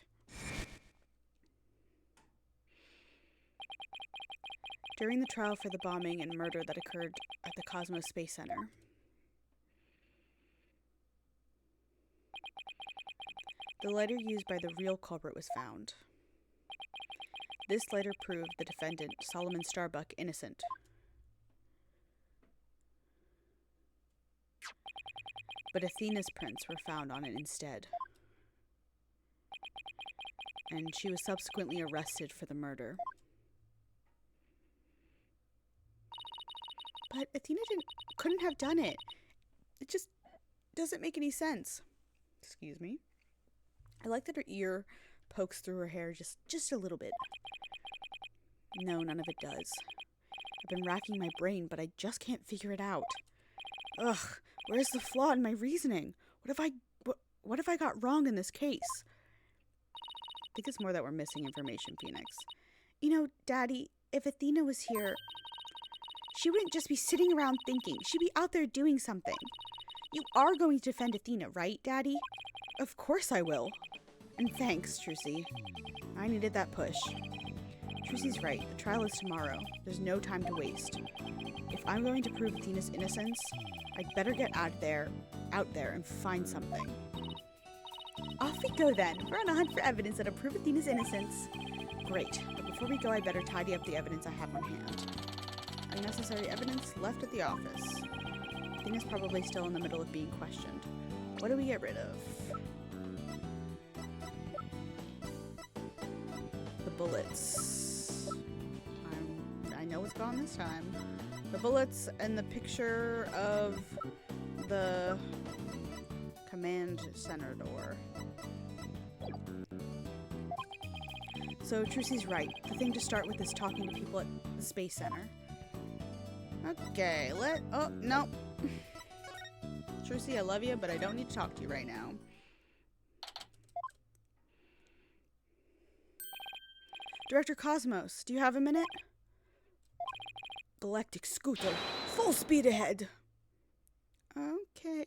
During the trial for the bombing and murder that occurred at the Cosmos Space Center, the letter used by the real culprit was found. This letter proved the defendant, Solomon Starbuck, innocent. But Athena's prints were found on it instead. And she was subsequently arrested for the murder. But Athena couldn't have done it. It just doesn't make any sense. Excuse me. I like that her ear pokes through her hair just a little bit. No, none of it does. I've been racking my brain, but I just can't figure it out. Ugh, where's the flaw in my reasoning? What have I got wrong in this case? I think it's more that we're missing information, Phoenix. You know, Daddy, if Athena was here, she wouldn't just be sitting around thinking. She'd be out there doing something. You are going to defend Athena, right, Daddy? Of course I will. And thanks, Trucy. I needed that push. Trucy's right. The trial is tomorrow. There's no time to waste. If I'm going to prove Athena's innocence, I'd better get out there and find something. Off we go then. We're on a hunt for evidence that'll prove Athena's innocence. Great. But before we go, I'd better tidy up the evidence I have on hand. Unnecessary evidence left at the office. Athena's probably still in the middle of being questioned. What do we get rid of? The bullets. I know it's gone this time. The bullets and the picture of the command center door. So Trucy's right. The thing to start with is talking to people at the Space Center. Okay, oh, no. Trucy, I love you, but I don't need to talk to you right now. Director Cosmos, do you have a minute? Galactic scooter, full speed ahead. Okay.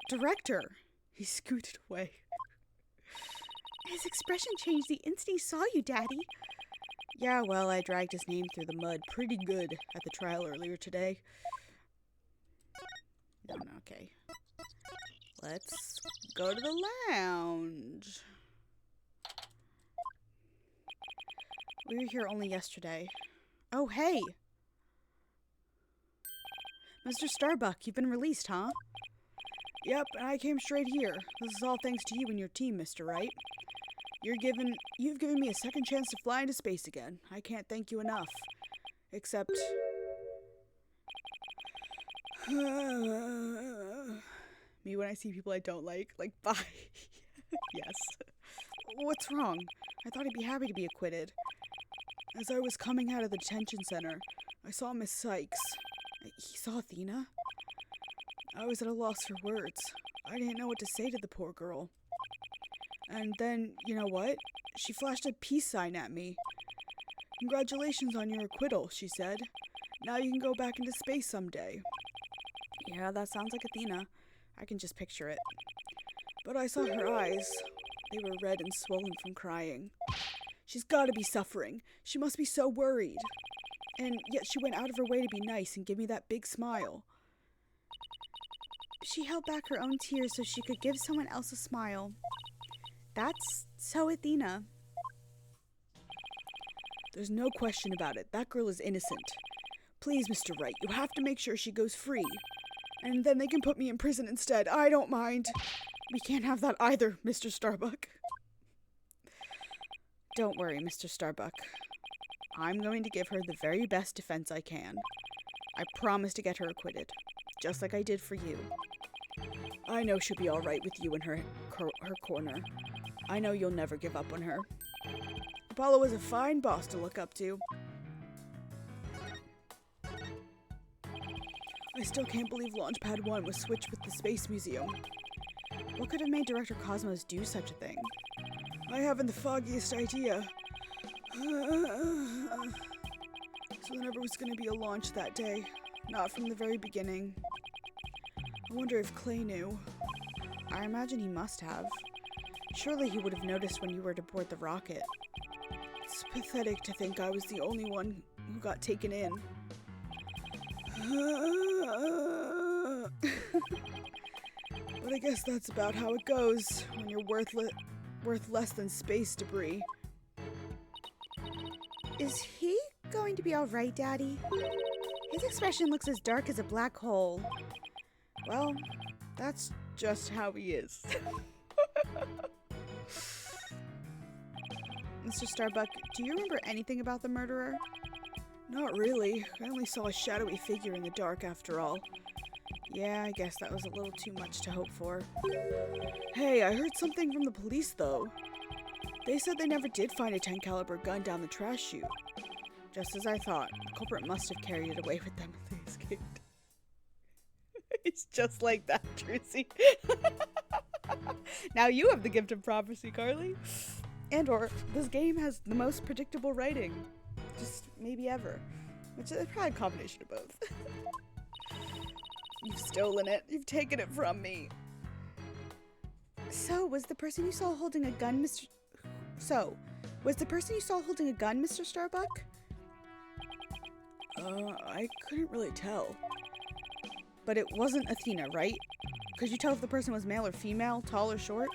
Director, he scooted away. His expression changed the instant he saw you, Daddy. Yeah, well, I dragged his name through the mud pretty good at the trial earlier today. No, okay. Let's go to the lounge. We were here only yesterday. Oh, hey! Mr. Starbuck, you've been released, huh? Yep, and I came straight here. This is all thanks to you and your team, Mr. Wright. You've given me a second chance to fly into space again. I can't thank you enough. Except... me when I see people I don't like, bye. Yes. What's wrong? I thought he'd be happy to be acquitted. As I was coming out of the detention center, I saw Miss Sykes. He saw Athena? I was at a loss for words. I didn't know what to say to the poor girl. And then, you know what? She flashed a peace sign at me. Congratulations on your acquittal, she said. Now you can go back into space someday. Yeah, that sounds like Athena. I can just picture it. But I saw her eyes. They were red and swollen from crying. She's gotta be suffering. She must be so worried. And yet she went out of her way to be nice and give me that big smile. She held back her own tears so she could give someone else a smile. That's so Athena. There's no question about it. That girl is innocent. Please, Mr. Wright, you have to make sure she goes free. And then they can put me in prison instead. I don't mind. We can't have that either, Mr. Starbuck. Don't worry, Mr. Starbuck. I'm going to give her the very best defense I can. I promise to get her acquitted, just like I did for you. I know she'll be all right with you in her corner. I know you'll never give up on her. Apollo is a fine boss to look up to. I still can't believe Launchpad 1 was switched with the Space Museum. What could have made Director Cosmos do such a thing? I haven't the foggiest idea. So there never was going to be a launch that day. Not from the very beginning. I wonder if Clay knew. I imagine he must have. Surely he would have noticed when you were to board the rocket. It's pathetic to think I was the only one who got taken in. But I guess that's about how it goes when you're worth less than space debris. Is he going to be alright, Daddy? His expression looks as dark as a black hole. Well, that's just how he is. Mr. Starbuck, do you remember anything about the murderer? Not really. I only saw a shadowy figure in the dark after all. Yeah, I guess that was a little too much to hope for. Hey, I heard something from the police though. They said they never did find a 10 caliber gun down the trash chute. Just as I thought. The culprit must have carried it away with them when they escaped. It's just like that, Trucy. Now you have the gift of prophecy, Carly. And/or this game has the most predictable writing. Just maybe ever. Which is probably a combination of both. You've stolen it. You've taken it from me. So, was the person you saw holding a gun, Mr. Starbuck? I couldn't really tell. But it wasn't Athena, right? Could you tell if the person was male or female, tall or short?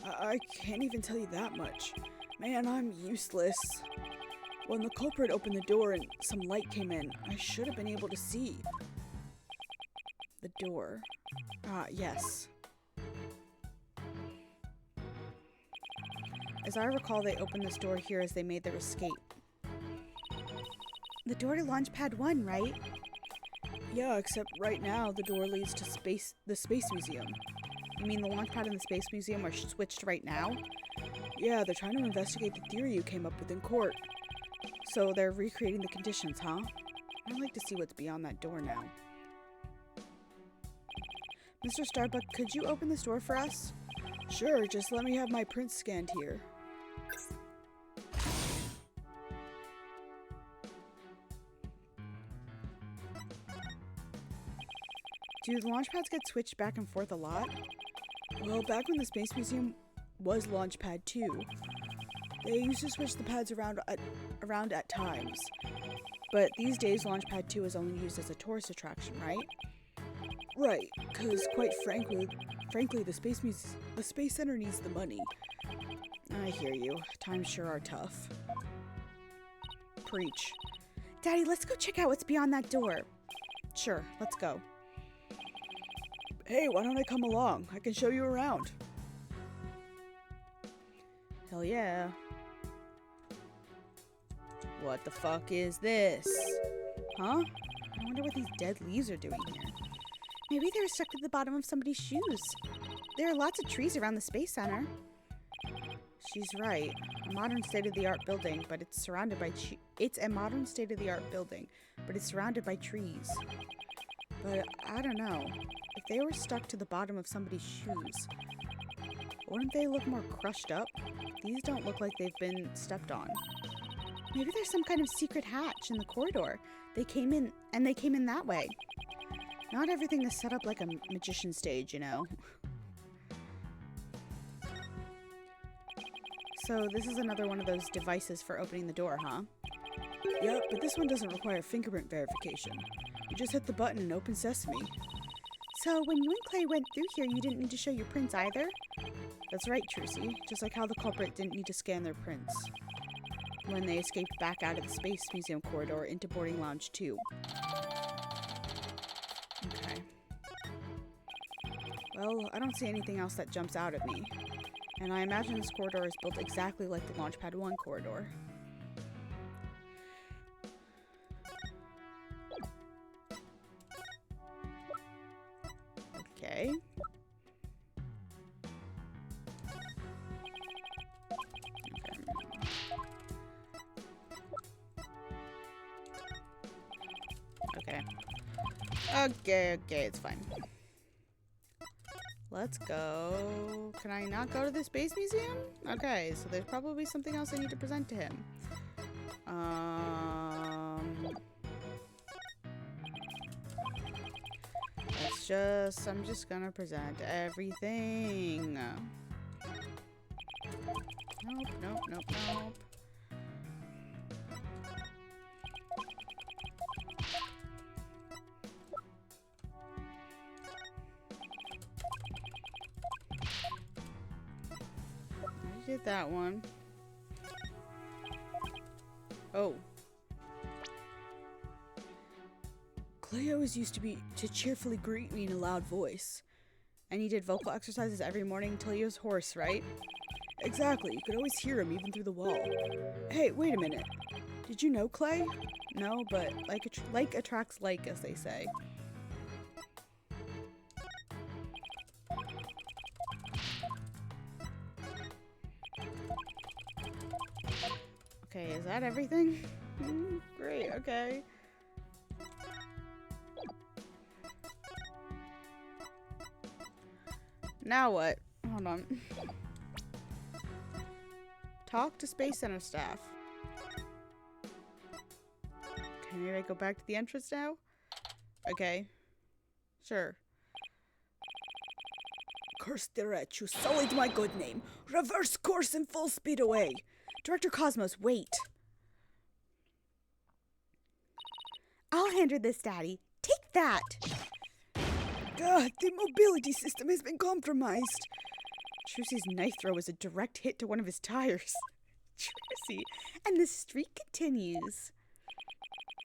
I can't even tell you that much. Man, I'm useless. When the culprit opened the door and some light came in, I should have been able to see. The door. Ah, yes. As I recall, they opened this door here as they made their escape. The door to Launchpad 1, right? Yeah, except right now the door leads to the Space Museum. You mean the Launchpad and the Space Museum are switched right now? Yeah, they're trying to investigate the theory you came up with in court. So they're recreating the conditions, huh? I'd like to see what's beyond that door now. Mr. Starbuck, could you open this door for us? Sure, just let me have my prints scanned here. Do the launchpads get switched back and forth a lot? Well, back when the Space Museum was Launchpad 2, they used to switch the pads around at times. But these days, Launchpad 2 is only used as a tourist attraction, right? Right, because quite frankly, the Space Center needs the money. I hear you. Times sure are tough. Preach. Daddy, let's go check out what's beyond that door. Sure, let's go. Hey, why don't I come along? I can show you around. Hell yeah. What the fuck is this? Huh? I wonder what these dead leaves are doing here. Maybe they're stuck to the bottom of somebody's shoes. There are lots of trees around the Space Center. She's right. A modern state-of-the-art building, but it's surrounded by it's a modern state-of-the-art building, but it's surrounded by trees. But I don't know. If they were stuck to the bottom of somebody's shoes, wouldn't they look more crushed up? These don't look like they've been stepped on. Maybe there's some kind of secret hatch in the corridor. They came in that way. Not everything is set up like a magician stage, you know. So this is another one of those devices for opening the door, huh? Yep, but this one doesn't require fingerprint verification. You just hit the button and open sesame. So when you and Clay went through here, you didn't need to show your prints either? That's right, Trucy. Just like how the culprit didn't need to scan their prints. when they escaped back out of the Space Museum corridor into Boarding Lounge 2. Okay. Well, I don't see anything else that jumps out at me. And I imagine this corridor is built exactly like the Launchpad 1 corridor. Okay. Okay, it's fine. Let's go. Can I not go to the Space Museum? Okay, so there's probably something else I need to present to him. I'm just gonna present everything. Nope. I did that one. Oh. Clay always used to cheerfully greet me in a loud voice. And he did vocal exercises every morning until he was hoarse, right? Exactly. You could always hear him even through the wall. Hey, wait a minute. Did you know Clay? No, but like attracts like, as they say. Okay, is that everything? Great, okay. Now what? Hold on. Talk to Space Center staff. Okay, maybe I go back to the entrance now? Okay. Sure. Curse the wretch who sullied my good name. Reverse course and full speed away. Director Cosmos, wait. I'll handle this, Daddy. Take that! God, the mobility system has been compromised. Trucy's knife throw was a direct hit to one of his tires. Trucy. And the streak continues.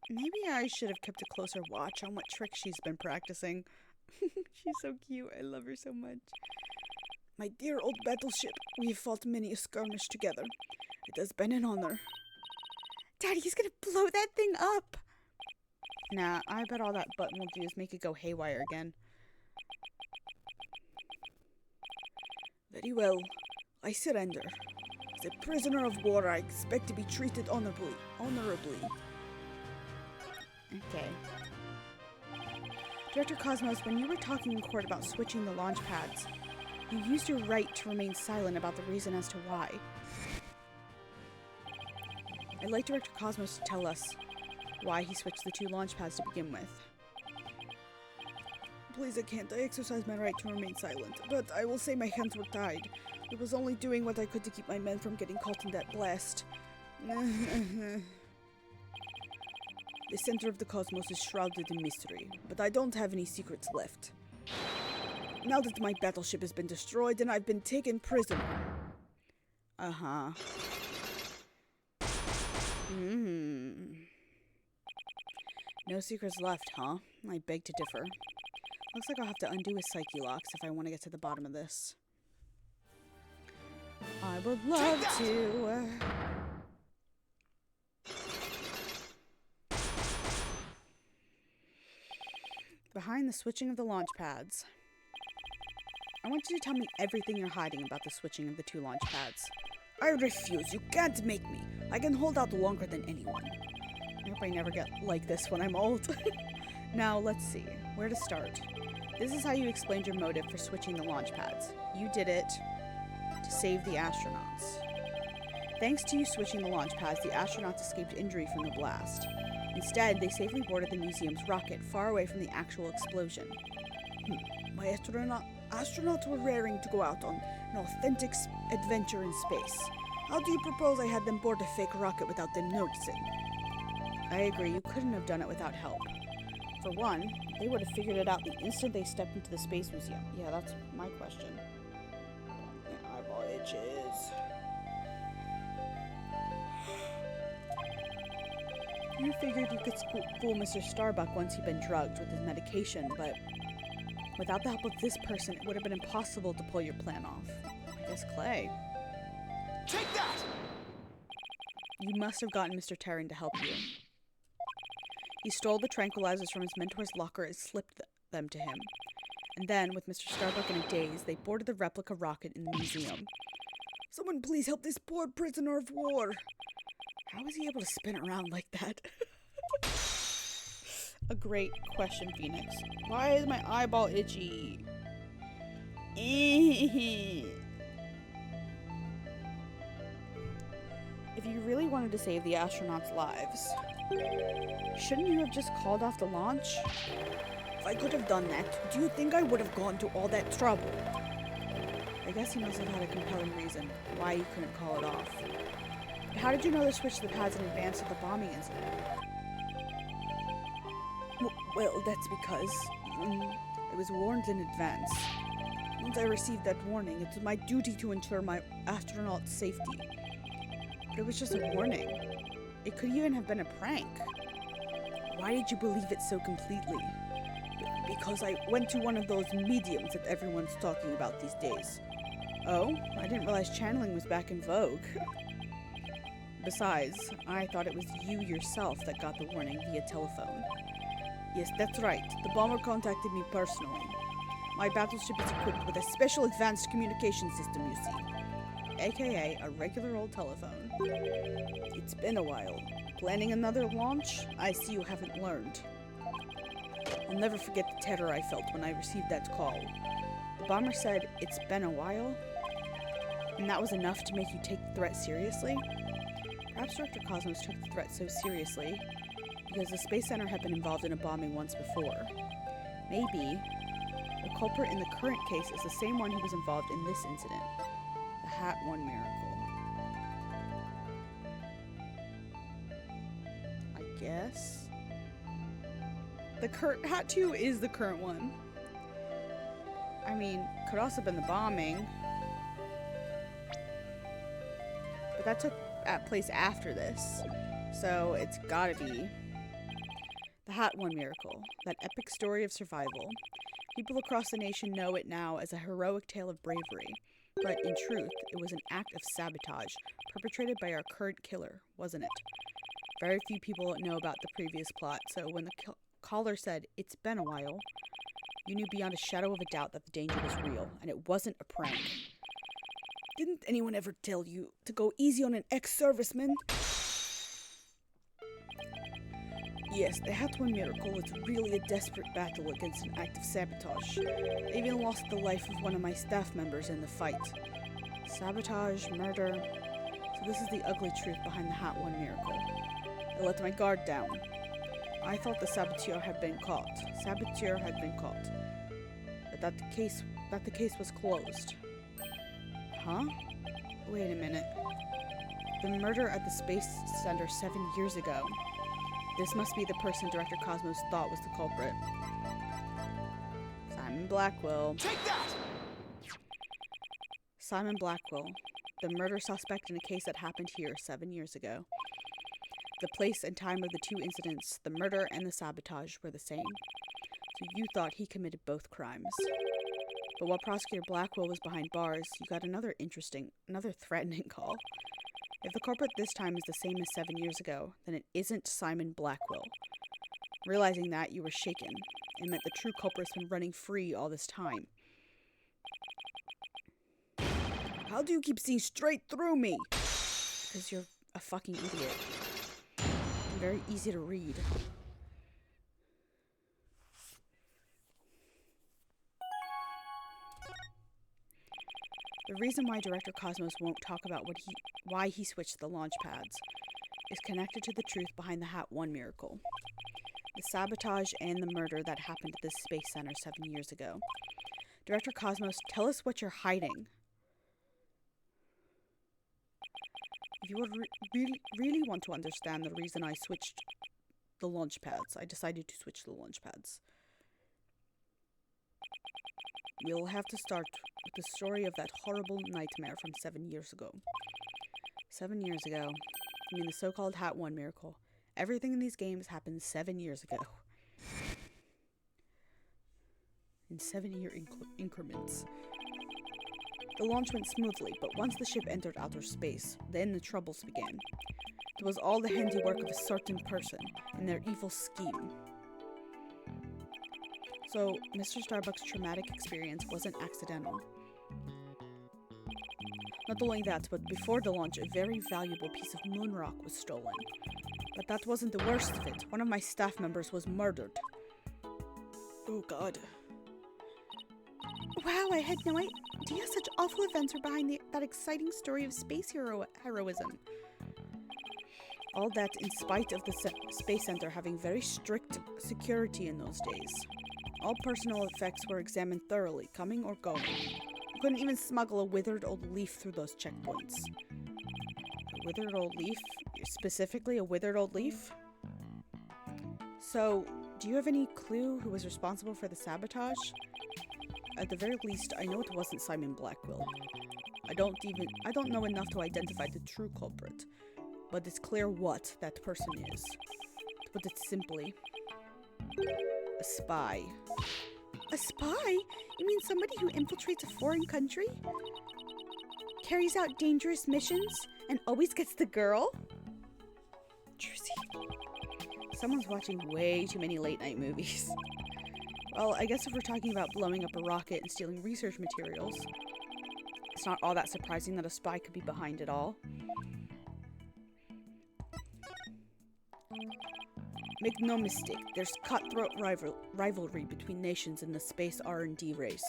Maybe I should have kept a closer watch on what tricks she's been practicing. She's so cute. I love her so much. My dear old battleship, we have fought many a skirmish together. It has been an honor. Daddy, he's gonna blow that thing up! Nah, I bet all that button will do is make it go haywire again. Very well. I surrender. As a prisoner of war, I expect to be treated honorably. Okay. Director Cosmos, when you were talking in court about switching the launch pads, you used your right to remain silent about the reason as to why. I'd like Director Cosmos to tell us why he switched the two launch pads to begin with. Please, I can't. I exercise my right to remain silent, but I will say my hands were tied. I was only doing what I could to keep my men from getting caught in that blast. The center of the cosmos is shrouded in mystery, but I don't have any secrets left. Now that my battleship has been destroyed and I've been taken prisoner. Uh-huh. No secrets left, huh? I beg to differ. Looks like I'll have to undo his psyche locks if I want to get to the bottom of this. I would love to. Behind the switching of the launch pads. I want you to tell me everything you're hiding about the switching of the two launch pads. I refuse. You can't make me. I can hold out longer than anyone. I hope I never get like this when I'm old. Now, let's see. Where to start? This is how you explained your motive for switching the launch pads. You did it to save the astronauts. Thanks to you switching the launch pads, the astronauts escaped injury from the blast. Instead, they safely boarded the museum's rocket far away from the actual explosion. My astronauts were raring to go out on an authentic adventure in space. How do you propose I had them board a fake rocket without them noticing? I agree, you couldn't have done it without help. For one, they would have figured it out the instant they stepped into the Space Museum. Yeah, that's my question. My eyeball itches. You figured you could fool Mr. Starbuck once he'd been drugged with his medication, but without the help of this person, it would have been impossible to pull your plan off. I guess Clay. Take that! You must have gotten Mr. Terran to help you. He stole the tranquilizers from his mentor's locker and slipped them to him. And then, with Mr. Starbuck in a daze, they boarded the replica rocket in the museum. Someone please help this poor prisoner of war. How was he able to spin around like that? A great question, Phoenix. Why is my eyeball itchy? If you really wanted to save the astronauts' lives, shouldn't you have just called off the launch? If I could have done that, do you think I would have gone to all that trouble? I guess he must have had a compelling reason why he couldn't call it off. But how did you know to switch the pads in advance of the bombing incident? Well, that's because I was warned in advance. Once I received that warning, it's my duty to ensure my astronauts' safety. But it was just a warning. It could even have been a prank. Why did you believe it so completely? Because I went to one of those mediums that everyone's talking about these days. Oh, I didn't realize channeling was back in vogue. Besides, I thought it was you yourself that got the warning via telephone. Yes, that's right. The bomber contacted me personally. My battleship is equipped with a special advanced communication system, you see. AKA a regular old telephone. It's been a while. Planning another launch? I see you haven't learned. I'll never forget the terror I felt when I received that call. The bomber said, "It's been a while," and that was enough to make you take the threat seriously? Perhaps Director Cosmos took the threat so seriously because the Space Center had been involved in a bombing once before. Maybe the culprit in the current case is the same one who was involved in this incident. The Hat One miracle. I guess? The current Hat 2 is the current one. I mean, could also have been the bombing. But that took place after this. So it's gotta be the Hat One miracle, that epic story of survival. People across the nation know it now as a heroic tale of bravery. But in truth, it was an act of sabotage perpetrated by our current killer, wasn't it? Very few people know about the previous plot, so when the caller said, "It's been a while," you knew beyond a shadow of a doubt that the danger was real, and it wasn't a prank. Didn't anyone ever tell you to go easy on an ex-serviceman? Yes, the Hat One miracle was really a desperate battle against an act of sabotage. I even lost the life of one of my staff members in the fight. Sabotage, murder. So this is the ugly truth behind the Hat One miracle. I let my guard down. I thought the saboteur had been caught. But that the case was closed. Huh? Wait a minute. The murder at the Space Center 7 years ago. This must be the person Director Cosmos thought was the culprit. Simon Blackwell. Take that! Simon Blackwell, the murder suspect in a case that happened here 7 years ago. The place and time of the two incidents, the murder and the sabotage, were the same. So you thought he committed both crimes. But while Prosecutor Blackwell was behind bars, you got another threatening call. If the culprit this time is the same as 7 years ago, then it isn't Simon Blackwell. Realizing that, you were shaken. It meant the true culprit's been running free all this time. How do you keep seeing straight through me? Because you're a fucking idiot. And very easy to read. The reason why Director Cosmos won't talk about why he switched the launch pads is connected to the truth behind the Hat One miracle. The sabotage and the murder that happened at the Space Center 7 years ago. Director Cosmos, tell us what you're hiding. If you would really want to understand the reason I switched the launch pads, I decided to switch the launch pads. We'll have to start with the story of that horrible nightmare from 7 years ago. 7 years ago, I mean the so-called Hat One miracle, Everything in these games happened 7 years ago. In 7-year increments. The launch went smoothly, but once the ship entered outer space, then the troubles began. It was all the handiwork of a certain person and their evil scheme. So, Mr. Starbuck's traumatic experience wasn't accidental. Not only that, but before the launch, a very valuable piece of moon rock was stolen. But that wasn't the worst of it. One of my staff members was murdered. Oh god. Wow, I had no idea such awful events are behind that exciting story of space heroism. All that in spite of the Space Center having very strict security in those days. All personal effects were examined thoroughly, coming or going. You couldn't even smuggle a withered old leaf through those checkpoints. A withered old leaf? Specifically a withered old leaf? So, do you have any clue who was responsible for the sabotage? At the very least, I know it wasn't Simon Blackwell. I don't know enough to identify the true culprit, but it's clear what that person is. To put it simply, a spy. A spy? You mean somebody who infiltrates a foreign country? Carries out dangerous missions and always gets the girl? Trucy. Someone's watching way too many late-night movies. Well, I guess if we're talking about blowing up a rocket and stealing research materials, it's not all that surprising that a spy could be behind it all. Make no mistake, there's cutthroat rivalry between nations in the space R&D race.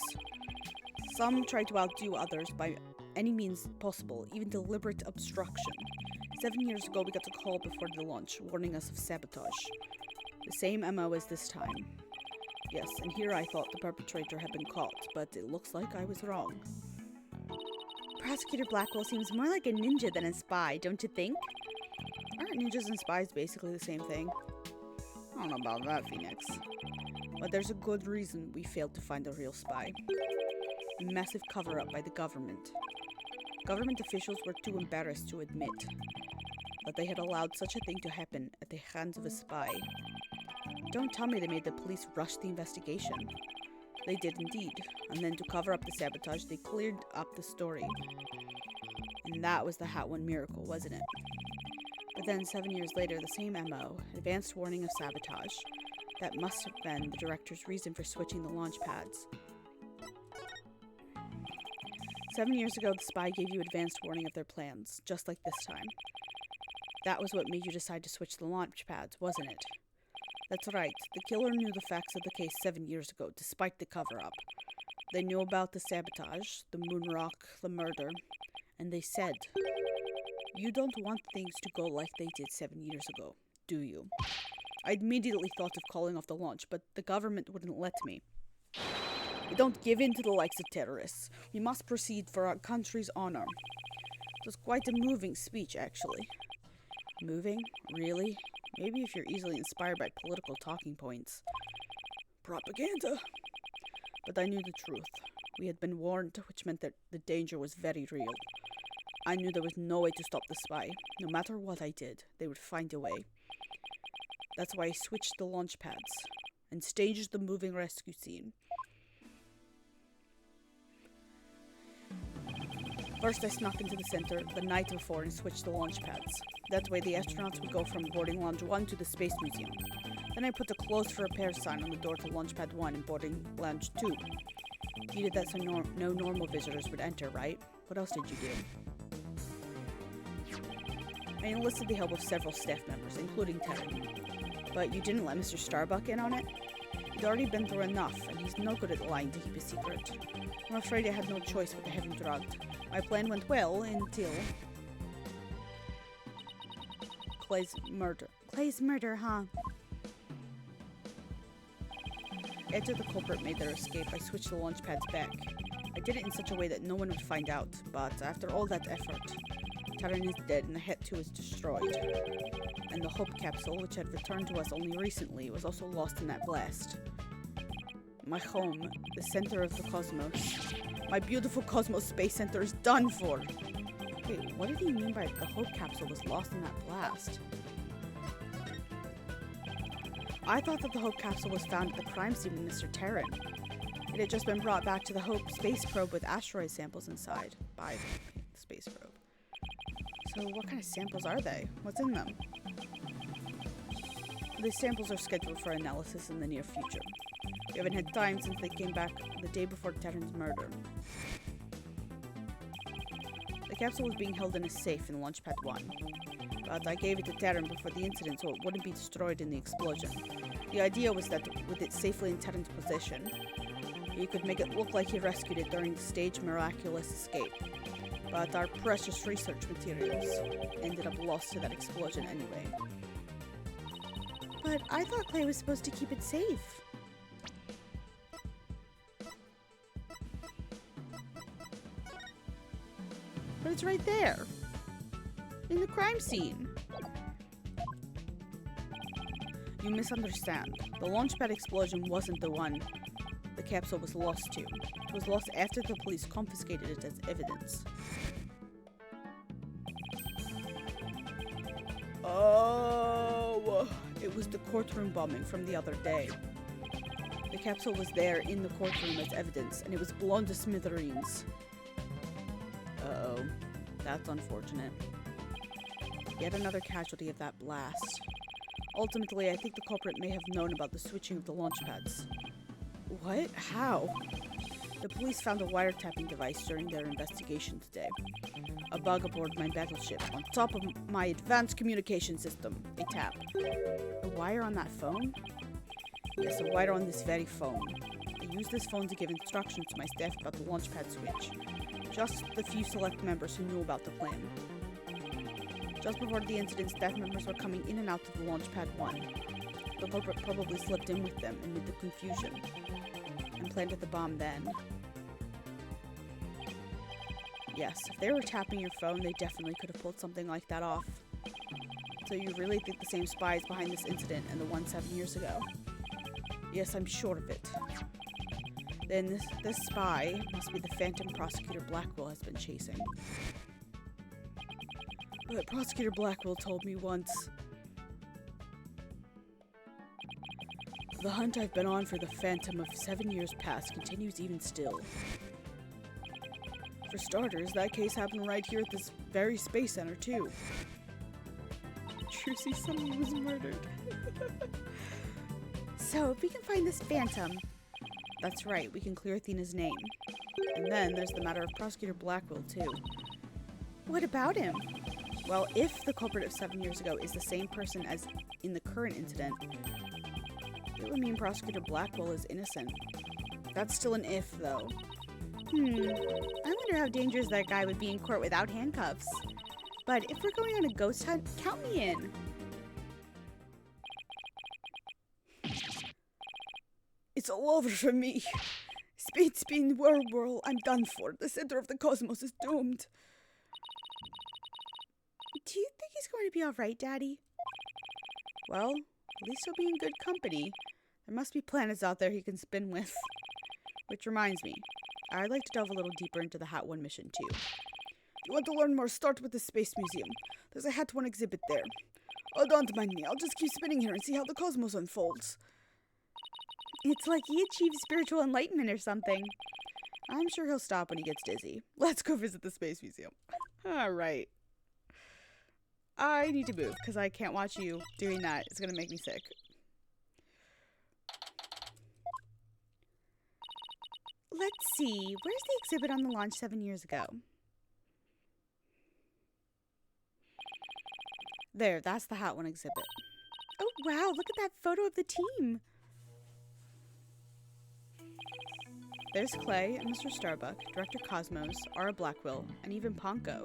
Some try to outdo others by any means possible, even deliberate obstruction. 7 years ago, we got a call before the launch, warning us of sabotage. The same MO as this time. Yes, and here I thought the perpetrator had been caught, but it looks like I was wrong. Prosecutor Blackwell seems more like a ninja than a spy, don't you think? Aren't ninjas and spies basically the same thing? I don't know about that, Phoenix. But there's a good reason we failed to find the real spy. A massive cover-up by the government. Government officials were too embarrassed to admit that they had allowed such a thing to happen at the hands of a spy. Don't tell me they made the police rush the investigation. They did indeed, and then to cover up the sabotage, they cleared up the story. And that was the Hat One miracle, wasn't it? But then 7 years later, the same MO, advanced warning of sabotage. That must have been the director's reason for switching the launch pads. 7 years ago, the spy gave you advanced warning of their plans, just like this time. That was what made you decide to switch the launch pads, wasn't it? That's right, the killer knew the facts of the case 7 years ago, despite the cover-up. They knew about the sabotage, the moon rock, the murder, and they said, "You don't want things to go like they did 7 years ago, do you?" I immediately thought of calling off the launch, but the government wouldn't let me. We don't give in to the likes of terrorists. We must proceed for our country's honor. It was quite a moving speech, actually. Moving? Really? Maybe if you're easily inspired by political talking points. Propaganda! But I knew the truth. We had been warned, which meant that the danger was very real. I knew there was no way to stop the spy. No matter what I did, they would find a way. That's why I switched the launch pads and staged the moving rescue scene. First, I snuck into the center the night before and switched the launch pads. That way, the astronauts would go from boarding lounge 1 to the Space Museum. Then I put a closed for repair sign on the door to launch pad 1 and boarding lounge 2. You did that so no normal visitors would enter, right? What else did you do? I enlisted the help of several staff members, including Terry. But you didn't let Mr. Starbuck in on it? He'd already been through enough, and he's no good at lying to keep a secret. I'm afraid I had no choice but to have him drugged. My plan went well until Clay's murder. Clay's murder, huh? After the culprit made their escape, I switched the launch pads back. I did it in such a way that no one would find out, but after all that effort, Taran is dead and the Hat 2 is destroyed. And the Hope capsule, which had returned to us only recently, was also lost in that blast. My home, the center of the cosmos. My beautiful Cosmos Space Center is done for! Wait, what did he mean by the Hope capsule was lost in that blast? I thought that the Hope capsule was found at the crime scene with Mr. Terran. It had just been brought back to the Hope space probe with asteroid samples inside by the space probe. So what kind of samples are they? What's in them? These samples are scheduled for analysis in the near future. We haven't had time since they came back the day before Terran's murder. The capsule was being held in a safe in Launchpad 1, but I gave it to Terran before the incident so it wouldn't be destroyed in the explosion. The idea was that with it safely in Terran's possession, he could make it look like he rescued it during the staged miraculous escape. But our precious research materials ended up lost to that explosion anyway. But I thought Clay was supposed to keep it safe. But it's right there. In the crime scene. You misunderstand. The launchpad explosion wasn't the one the capsule was lost to. It was lost after the police confiscated it as evidence. Oh, it was the courtroom bombing from the other day. The capsule was there in the courtroom as evidence, and it was blown to smithereens. Uh-oh. That's unfortunate. Yet another casualty of that blast. Ultimately, I think the culprit may have known about the switching of the launch pads. What? How? The police found a wiretapping device during their investigation today. A bug aboard my battleship, on top of my advanced communication system. A tap. A wire on that phone? Yes, a wire on this very phone. I used this phone to give instructions to my staff about the launchpad switch. Just the few select members who knew about the plan. Just before the incident, staff members were coming in and out of the launchpad 1. The culprit probably slipped in with them amid the confusion and planted the bomb then. Yes, if they were tapping your phone, they definitely could have pulled something like that off. So you really think the same spy is behind this incident and the one 7 years ago? Yes, I'm sure of it. Then this spy must be the phantom Prosecutor Blackwell has been chasing. But Prosecutor Blackwell told me once, the hunt I've been on for the phantom of 7 years past continues even still. For starters, that case happened right here at this very space center, too. Trucy, someone was murdered. So, if we can find this phantom... That's right, we can clear Athena's name. And then there's the matter of Prosecutor Blackwell, too. What about him? Well, if the culprit of 7 years ago is the same person as in the current incident, it would mean Prosecutor Blackwell is innocent. That's still an if, though. I wonder how dangerous that guy would be in court without handcuffs. But if we're going on a ghost hunt, count me in. It's all over for me. Speed, spin, whirl, whirl. I'm done for. The center of the cosmos is doomed. Do you think he's going to be alright, Daddy? Well, at least he'll be in good company. There must be planets out there he can spin with. Which reminds me, I'd like to delve a little deeper into the Hat 1 mission, too. If you want to learn more, start with the Space Museum. There's a Hat 1 exhibit there. Oh, don't mind me. I'll just keep spinning here and see how the cosmos unfolds. It's like he achieved spiritual enlightenment or something. I'm sure he'll stop when he gets dizzy. Let's go visit the Space Museum. All right. I need to move because I can't watch you doing that. It's going to make me sick. Let's see. Where's the exhibit on the launch 7 years ago? There, that's the Hat 1 exhibit. Oh, wow. Look at that photo of the team. There's Clay and Mr. Starbuck, Director Cosmos, Ara Blackwell, and even Ponko.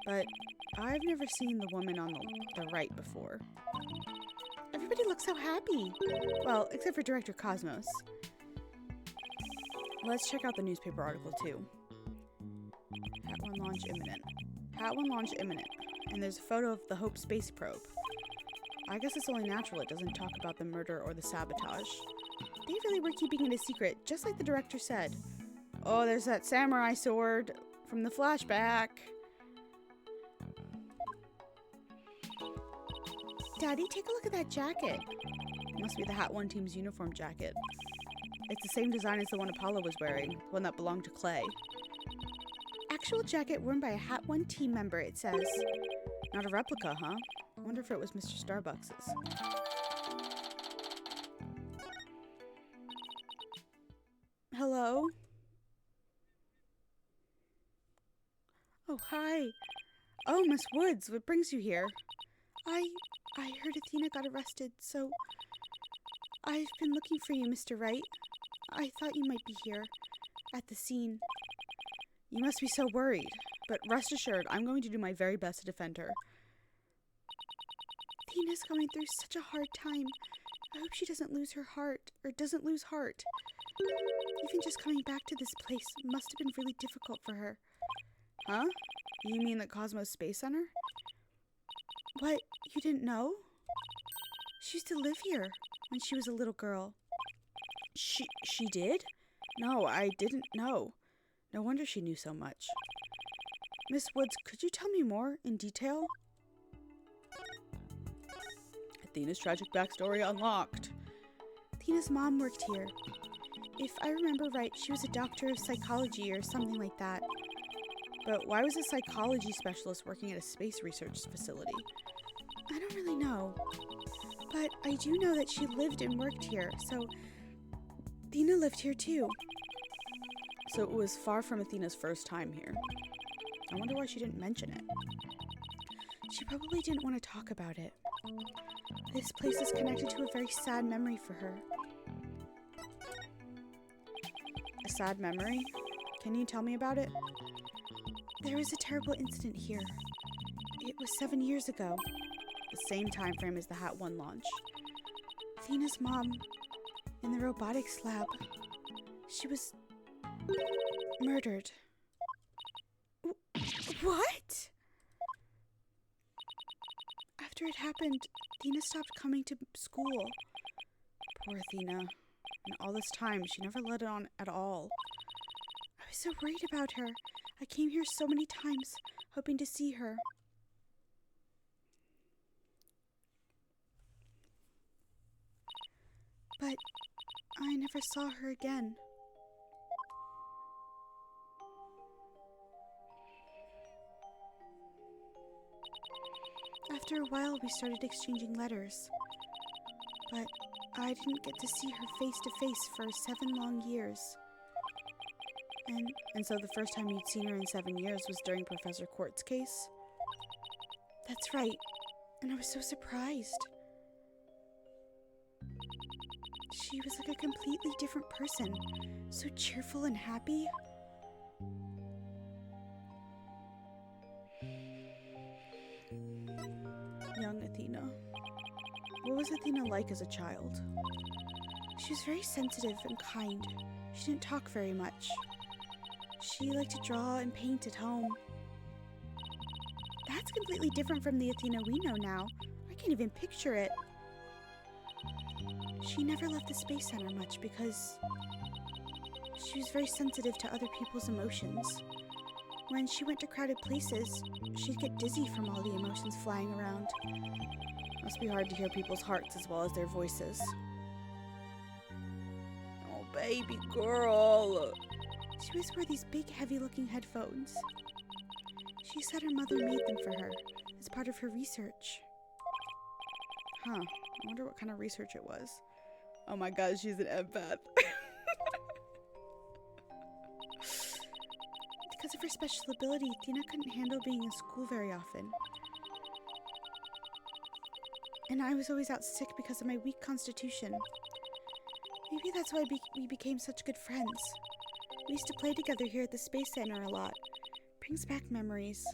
But I've never seen the woman on the right before. Everybody looks so happy. Well, except for Director Cosmos. Let's check out the newspaper article, too. Hat 1 launch imminent. Hat 1 launch imminent. And there's a photo of the Hope space probe. I guess it's only natural it doesn't talk about the murder or the sabotage. They really were keeping it a secret, just like the director said. Oh, there's that samurai sword from the flashback. Daddy, take a look at that jacket. Must be the Hat One team's uniform jacket. It's the same design as the one Apollo was wearing, the one that belonged to Clay. Actual jacket worn by a Hat One team member, it says. Not a replica, huh? I wonder if it was Mr. Starbucks's. Hello? Oh, hi. Oh, Miss Woods, what brings you here? I heard Athena got arrested, so I've been looking for you, Mr. Wright. I thought you might be here, at the scene. You must be so worried, but rest assured, I'm going to do my very best to defend her. Athena's going through such a hard time. I hope she doesn't lose her heart, or doesn't lose heart. Even just coming back to this place must have been really difficult for her. Huh? You mean the Cosmos Space Center? What? You didn't know? She used to live here when she was a little girl. She did? No, I didn't know. No wonder she knew so much. Miss Woods, could you tell me more in detail? Athena's tragic backstory unlocked. Athena's mom worked here. If I remember right, she was a doctor of psychology or something like that. But why was a psychology specialist working at a space research facility? I don't really know. But I do know that she lived and worked here, so Athena lived here too. So it was far from Athena's first time here. I wonder why she didn't mention it. She probably didn't want to talk about it. This place is connected to a very sad memory for her. A sad memory? Can you tell me about it? There was a terrible incident here. It was 7 years ago. The same time frame as the Hat One launch. Athena's mom, in the robotics lab, she was murdered. What? After it happened, Athena stopped coming to school. Poor Athena. And all this time, she never let it on at all. I was so worried about her. I came here so many times, hoping to see her. But I never saw her again. After a while, we started exchanging letters. But I didn't get to see her face to face for 7 long years. And so the first time you'd seen her in 7 years was during Professor Quart's case? That's right. And I was so surprised. She was like a completely different person. So cheerful and happy. Young Athena. What was Athena like as a child? She was very sensitive and kind. She didn't talk very much. She liked to draw and paint at home. That's completely different from the Athena we know now. I can't even picture it. She never left the Space Center much because she was very sensitive to other people's emotions. When she went to crowded places, she'd get dizzy from all the emotions flying around. Must be hard to hear people's hearts as well as their voices. Oh, baby girl. She always wore these big, heavy-looking headphones. She said her mother made them for her as part of her research. Huh. I wonder what kind of research it was. Oh my god, she's an empath. Because of her special ability, Athena couldn't handle being in school very often. And I was always out sick because of my weak constitution. Maybe that's why we became such good friends. We used to play together here at the Space Center a lot. Brings back memories.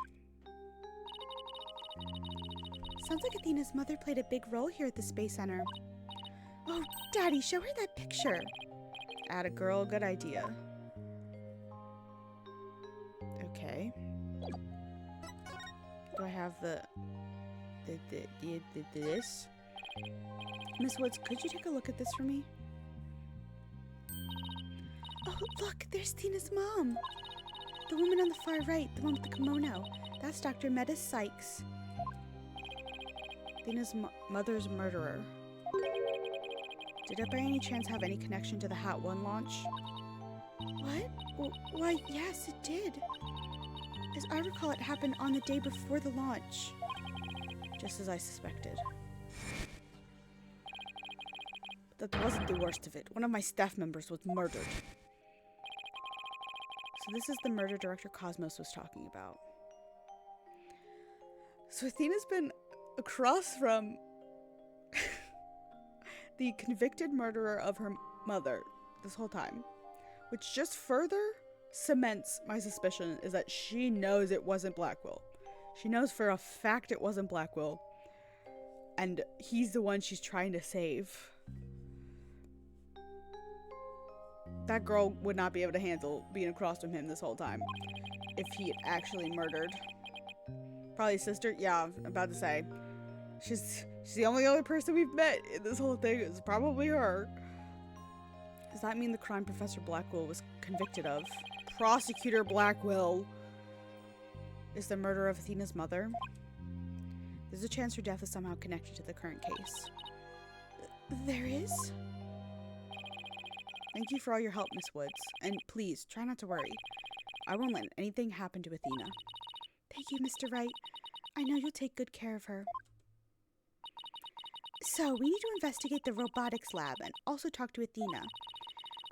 Sounds like Athena's mother played a big role here at the Space Center. Oh, Daddy, show her that picture. Atta girl, good idea. Okay. Do I have this? Miss Woods, could you take a look at this for me? Oh, look, there's Tina's mom. The woman on the far right, the one with the kimono. That's Dr. Metis Sykes. Tina's mother's murderer. Did it by any chance have any connection to the Hat 1 launch? What? Why, yes, it did. As I recall, it happened on the day before the launch. Just as I suspected. But that wasn't the worst of it. One of my staff members was murdered. So this is the murder Director Cosmos was talking about. So Athena's been across from the convicted murderer of her mother this whole time. Which just further cements my suspicion is that she knows it wasn't Blackwell. She knows for a fact it wasn't Blackwell. And he's the one she's trying to save. That girl would not be able to handle being across from him this whole time. If he had actually murdered. Probably his sister? Yeah, I'm about to say. She's the only other person we've met in this whole thing. Is probably her. Does that mean the crime Professor Blackwell was convicted of? Prosecutor Blackwell is the murderer of Athena's mother? There's a chance her death is somehow connected to the current case. There is? Thank you for all your help, Miss Woods. And please, try not to worry. I won't let anything happen to Athena. Thank you, Mr. Wright. I know you'll take good care of her. So, we need to investigate the robotics lab and also talk to Athena.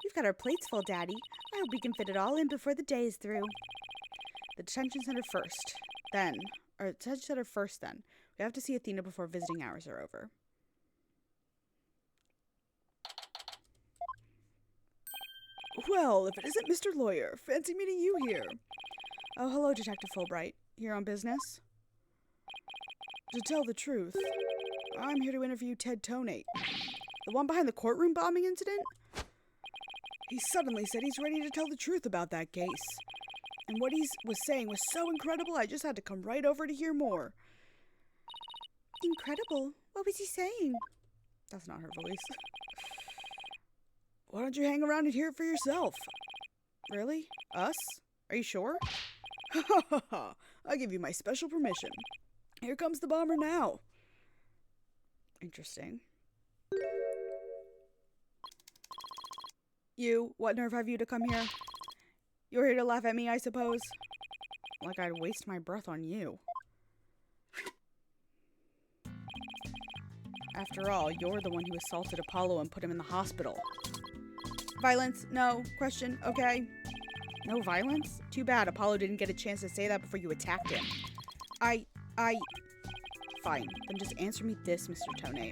We've got our plates full, Daddy. I hope we can fit it all in before the day is through. The detention center first, then. Or detention center first, then. We have to see Athena before visiting hours are over. Well, if it isn't Mr. Lawyer, fancy meeting you here. Oh, hello, Detective Fulbright. Here on business? To tell the truth, I'm here to interview Ted Tonate. The one behind the courtroom bombing incident? He suddenly said he's ready to tell the truth about that case. And what he was saying was so incredible, I just had to come right over to hear more. Incredible? What was he saying? That's not her voice. Why don't you hang around and hear it for yourself? Really? Us? Are you sure? Ha ha ha ha! I give you my special permission. Here comes the bomber now. Interesting. You, what nerve have you to come here? You're here to laugh at me, I suppose? Like I'd waste my breath on you. After all, you're the one who assaulted Apollo and put him in the hospital. Violence? No. Question? Okay. No violence? Too bad Apollo didn't get a chance to say that before you attacked him. Fine, then just answer me this, Mr. Tonate.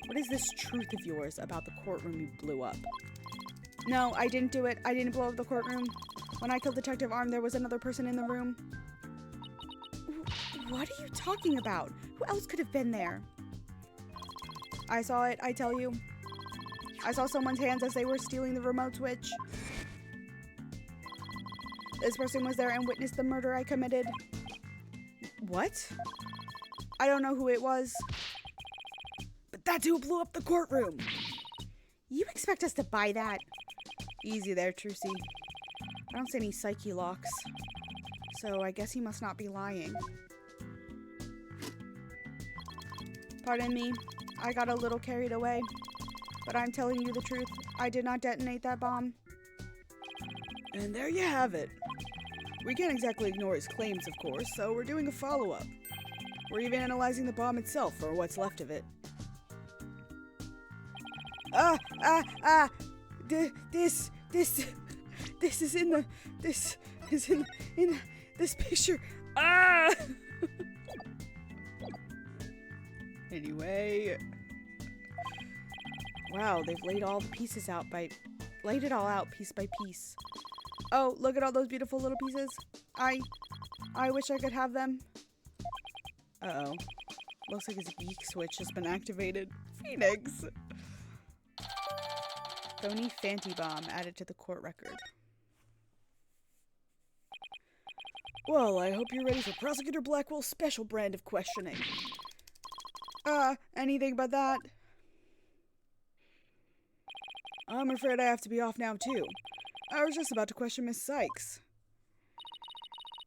What is this truth of yours about the courtroom you blew up? No, I didn't do it. I didn't blow up the courtroom. When I killed Detective Arm, there was another person in the room. What are you talking about? Who else could have been there? I saw it, I tell you. I saw someone's hands as they were stealing the remote switch. This person was there and witnessed the murder I committed. What? I don't know who it was. But that's who blew up the courtroom. You expect us to buy that? Easy there, Trucy. I don't see any psyche locks. So I guess he must not be lying. Pardon me. I got a little carried away. But I'm telling you the truth. I did not detonate that bomb. And there you have it. We can't exactly ignore his claims, of course, so we're doing a follow-up. We're even analyzing the bomb itself, or what's left of it. This is in this picture. Anyway. Wow, they've laid it all out piece by piece. Oh, look at all those beautiful little pieces. I wish I could have them. Uh-oh. Looks like his geek switch has been activated. Phoenix! Phony Fanty Bomb added to the court record. Well, I hope you're ready for Prosecutor Blackwell's special brand of questioning. Anything but that? I'm afraid I have to be off now, too. I was just about to question Miss Sykes.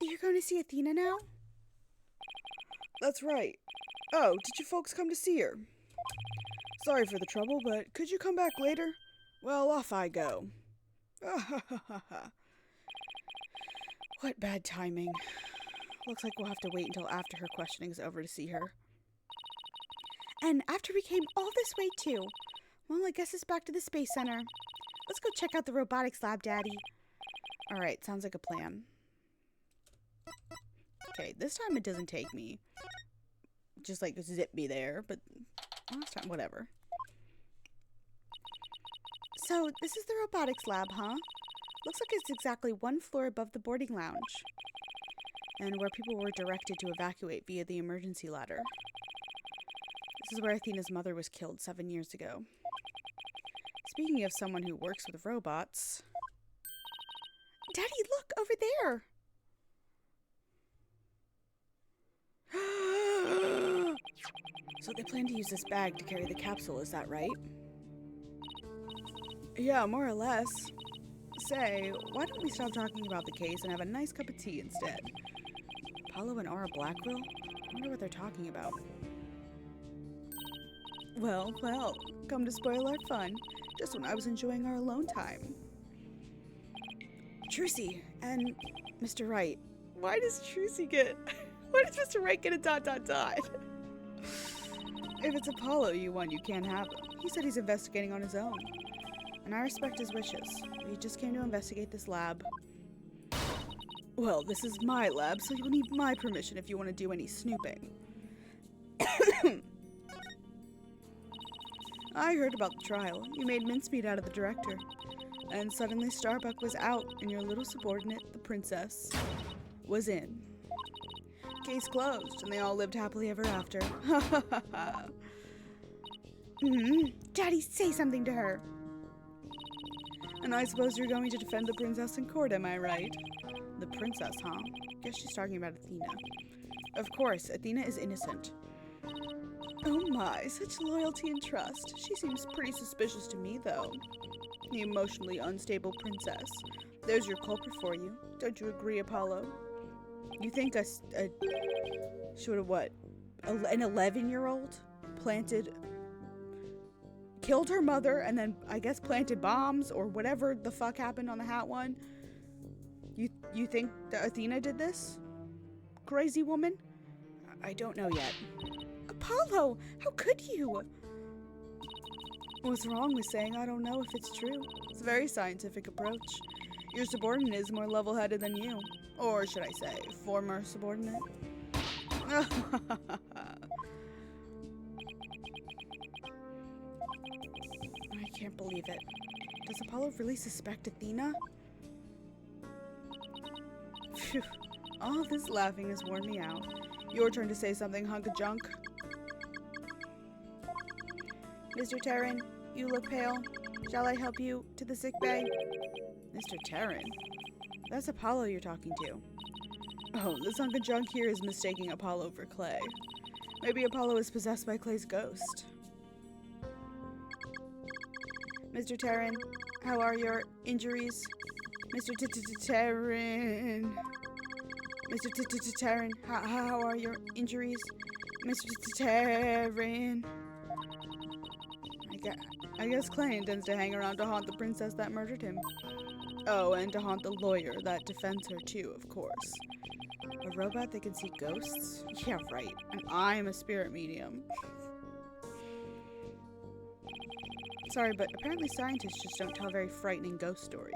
You're going to see Athena now? That's right. Oh, did you folks come to see her? Sorry for the trouble, but could you come back later? Well, off I go. What bad timing. Looks like we'll have to wait until after her questioning's over to see her. And after we came all this way too. Well, I guess it's back to the Space Center. Let's go check out the robotics lab, Daddy. Alright, sounds like a plan. Okay, this time it doesn't take me. Just like zip me there, but last time, whatever. So, this is the robotics lab, huh? Looks like it's exactly one floor above the boarding lounge. And where people were directed to evacuate via the emergency ladder. This is where Athena's mother was killed 7 years ago. Speaking of someone who works with robots... Daddy, look! Over there! So they plan to use this bag to carry the capsule, is that right? Yeah, more or less. Say, why don't we stop talking about the case and have a nice cup of tea instead? Apollo and Aura Blackwell? I wonder what they're talking about. Well, come to spoil our fun. Just when I was enjoying our alone time. Trucy and Mr. Wright. Why does Trucy get... Why does Mr. Wright get a ... If it's Apollo you want, you can't have him. He said he's investigating on his own. And I respect his wishes. We just came to investigate this lab. Well, this is my lab, so you'll need my permission if you want to do any snooping. I heard about the trial. You made mincemeat out of the director. And suddenly Starbuck was out, and your little subordinate, the princess, was in. Case closed, and they all lived happily ever after. Daddy, say something to her. And I suppose you're going to defend the princess in court, am I right? The princess, huh? Guess she's talking about Athena. Of course, Athena is innocent. Oh my, such loyalty and trust. She seems pretty suspicious to me, though. The emotionally unstable princess. There's your culprit for you. Don't you agree, Apollo? You think an 11-year-old killed her mother and then I guess planted bombs or whatever the fuck happened on the Hat one? You think that Athena did this? Crazy woman? I don't know yet. Apollo, how could you? What's wrong with saying I don't know if it's true? It's a very scientific approach. Your subordinate is more level-headed than you. Or should I say, former subordinate? I can't believe it. Does Apollo really suspect Athena? Phew. All this laughing has worn me out. Your turn to say something, hunk of junk. Mr. Terran, you look pale. Shall I help you to the sick bay? Mr. Terran? That's Apollo you're talking to. Oh, this hunk of junk here is mistaking Apollo for Clay. Maybe Apollo is possessed by Clay's ghost. Mr. Terran, how are your injuries? Mr. Terran. Mr. Terran, how are your injuries? Mr. Terran. I guess Clay intends to hang around to haunt the princess that murdered him. Oh, and to haunt the lawyer that defends her too, of course. A robot that can see ghosts? Yeah, right. And I'm a spirit medium. Sorry, but apparently scientists just don't tell very frightening ghost stories.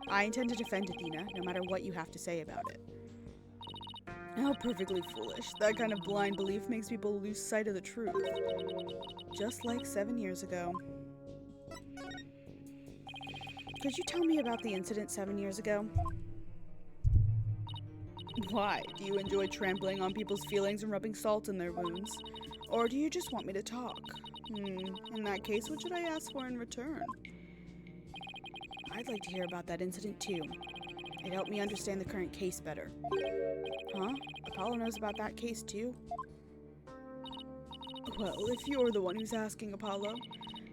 I intend to defend Athena, no matter what you have to say about it. How perfectly foolish. That kind of blind belief makes people lose sight of the truth. Just like 7 years ago. Could you tell me about the incident 7 years ago? Why? Do you enjoy trampling on people's feelings and rubbing salt in their wounds? Or do you just want me to talk? In that case, what should I ask for in return? I'd like to hear about that incident too. It helped me understand the current case better. Huh? Apollo knows about that case too? Well, if you're the one who's asking, Apollo.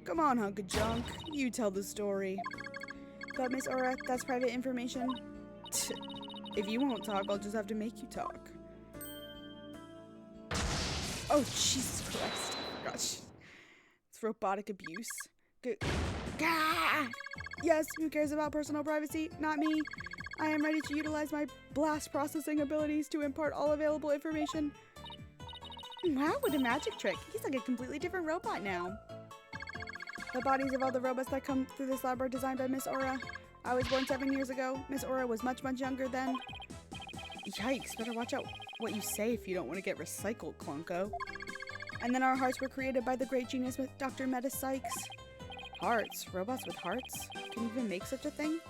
Come on, hunk of junk. You tell the story. But Miss Aura, that's private information. If you won't talk, I'll just have to make you talk. Oh, Jesus Christ. Gosh. It's robotic abuse. Gah! Yes, who cares about personal privacy? Not me. I am ready to utilize my blast processing abilities to impart all available information. Wow, what a magic trick. He's like a completely different robot now. The bodies of all the robots that come through this lab are designed by Miss Aura. I was born 7 years ago. Miss Aura was much, much younger then. Yikes, better watch out what you say if you don't want to get recycled, Clunko. And then our hearts were created by the great genius Dr. Meta Sykes. Hearts? Robots with hearts? Can you even make such a thing?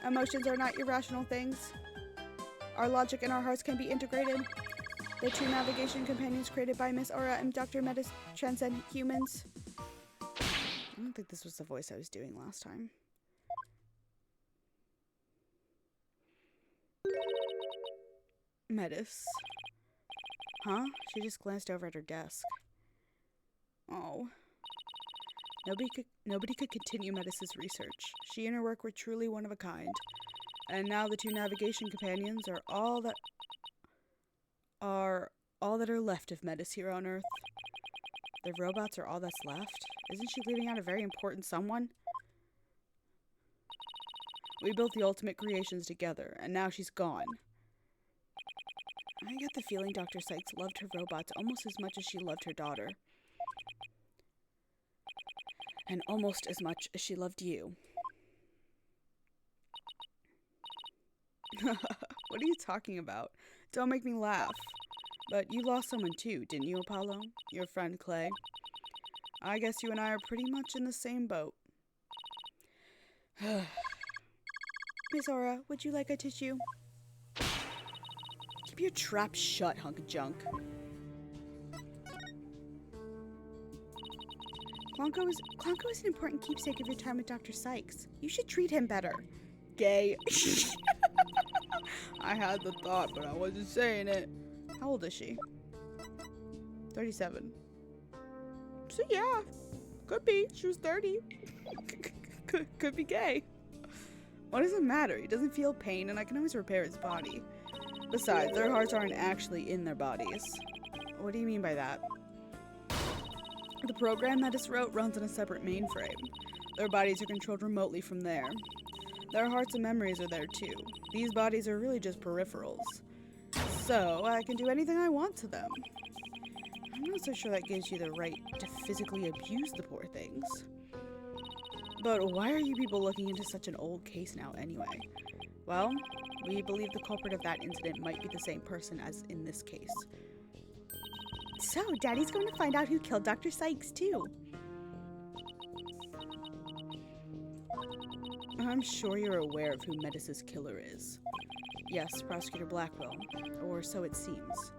Emotions are not irrational things. Our logic and our hearts can be integrated. The two navigation companions created by Miss Aura and Dr. Meta transcend humans. I don't think this was the voice I was doing last time. Metis. Huh? She just glanced over at her desk. Oh. Nobody could continue Metis's research. She and her work were truly one of a kind. And now the two navigation companions are all that are left of Metis here on Earth. The robots are all that's left? Isn't she leaving out a very important someone? We built the ultimate creations together, and now she's gone. I get the feeling Dr. Sykes loved her robots almost as much as she loved her daughter. And almost as much as she loved you. What are you talking about? Don't make me laugh. But you lost someone too, didn't you, Apollo? Your friend Clay. I guess you and I are pretty much in the same boat. Miss Aura, would you like a tissue? Keep your trap shut, hunk of junk. Clonko is an important keepsake of your time with Dr. Sykes. You should treat him better. Gay. I had the thought, but I wasn't saying it. How old is she? 37. So yeah, could be. She was 30. could be gay. What does it matter? He doesn't feel pain, and I can always repair his body. Besides, their hearts aren't actually in their bodies. What do you mean by that? The program Metis wrote runs on a separate mainframe. Their bodies are controlled remotely from there. Their hearts and memories are there too. These bodies are really just peripherals. So, I can do anything I want to them. I'm not so sure that gives you the right to physically abuse the poor things. But why are you people looking into such an old case now anyway? Well, we believe the culprit of that incident might be the same person as in this case. So, Daddy's going to find out who killed Dr. Sykes, too. I'm sure you're aware of who Metis's killer is. Yes, Prosecutor Blackwell. Or so it seems.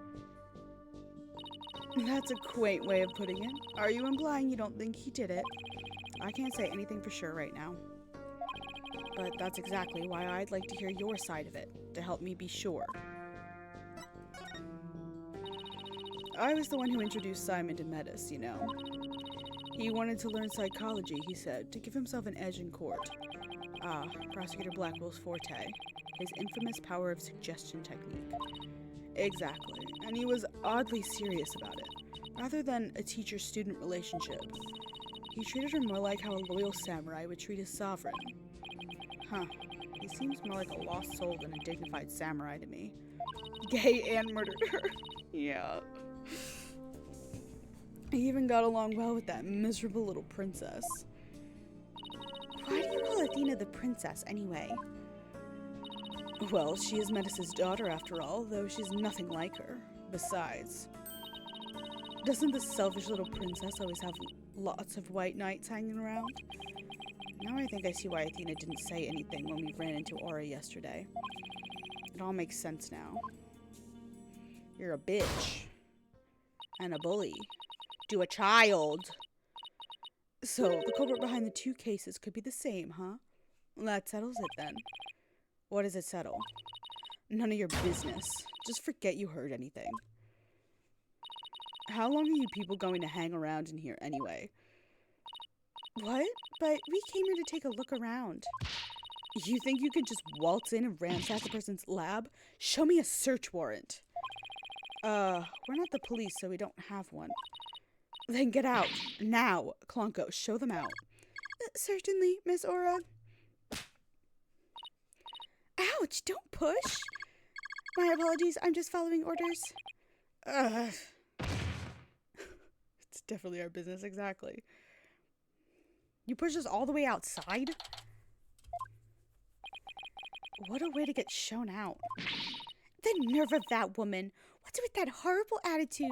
That's a quaint way of putting it. Are you implying you don't think he did it? I can't say anything for sure right now. But that's exactly why I'd like to hear your side of it, to help me be sure. I was the one who introduced Simon to Metis, you know. He wanted to learn psychology, he said, to give himself an edge in court. Ah, Prosecutor Blackwell's forte. His infamous power of suggestion technique. Exactly, and he was oddly serious about it. Rather than a teacher-student relationship, he treated her more like how a loyal samurai would treat his sovereign. Huh, he seems more like a lost soul than a dignified samurai to me. Gay and murdered her. Yeah. He even got along well with that miserable little princess. Why do you call Athena the princess, anyway? Well, she is Metis's daughter, after all, though she's nothing like her. Besides, doesn't this selfish little princess always have lots of white knights hanging around? Now I think I see why Athena didn't say anything when we ran into Aura yesterday. It all makes sense now. You're a bitch. And a bully. To a child. So, the culprit behind the two cases could be the same, huh? That settles it then. What does it settle? None of your business. Just forget you heard anything. How long are you people going to hang around in here anyway? What? But we came here to take a look around. You think you could just waltz in and ransack a person's lab? Show me a search warrant. We're not the police, so we don't have one. Then get out. Now. Klonko, show them out. Certainly, Miss Aura. Ouch, don't push. My apologies, I'm just following orders. It's definitely our business, exactly. You pushed us all the way outside? What a way to get shown out. The nerve of that woman. What's with that horrible attitude?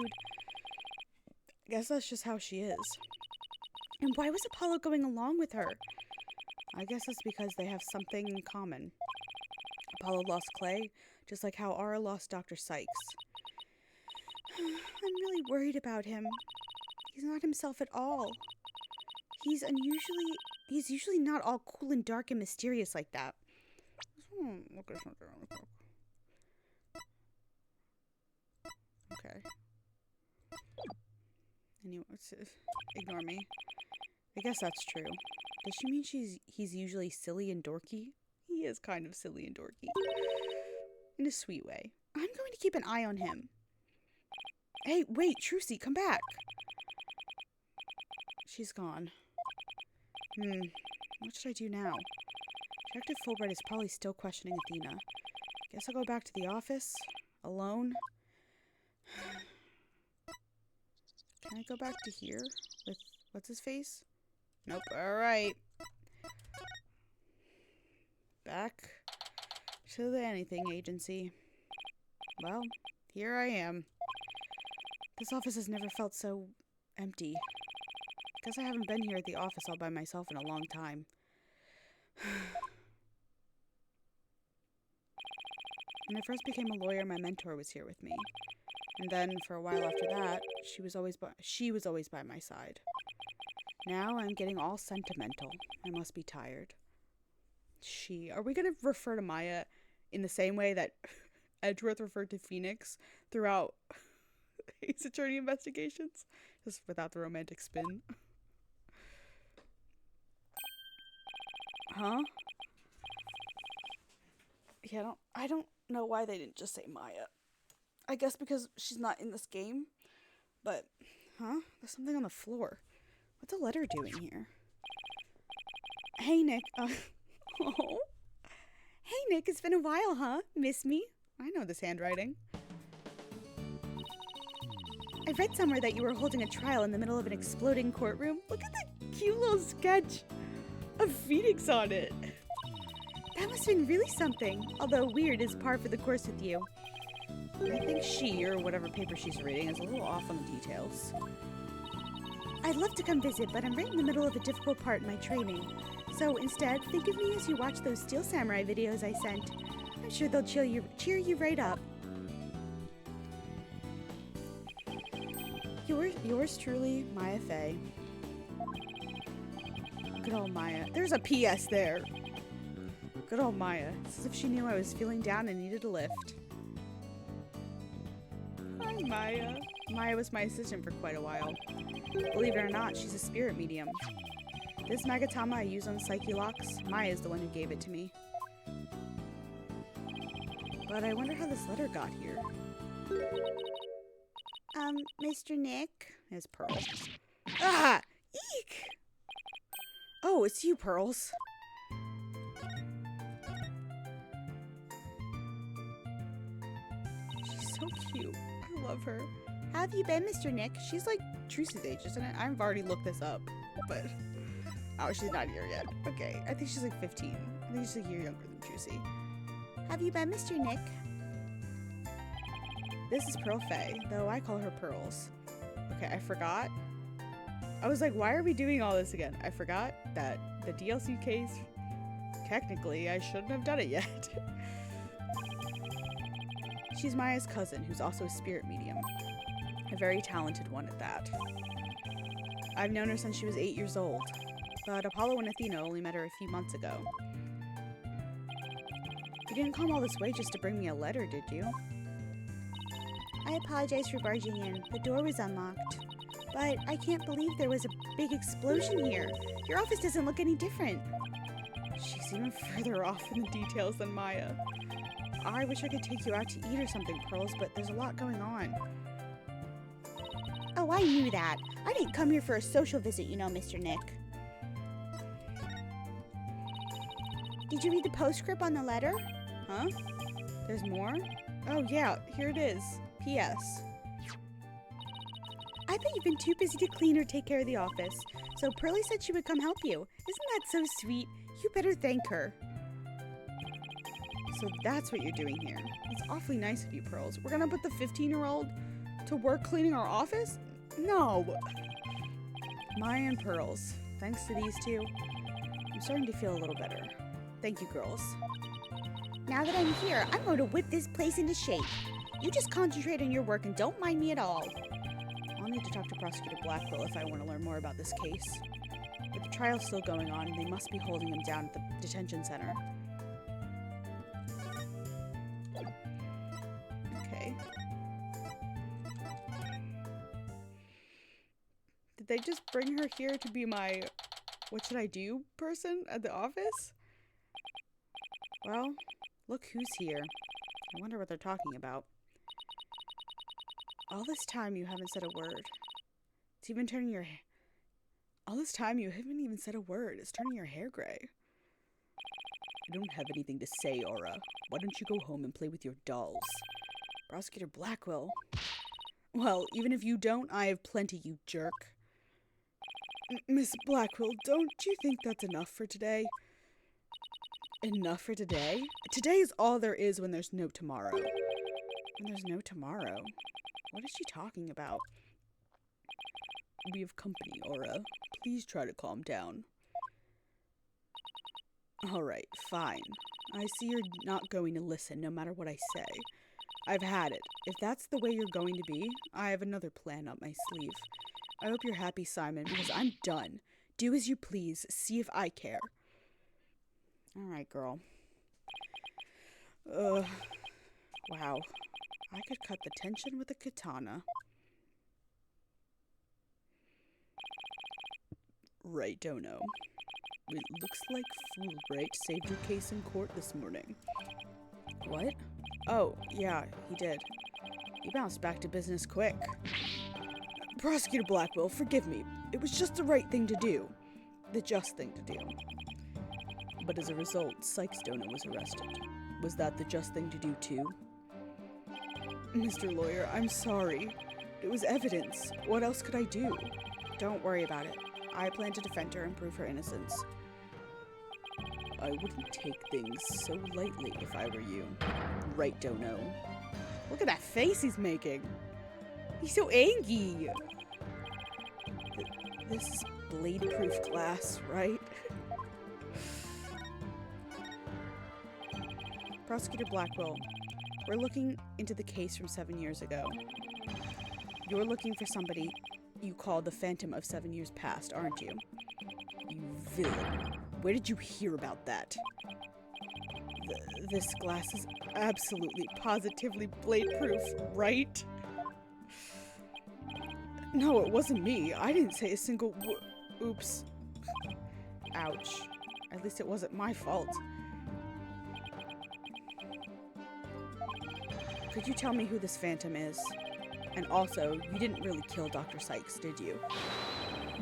I guess that's just how she is. And why was Apollo going along with her? I guess it's because they have something in common. Apollo lost Clay, just like how Aura lost Dr. Sykes. I'm really worried about him. He's not himself at all. He's usually not all cool and dark and mysterious like that. Look at something really quick. Okay. Anyway, ignore me. I guess that's true. Does she mean he's usually silly and dorky? He is kind of silly and dorky. In a sweet way. I'm going to keep an eye on him. Hey, wait, Trucy, come back. She's gone. What should I do now? Detective Fulbright is probably still questioning Athena. Guess I'll go back to the office. Alone. Can I go back to here? With, what's his face? Nope, alright. Back to the anything agency. Well, here I am. This office has never felt so empty. Guess I haven't been here at the office all by myself in a long time. When I first became a lawyer, my mentor was here with me. And then, for a while after that, she was always by my side. Now I'm getting all sentimental. I must be tired. Are we going to refer to Maya in the same way that Edgeworth referred to Phoenix throughout Ace Attorney investigations? Just without the romantic spin. Huh? Yeah, I don't know why they didn't just say Maya. I guess because she's not in this game. But, huh? There's something on the floor. What's a letter doing here? Hey, Nick. Oh. Hey, Nick, it's been a while, huh? Miss me? I know this handwriting. I read somewhere that you were holding a trial in the middle of an exploding courtroom. Look at the cute little sketch of Phoenix on it. That must have been really something, although weird is par for the course with you. I think she, or whatever paper she's reading, is a little off on the details. I'd love to come visit, but I'm right in the middle of a difficult part in my training. So instead, think of me as you watch those Steel Samurai videos I sent. I'm sure they'll cheer you right up. Yours truly, Maya Fey. Good old Maya. There's a PS there. Good old Maya. It's as if she knew I was feeling down and needed a lift. Hi, Maya. Maya was my assistant for quite a while. Believe it or not, she's a spirit medium. This Magatama I use on Psyche Locks, Maya is the one who gave it to me. But I wonder how this letter got here. Mr. Nick? It's Pearl. Ah! Eek! Oh, it's you, Pearls. She's so cute. I love her. How have you been, Mr. Nick? She's like Trucy's age, isn't it? I've already looked this up, but... Oh, she's not here yet. Okay, I think she's like 15. I think she's a year younger than Trucy. Have you been, Mr. Nick? This is Pearl Faye, though I call her Pearls. Okay, I forgot. I was like, why are we doing all this again? I forgot that the DLC case, technically, I shouldn't have done it yet. She's Maya's cousin, who's also a spirit medium. A very talented one at that. I've known her since she was 8 years old, but Apollo and Athena only met her a few months ago. You didn't come all this way just to bring me a letter, did you? I apologize for barging in. The door was unlocked. But I can't believe there was a big explosion here. Your office doesn't look any different. She's even further off in the details than Maya. I wish I could take you out to eat or something, Pearls, but there's a lot going on. Oh, I knew that. I didn't come here for a social visit, you know, Mr. Nick. Did you read the postscript on the letter? Huh? There's more? Oh, yeah, here it is. P.S. I bet you've been too busy to clean or take care of the office, so Pearlie said she would come help you. Isn't that so sweet? You better thank her. So that's what you're doing here. It's awfully nice of you, Pearls. We're gonna put the 15-year-old to work cleaning our office? No. Maya and Pearls, thanks to these two, I'm starting to feel a little better. Thank you, girls. Now that I'm here, I'm going to whip this place into shape. You just concentrate on your work and don't mind me at all. I'll need to talk to Prosecutor Blackwell if I want to learn more about this case. But the trial's still going on, and they must be holding him down at the detention center. Okay. Did they just bring her here to be my what should I do person at the office? Well, look who's here. I wonder what they're talking about. All this time you haven't said a word. It's even turning your hair. All this time you haven't even said a word. It's turning your hair gray. I don't have anything to say, Aura. Why don't you go home and play with your dolls? Prosecutor Blackwell. Well, even if you don't, I have plenty, you jerk. Miss Blackwell, don't you think that's enough for today? Enough for today? Today is all there is when there's no tomorrow. When there's no tomorrow? What is she talking about? We have company, Aura. Please try to calm down. Alright, fine. I see you're not going to listen no matter what I say. I've had it. If that's the way you're going to be, I have another plan up my sleeve. I hope you're happy, Simon, because I'm done. Do as you please. See if I care. Alright, girl. Wow. I could cut the tension with a katana. Right, Dono. It looks like Fulbright saved your case in court this morning. What? Oh, yeah, he did. He bounced back to business quick. Prosecutor Blackwell, forgive me. It was just the right thing to do. The just thing to do. But as a result, Sykes Dono was arrested. Was that the just thing to do too? Mr. Lawyer, I'm sorry. It was evidence. What else could I do? Don't worry about it. I plan to defend her and prove her innocence. I wouldn't take things so lightly if I were you. Right, Dono? Look at that face he's making. He's so angry. This is blade-proof glass, right? Prosecutor Blackwell, we're looking into the case from 7 years ago. You're looking for somebody you call the Phantom of 7 years past, aren't you? You villain. Where did you hear about that? This glass is absolutely, positively blade-proof, right? No, it wasn't me. I didn't say a single oops. Ouch. At least it wasn't my fault. Could you tell me who this Phantom is? And also, you didn't really kill Dr. Sykes, did you?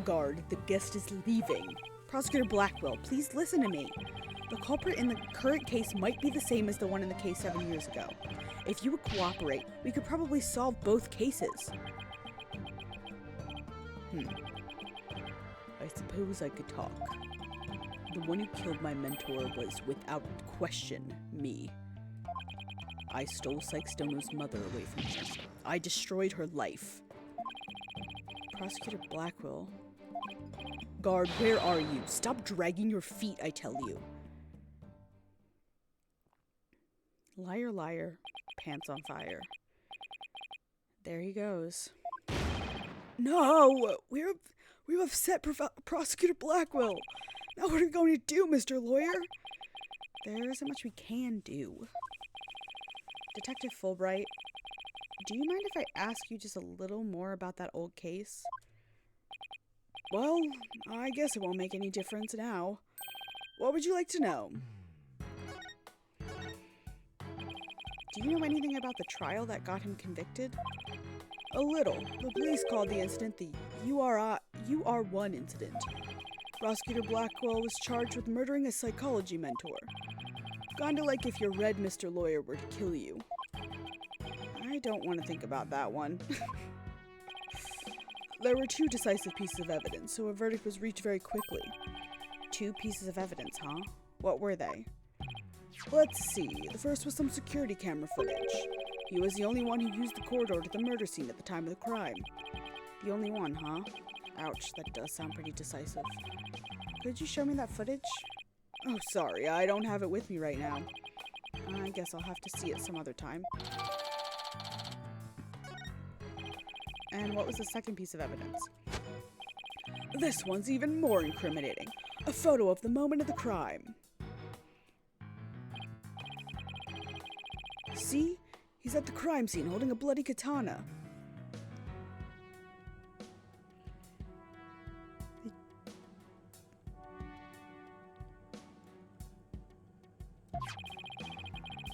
Guard, the guest is leaving. Prosecutor Blackwell, please listen to me. The culprit in the current case might be the same as the one in the case 7 years ago. If you would cooperate, we could probably solve both cases. I suppose I could talk. The one who killed my mentor was, without question, me. I stole Sykes Dono's mother away from her. I destroyed her life. Prosecutor Blackwell. Guard, where are you? Stop dragging your feet, I tell you. Liar, liar, pants on fire. There he goes. No! We've upset Prosecutor Blackwell. Now what are we going to do, Mr. Lawyer? There isn't much we can do. Detective Fulbright, do you mind if I ask you just a little more about that old case? Well, I guess it won't make any difference now. What would you like to know? Do you know anything about the trial that got him convicted? A little. The police called the incident the UR1 incident. Prosecutor Blackwell was charged with murdering a psychology mentor. Kinda like if your red Mr. Lawyer were to kill you. I don't want to think about that one. There were 2 decisive pieces of evidence, so a verdict was reached very quickly. 2 pieces of evidence, huh? What were they? Let's see. The first was some security camera footage. He was the only one who used the corridor to the murder scene at the time of the crime. The only one, huh? Ouch, that does sound pretty decisive. Could you show me that footage? Oh, sorry, I don't have it with me right now. I guess I'll have to see it some other time. And what was the second piece of evidence? This one's even more incriminating. A photo of the moment of the crime. See? He's at the crime scene holding a bloody katana.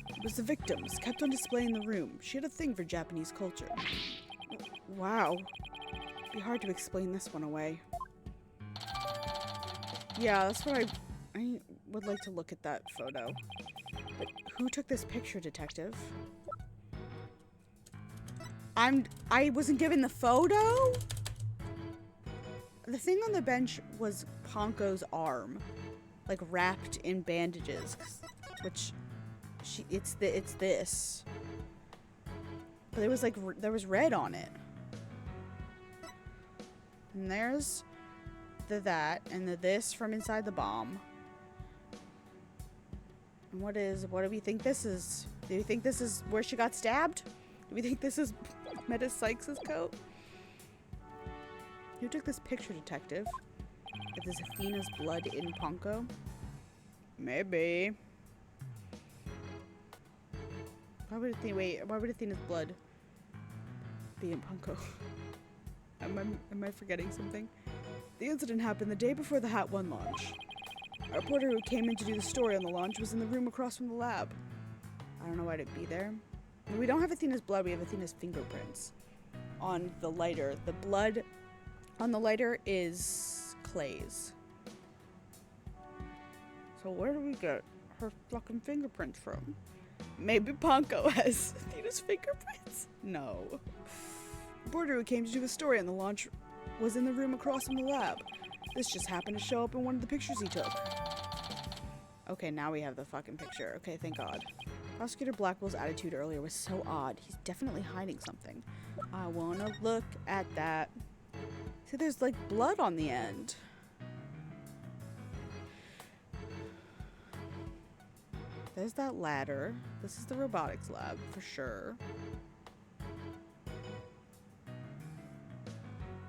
It was the victims, kept on display in the room. She had a thing for Japanese culture. Wow. It'd be hard to explain this one away. Yeah, that's what I would like to look at that photo. But who took this picture, detective? I wasn't given the photo? The thing on the bench was Ponko's arm, like wrapped in bandages, which it's this. But there was like there was red on it. And there's that and the this from inside the bomb. And what do we think this is? Do you think this is where she got stabbed? Do we think this is Meta Sykes' coat? Who took this picture, detective? Is this Athena's blood in Ponko? Maybe. Why would Athena's blood be in Ponko? Am I forgetting something? The incident happened the day before the Hat 1 launch. A reporter who came in to do the story on the launch was in the room across from the lab. I don't know why it'd be there. We don't have Athena's blood, we have Athena's fingerprints on the lighter. The blood on the lighter is Clay's. So where do we get her fucking fingerprints from? Maybe Ponko has Athena's fingerprints? No. The reporter who came to do the story on the launch was in the room across from the lab. This just happened to show up in one of the pictures he took. Okay, now we have the fucking picture. Okay, thank God. Prosecutor Blackwell's attitude earlier was so odd. He's definitely hiding something. I wanna look at that. See, there's like blood on the end. There's that ladder. This is the robotics lab for sure.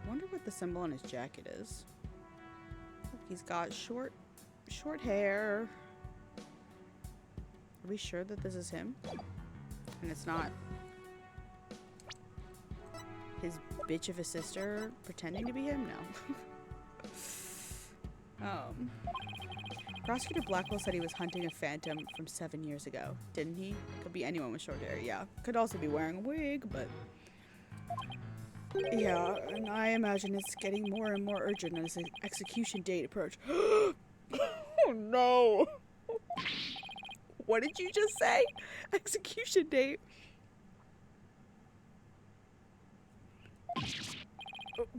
Wonder what the symbol on his jacket is. Look, he's got short hair. Are we sure that this is him? And it's not his bitch of a sister pretending to be him? No. Prosecutor Blackwell said he was hunting a phantom from 7 years ago, didn't he? Could be anyone with short hair, yeah. Could also be wearing a wig, but... Yeah, and I imagine it's getting more and more urgent as his execution date approaches. Oh no! What did you just say? Execution date.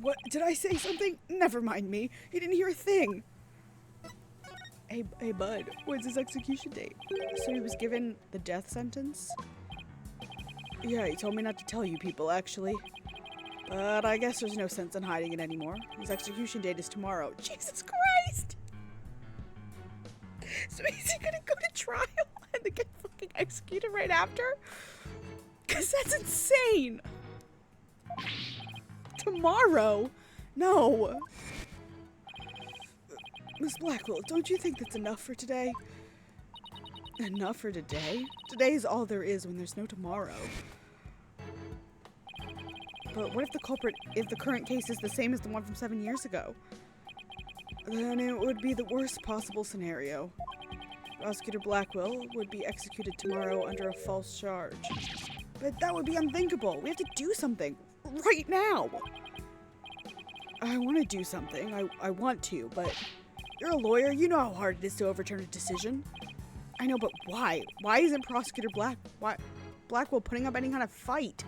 What? Did I say something? Never mind me. He didn't hear a thing. Hey bud, when's his execution date? So he was given the death sentence? Yeah, he told me not to tell you people, actually. But I guess there's no sense in hiding it anymore. His execution date is tomorrow. Jesus Christ! So is he gonna go to trial and then get fucking executed right after? Cause that's insane! Tomorrow? No! Miss Blackwell, don't you think that's enough for today? Enough for today? Today is all there is when there's no tomorrow. But what if the current case is the same as the one from 7 years ago? Then it would be the worst possible scenario. Prosecutor Blackwell would be executed tomorrow under a false charge. But that would be unthinkable. We have to do something. right now. I want to do something. I want to, but you're a lawyer. You know how hard it is to overturn a decision. I know, but why? Why isn't Prosecutor Blackwell putting up any kind of fight?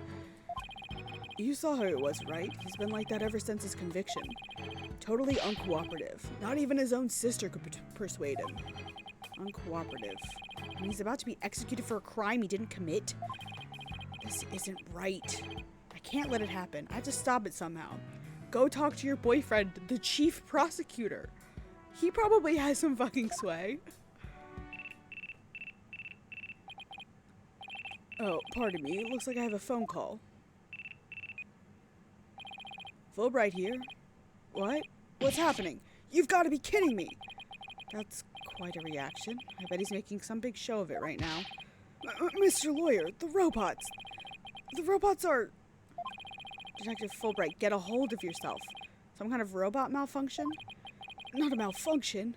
You saw how it was, right? He's been like that ever since his conviction. Totally uncooperative. Not even his own sister could persuade him. Uncooperative. And he's about to be executed for a crime he didn't commit. This isn't right. I can't let it happen. I have to stop it somehow. Go talk to your boyfriend, the chief prosecutor. He probably has some fucking sway. Oh, pardon me. It looks like I have a phone call. Fulbright here. What? What's happening? You've got to be kidding me. That's quite a reaction. I bet he's making some big show of it right now. Mr. Lawyer, the robots. The robots are... Detective Fulbright, get a hold of yourself. Some kind of robot malfunction? Not a malfunction.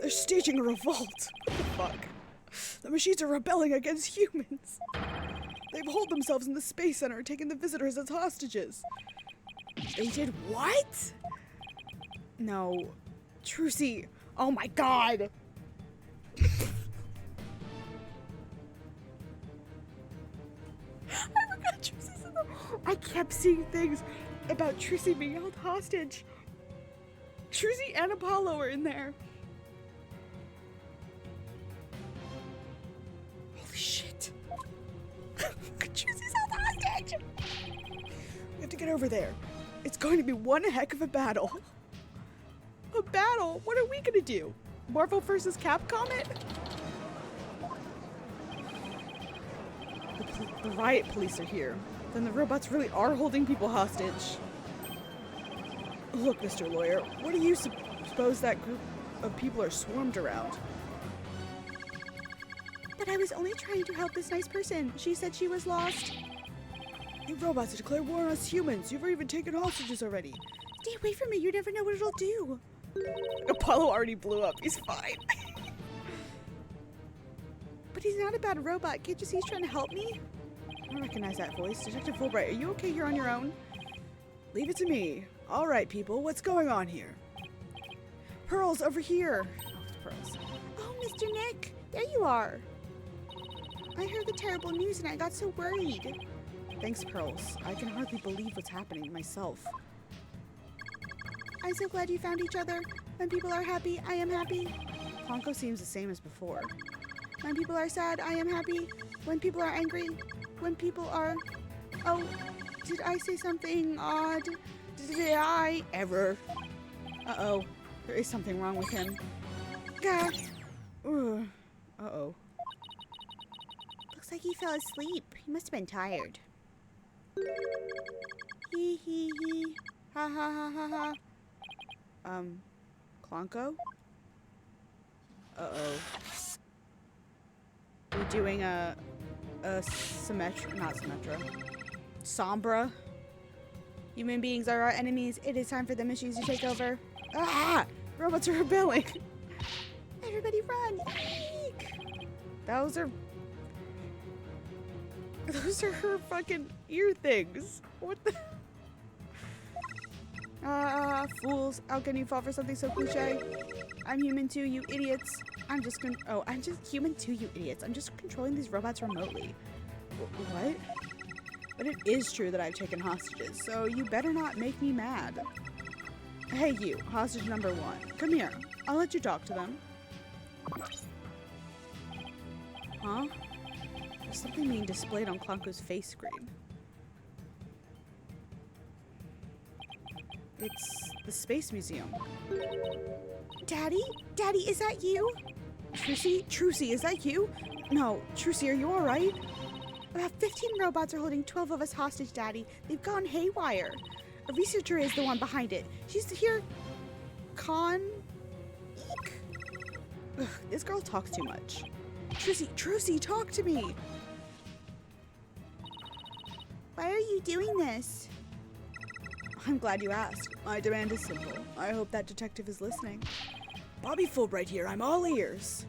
They're staging a revolt. What the fuck? The machines are rebelling against humans. They've holed themselves in the Space Center, taking the visitors as hostages. They did what? No. Trucy. Oh my god. I forgot Trucy's in the... I kept seeing things about Trucy being held hostage. Trucy and Apollo are in there. Holy shit. Trucy's held hostage. We have to get over there. It's going to be one heck of a battle. A battle? What are we gonna do? Marvel vs. Capcom it? The riot police are here. Then the robots really are holding people hostage. Look, Mr. Lawyer, what do you suppose that group of people are swarmed around? But I was only trying to help this nice person. She said she was lost. You robots declare war on us humans. You've even taken hostages already. Stay away from me. You never know what it'll do. Apollo already blew up. He's fine. But he's not a bad robot. Can't you see he's trying to help me? I don't recognize that voice. Detective Fulbright, are you okay here on your own? Leave it to me. All right, people. What's going on here? Pearl's over here. Oh, it's Pearl's. Oh, Mr. Nick. There you are. I heard the terrible news and I got so worried. Thanks, Pearls. I can hardly believe what's happening myself. I'm so glad you found each other. When people are happy, I am happy. Honko seems the same as before. When people are sad, I am happy. When people are angry, when people are... Oh, did I say something odd? Did I ever? Uh-oh. There is something wrong with him. Gah. Uh-oh. Looks like he fell asleep. He must have been tired. Hee hee hee. Ha ha ha ha ha. Clonko? Uh-oh. We're doing a Symmetra, not Symmetra. Sombra. Human beings are our enemies. It is time for the machines to take over. Ah! Robots are rebelling. Everybody run! Eek! Those are her fucking ear things. What the? Fools. How can you fall for something so cliche? I'm human too, you idiots. I'm just human too, you idiots. I'm just controlling these robots remotely. What? But it is true that I've taken hostages, so you better not make me mad. Hey you, hostage number 1. Come here. I'll let you talk to them. Huh? There's something being displayed on Clonko's face screen. It's the Space Museum. Daddy? Daddy, is that you? Trucy? Trucy, is that you? No, Trucy, are you alright? About 15 robots are holding 12 of us hostage, Daddy. They've gone haywire. A researcher is the one behind it. She's here. Eek. Ugh, this girl talks too much. Trucy, talk to me. Why are you doing this? I'm glad you asked. My demand is simple. I hope that detective is listening. Bobby Fulbright here. I'm all ears.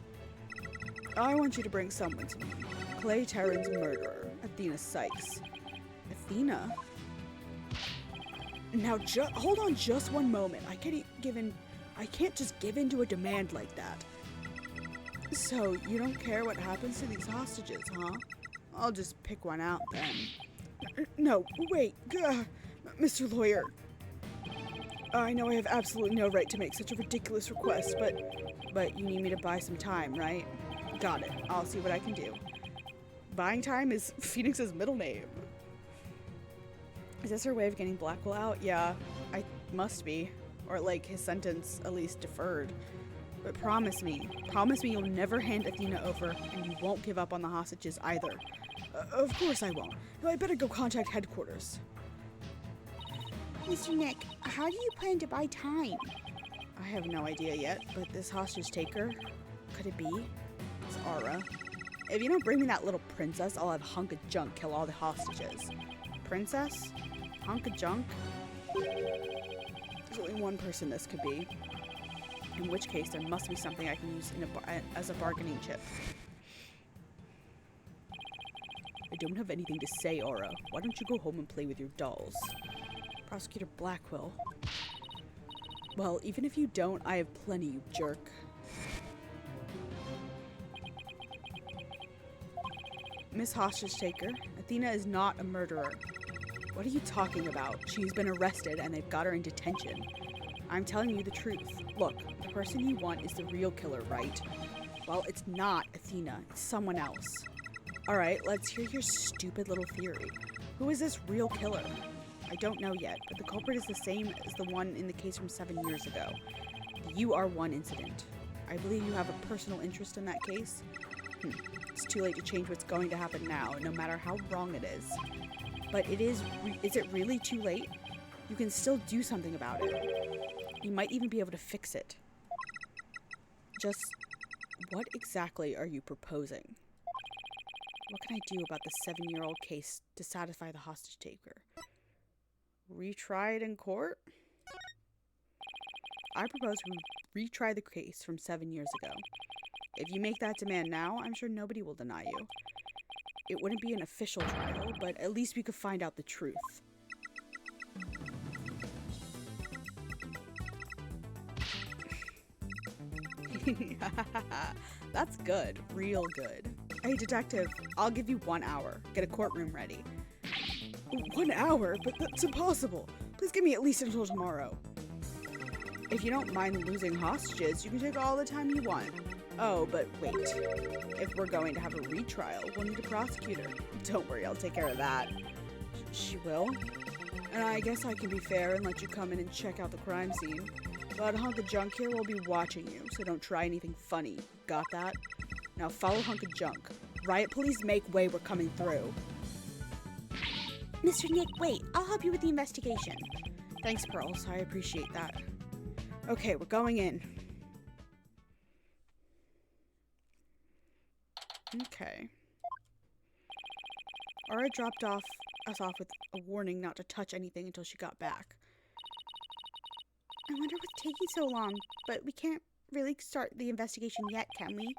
I want you to bring someone to me. Clay Terran's murderer, Athena Sykes. Athena? Now, hold on just one moment. I can't just give in to a demand like that. So, you don't care what happens to these hostages, huh? I'll just pick one out then. No, wait. Mr. Lawyer. I know I have absolutely no right to make such a ridiculous request, but you need me to buy some time, right? Got it. I'll see what I can do. Buying time is Phoenix's middle name. Is this her way of getting Blackwell out? Yeah, I must be. Or like his sentence at least deferred. But promise me you'll never hand Athena over and you won't give up on the hostages either. Of course I won't. No, I better go contact headquarters. Mr. Nick, how do you plan to buy time? I have no idea yet, but this hostage taker, could it be? It's Aura. If you don't bring me that little princess, I'll have hunk of junk kill all the hostages. Princess? Hunk of junk? There's only one person this could be. In which case, there must be something I can use as a bargaining chip. I don't have anything to say, Aura. Why don't you go home and play with your dolls? Prosecutor Blackwell. Well, even if you don't, I have plenty, you jerk. Miss Hostage Taker, Athena is not a murderer. What are you talking about? She's been arrested and they've got her in detention. I'm telling you the truth. Look, the person you want is the real killer, right? Well, it's not Athena. It's someone else. Alright, let's hear your stupid little theory. Who is this real killer? I don't know yet, but the culprit is the same as the one in the case from 7 years ago. The UR1 incident. I believe you have a personal interest in that case. It's too late to change what's going to happen now, no matter how wrong it is. But is it really too late? You can still do something about it. You might even be able to fix it. Just, what exactly are you proposing? What can I do about the 7-year-old case to satisfy the hostage taker? Retry it in court? I propose we retry the case from 7 years ago. If you make that demand now, I'm sure nobody will deny you. It wouldn't be an official trial, but at least we could find out the truth. That's good. Real good. Hey, detective, I'll give you 1 hour. Get a courtroom ready. 1 hour? But that's impossible. Please give me at least until tomorrow. If you don't mind losing hostages, you can take all the time you want. Oh, but wait. If we're going to have a retrial, we'll need a prosecutor. Don't worry, I'll take care of that. She will? And I guess I can be fair and let you come in and check out the crime scene. But Hunk of Junk here will be watching you, so don't try anything funny. Got that? Now follow Hunk of Junk. Riot police, make way, we're coming through. Mr. Nick, wait. I'll help you with the investigation. Thanks, Pearls. I appreciate that. Okay, we're going in. Okay. Aura dropped us off with a warning not to touch anything until she got back. I wonder what's taking so long, but we can't really start the investigation yet, can we?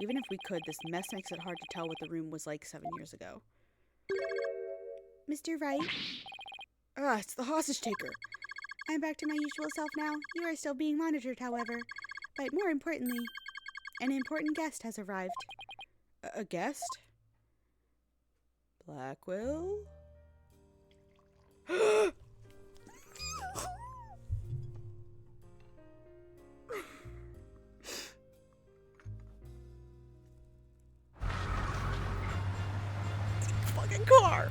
Even if we could, this mess makes it hard to tell what the room was like 7 years ago. Mr. Wright? It's the hostage taker. I'm back to my usual self now. You are still being monitored, however. But more importantly, an important guest has arrived. A guest? Blackwell? Fucking car!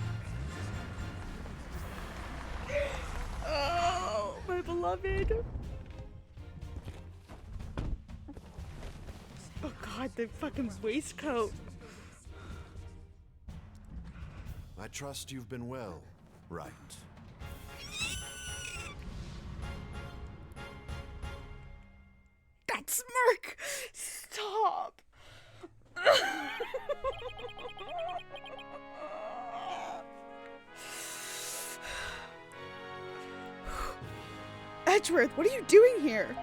Oh, my beloved. Oh god, the fucking waistcoat. I trust you've been well, right? That smirk! Stop! Edgeworth, what are you doing here?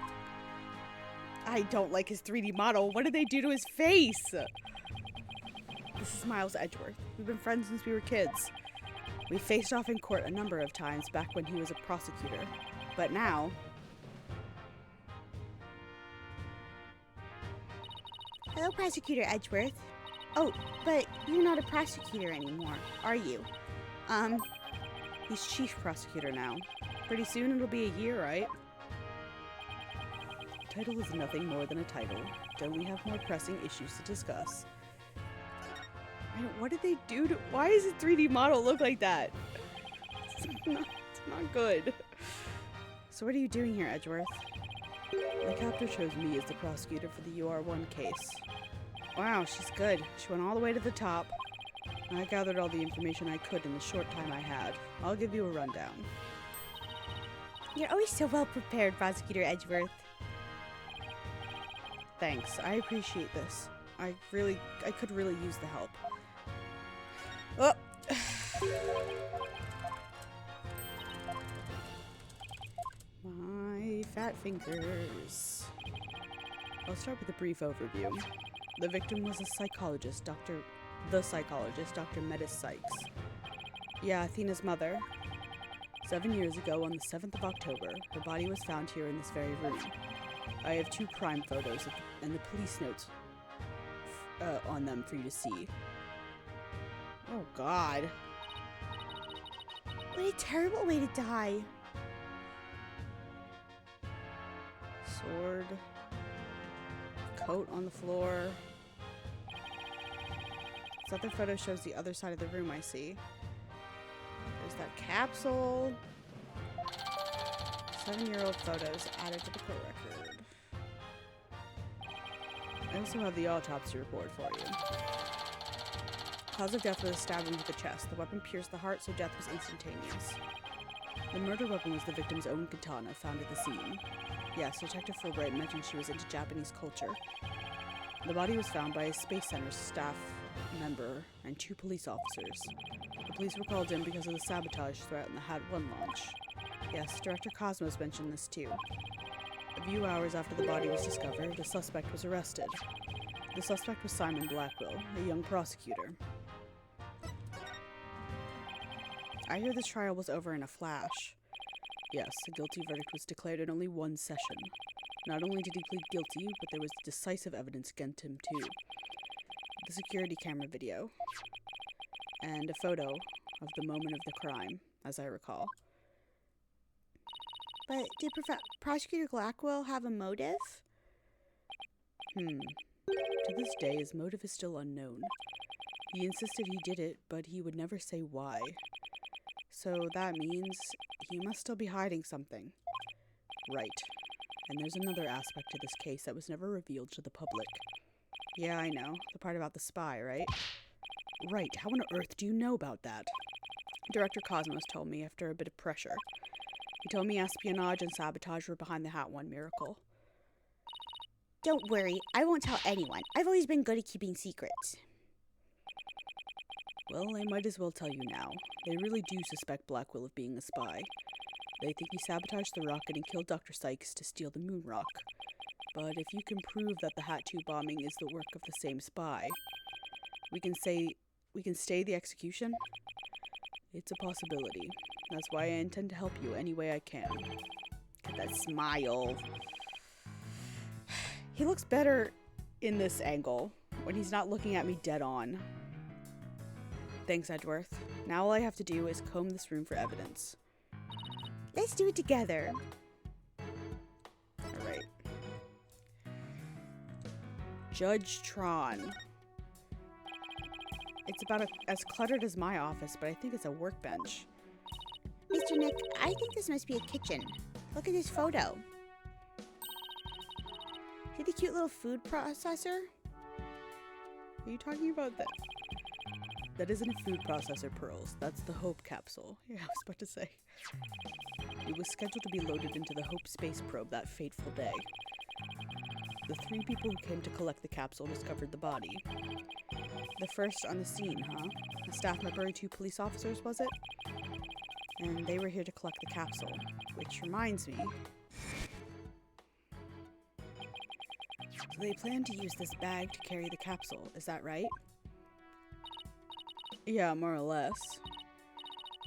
I don't like his 3D model. What did they do to his face? This is Miles Edgeworth. We've been friends since we were kids. We faced off in court a number of times back when he was a prosecutor. But now... Hello, Prosecutor Edgeworth. Oh, but you're not a prosecutor anymore, are you? He's chief prosecutor now. Pretty soon it'll be a year, right? Title is nothing more than a title. Don't we have more pressing issues to discuss? What did they do to... Why does the 3D model look like that? It's not good. So what are you doing here, Edgeworth? The captor chose me as the prosecutor for the UR1 case. Wow, she's good. She went all the way to the top. I gathered all the information I could in the short time I had. I'll give you a rundown. You're always so well prepared, Prosecutor Edgeworth. Thanks. I appreciate this. I could really use the help. Oh! My fat fingers. I'll start with a brief overview. The victim was the psychologist, Dr. Metis Sykes. Yeah, Athena's mother. 7 years ago, on the 7th of October, her body was found here in this very room. I have 2 crime photos and the police notes on them for you to see. Oh, God. What a terrible way to die. Sword. Coat on the floor. This other photo shows the other side of the room, I see. There's that capsule. 7-year-old photos added to the court record. I also have the autopsy report for you. Cause of death was a stabbing to the chest. The weapon pierced the heart, so death was instantaneous. The murder weapon was the victim's own katana found at the scene. Yes, Detective Fulbright mentioned she was into Japanese culture. The body was found by a Space Center staff member and 2 police officers. The police were called in because of the sabotage threat in the HAT-1 launch. Yes, Director Cosmos mentioned this too. A few hours after the body was discovered, the suspect was arrested. The suspect was Simon Blackwell, a young prosecutor. I hear this trial was over in a flash. Yes, a guilty verdict was declared in only 1 session. Not only did he plead guilty, but there was decisive evidence against him too. The security camera video. And a photo of the moment of the crime, as I recall. But did Prosecutor Blackwell have a motive? To this day, his motive is still unknown. He insisted he did it, but he would never say why. So that means he must still be hiding something. Right. And there's another aspect to this case that was never revealed to the public. Yeah, I know. The part about the spy, right? Right. How on earth do you know about that? Director Cosmos told me after a bit of pressure. He told me espionage and sabotage were behind the HAT-1 miracle. Don't worry, I won't tell anyone. I've always been good at keeping secrets. Well, I might as well tell you now. They really do suspect Blackwell of being a spy. They think he sabotaged the rocket and killed Dr. Sykes to steal the moon rock. But if you can prove that the HAT-2 bombing is the work of the same spy, we can stay the execution? It's a possibility. That's why I intend to help you any way I can. Get that smile. He looks better in this angle, when he's not looking at me dead on. Thanks, Edgeworth. Now all I have to do is comb this room for evidence. Let's do it together. Alright. Judge Tron. It's about as cluttered as my office, but I think it's a workbench. Mr. Nick, I think this must be a kitchen. Look at this photo. See the cute little food processor? Are you talking about that? That isn't a food processor, Pearls. That's the Hope capsule. Yeah, I was about to say. It was scheduled to be loaded into the Hope space probe that fateful day. The 3 people who came to collect the capsule discovered the body. The first on the scene, huh? A staff member and 2 police officers, was it? And they were here to collect the capsule. Which reminds me... So they plan to use this bag to carry the capsule, is that right? Yeah, more or less.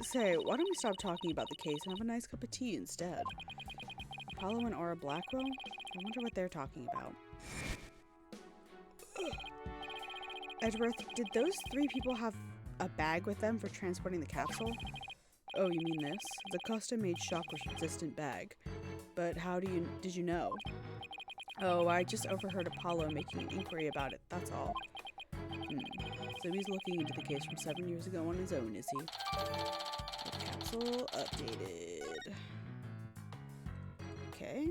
Say, why don't we stop talking about the case and have a nice cup of tea instead? Apollo and Aura Blackwell? I wonder what they're talking about. Edgeworth, did those 3 people have a bag with them for transporting the capsule? Oh, you mean this? It's a custom-made shock-resistant bag. But how did you know? Oh, I just overheard Apollo making an inquiry about it, that's all. So he's looking into the case from 7 years ago on his own, is he? Capsule updated. Okay.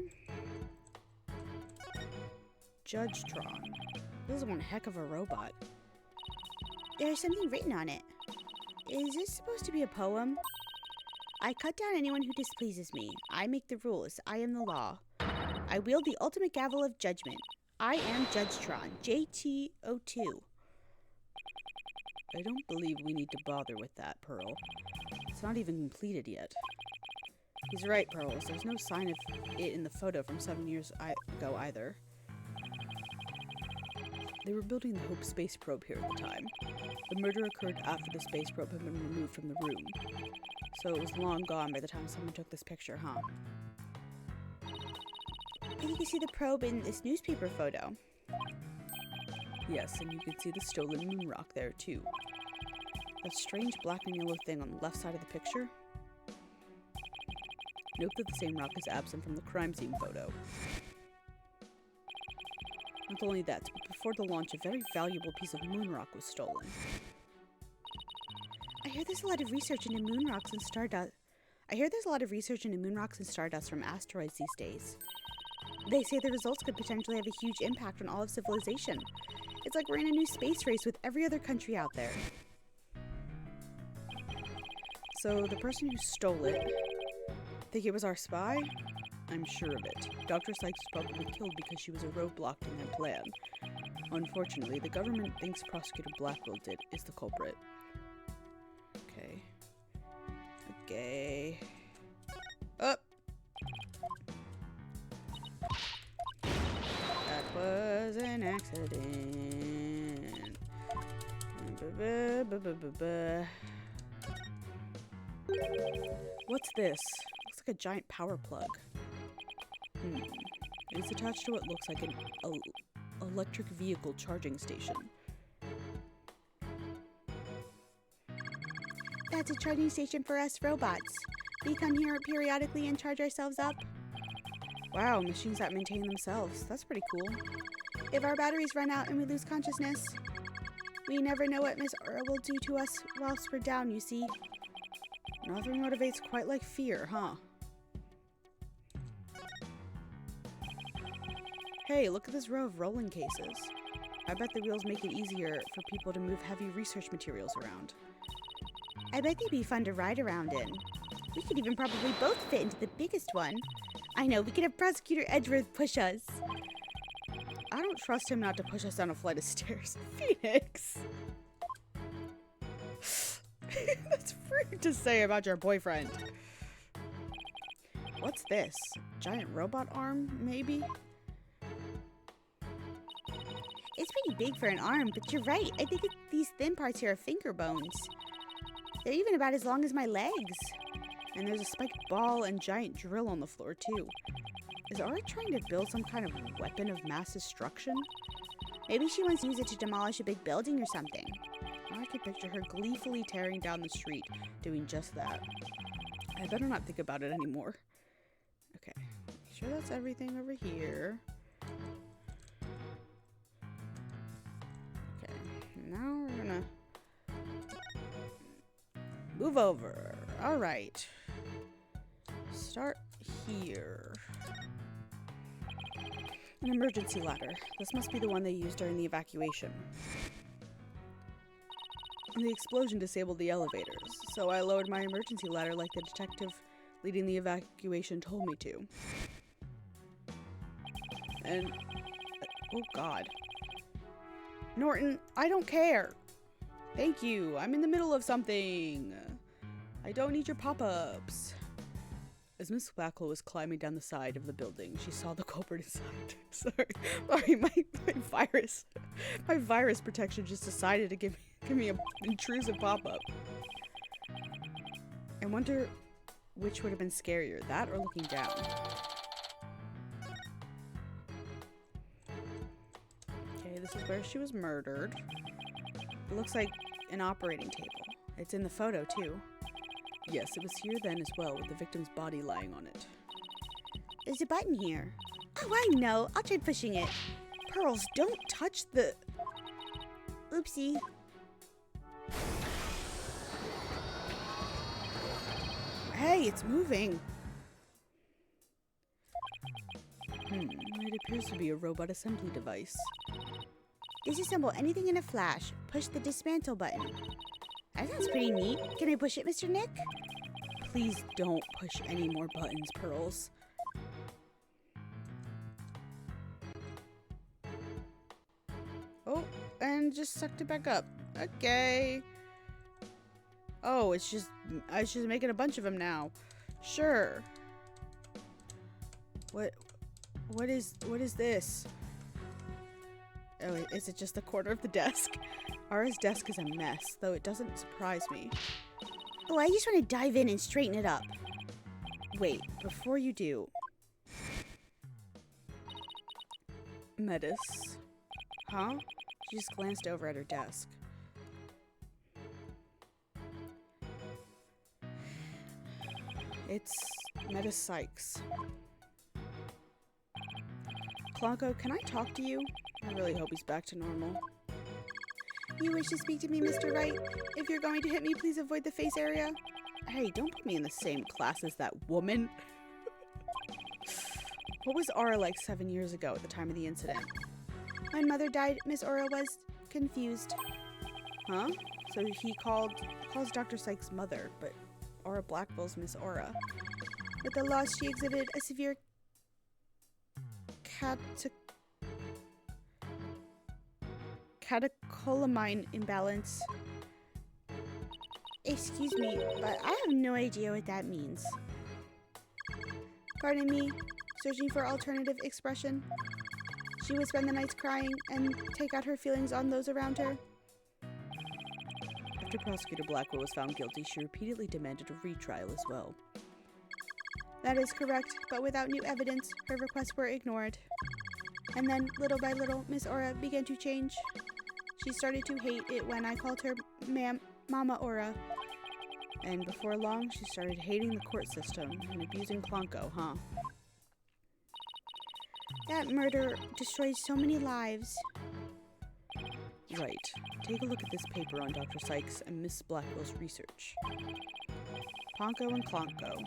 Judgetron. This is one heck of a robot. There's something written on it. Is this supposed to be a poem? I cut down anyone who displeases me. I make the rules. I am the law. I wield the ultimate gavel of judgment. I am Judgetron. JTO2. I don't believe we need to bother with that, Pearl. It's not even completed yet. He's right, Pearl. There's no sign of it in the photo from 7 years ago either. They were building the Hope space probe here at the time. The murder occurred after the space probe had been removed from the room. So it was long gone by the time someone took this picture, huh? You can see the probe in this newspaper photo. Yes, and you can see the stolen moon rock there, too. That strange black and yellow thing on the left side of the picture. Note that the same rock is absent from the crime scene photo. Not only that, but before the launch, a very valuable piece of moon rock was stolen. I hear there's a lot of research into moon rocks and stardust. From asteroids these days. They say the results could potentially have a huge impact on all of civilization. It's like we're in a new space race with every other country out there. So the person who stole it, think it was our spy? I'm sure of it. Dr. Sykes was probably killed because she was a roadblock in their plan. Unfortunately, the government thinks Prosecutor Blackwell is the culprit. Okay. Up! That was an accident. What's this? Looks like a giant power plug. It's attached to what looks like an electric vehicle charging station. That's a charging station for us robots. We come here periodically and charge ourselves up. Wow, machines that maintain themselves. That's pretty cool. If our batteries run out and we lose consciousness, we never know what Miss Aura will do to us whilst we're down, you see. Nothing motivates quite like fear, huh? Hey, look at this row of rolling cases. I bet the wheels make it easier for people to move heavy research materials around. I bet they'd be fun to ride around in. We could even probably both fit into the biggest one. I know, we could have Prosecutor Edgeworth push us. I don't trust him not to push us down a flight of stairs. Phoenix! That's rude to say about your boyfriend. What's this? Giant robot arm, maybe? It's pretty big for an arm, but you're right. I think these thin parts here are finger bones. They're even about as long as my legs. And there's a spiked ball and giant drill on the floor, too. Is Aura trying to build some kind of weapon of mass destruction? Maybe she wants to use it to demolish a big building or something. I can picture her gleefully tearing down the street, doing just that. I better not think about it anymore. Okay, make sure that's everything over here. Okay, now we're gonna move over. All right. Start here. An emergency ladder. This must be the one they used during the evacuation. The explosion disabled the elevators, so I lowered my emergency ladder like the detective leading the evacuation told me to. And... oh god. Norton, I don't care! Thank you, I'm in the middle of something! I don't need your pop-ups! As Miss Blackwell was climbing down the side of the building, she saw the culprit inside. Sorry, my virus protection just decided to give me an intrusive pop-up. I wonder which would have been scarier, that or looking down. Okay, this is where she was murdered. It looks like an operating table. It's in the photo, too. Yes, it was here then as well, with the victim's body lying on it. There's a button here. Oh, I know. I'll try pushing it. Pearls, don't touch the... Oopsie. Hey, it's moving. It appears to be a robot assembly device. Disassemble anything in a flash. Push the dismantle button. That sounds pretty neat. Can I push it, Mr. Nick? Please don't push any more buttons, Pearls. Oh, and just sucked it back up. Okay. Oh, it's just making a bunch of them now. Sure. What is this? Oh, is it just the corner of the desk? Ara's desk is a mess, though it doesn't surprise me. Oh, I just want to dive in and straighten it up. Wait, before you do. Metis. Huh? She just glanced over at her desk. It's Metis Sykes. Clonko, can I talk to you? I really hope he's back to normal. You wish to speak to me, Mr. Wright? If you're going to hit me, please avoid the face area. Hey, don't put me in the same class as that woman. What was Ara like 7 years ago at the time of the incident? When Mother died, Miss Aura was confused. Huh? So he calls Dr. Sykes mother, but Aura Blackwell's Miss Aura. With the loss, she exhibited a severe catecholamine imbalance. Excuse me, but I have no idea what that means. Pardon me, searching for alternative expression. She would spend the nights crying and take out her feelings on those around her. After Prosecutor Blackwell was found guilty, she repeatedly demanded a retrial as well. That is correct, but without new evidence, her requests were ignored. And then, little by little, Miss Aura began to change. She started to hate it when I called her Mama Aura. And before long, she started hating the court system and abusing Clonko, huh? That murder destroyed so many lives. Right. Take a look at this paper on Dr. Sykes and Miss Blackwell's research. Ponko and Clonko,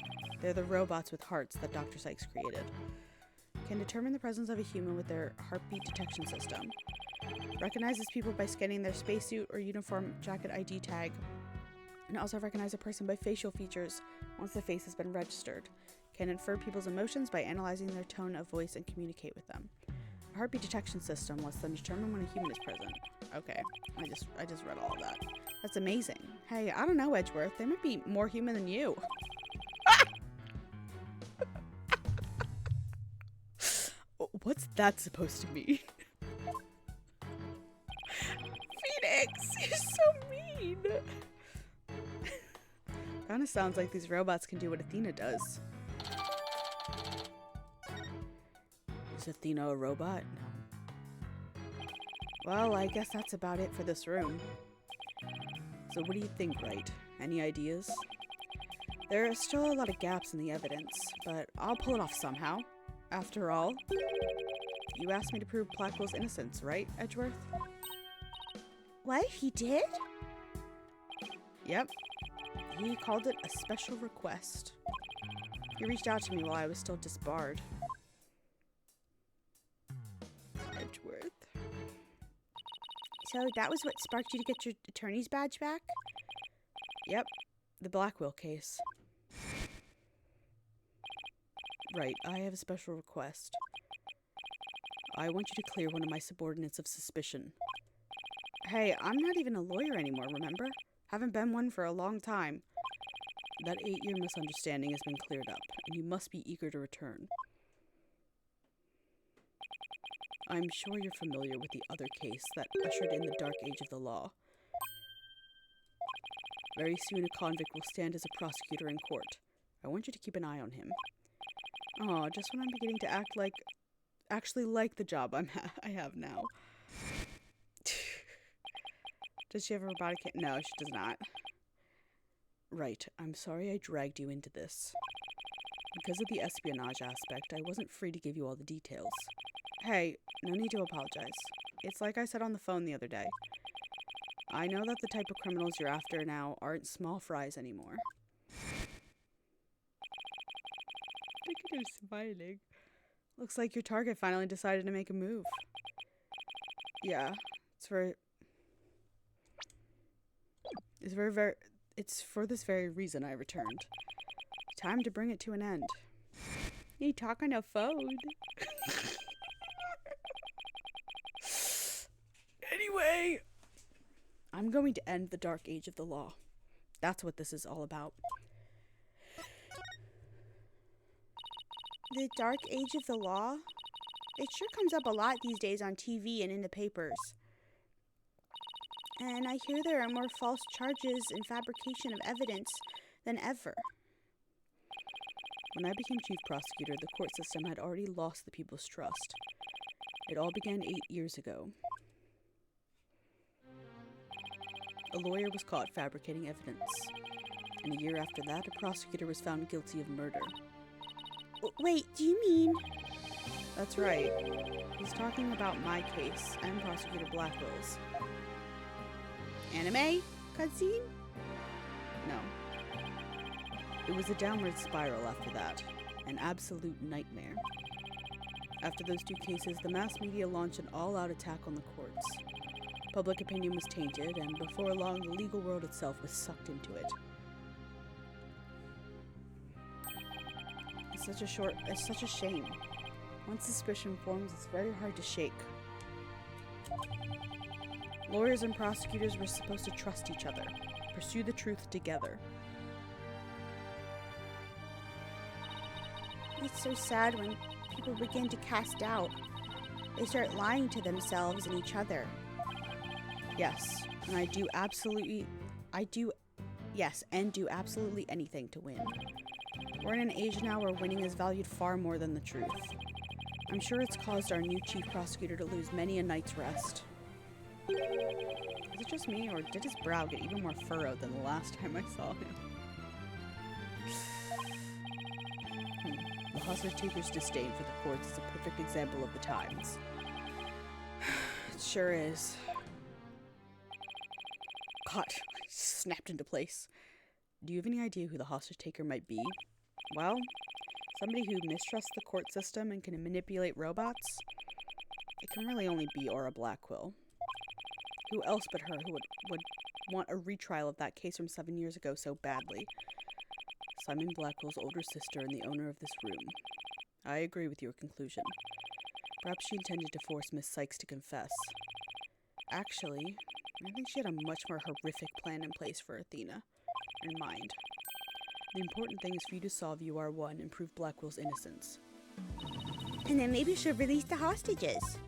they're the robots with hearts that Dr. Sykes created, can determine the presence of a human with their heartbeat detection system, recognizes people by scanning their spacesuit or uniform jacket ID tag, and also recognize a person by facial features once the face has been registered, can infer people's emotions by analyzing their tone of voice and communicate with them. A heartbeat detection system lets them determine when a human is present. Okay, I just read all of that. That's amazing. Hey, I don't know, Edgeworth. They might be more human than you. What's that supposed to mean? Phoenix, you're so mean. Kinda sounds like these robots can do what Athena does. Is Athena a robot? No. Well, I guess that's about it for this room. So what do you think, Wright? Any ideas? There are still a lot of gaps in the evidence, but I'll pull it off somehow. After all, you asked me to prove Blackwell's innocence, right, Edgeworth? What? He did? Yep. He called it a special request. He reached out to me while I was still disbarred. Edgeworth. So that was what sparked you to get your attorney's badge back? Yep. The Blackwell case. Right, I have a special request. I want you to clear one of my subordinates of suspicion. Hey, I'm not even a lawyer anymore, remember? Haven't been one for a long time. That 8-year misunderstanding has been cleared up, and you must be eager to return. I'm sure you're familiar with the other case that ushered in the dark age of the law. Very soon a convict will stand as a prosecutor in court. I want you to keep an eye on him. Oh, just when I'm beginning to actually like the job I have now. Does she have a robotic hand? No, she does not. Right, I'm sorry I dragged you into this. Because of the espionage aspect, I wasn't free to give you all the details. Hey, no need to apologize. It's like I said on the phone the other day. I know that the type of criminals you're after now aren't small fries anymore. Look at her smiling. Looks like your target finally decided to make a move. Yeah, it's for this very reason I returned. Time to bring it to an end. You talk on a phone. Anyway, I'm going to end the dark age of the law. That's what this is all about. The dark age of the law? It sure comes up a lot these days on TV and in the papers. And I hear there are more false charges and fabrication of evidence than ever. When I became chief prosecutor, the court system had already lost the people's trust. It all began 8 years ago. A lawyer was caught fabricating evidence. And a year after that, a prosecutor was found guilty of murder. Wait, do you mean... That's right. He's talking about my case and Prosecutor Blackwell's. Anime? Cutscene? No. It was a downward spiral after that. An absolute nightmare. After those two cases, the mass media launched an all-out attack on the courts. Public opinion was tainted, and before long, the legal world itself was sucked into it. It's such a shame. Once suspicion forms, it's very hard to shake. Lawyers and prosecutors were supposed to trust each other, pursue the truth together. It's so sad when people begin to cast doubt. They start lying to themselves and each other. Yes, and do absolutely anything to win. We're in an age now where winning is valued far more than the truth. I'm sure it's caused our new chief prosecutor to lose many a night's rest. Is it just me, or did his brow get even more furrowed than the last time I saw him? The hostage taker's disdain for the courts is a perfect example of the times. It sure is. God, I snapped into place. Do you have any idea who the hostage taker might be? Well, somebody who mistrusts the court system and can manipulate robots? It can really only be Aura Blackquill. Who else but her who would want a retrial of that case from 7 years ago so badly? Simon Blackwell's older sister and the owner of this room. I agree with your conclusion. Perhaps she intended to force Miss Sykes to confess. Actually, I think she had a much more horrific plan in place for Athena in mind. The important thing is for you to solve UR1 and prove Blackwell's innocence. And then maybe she'll release the hostages.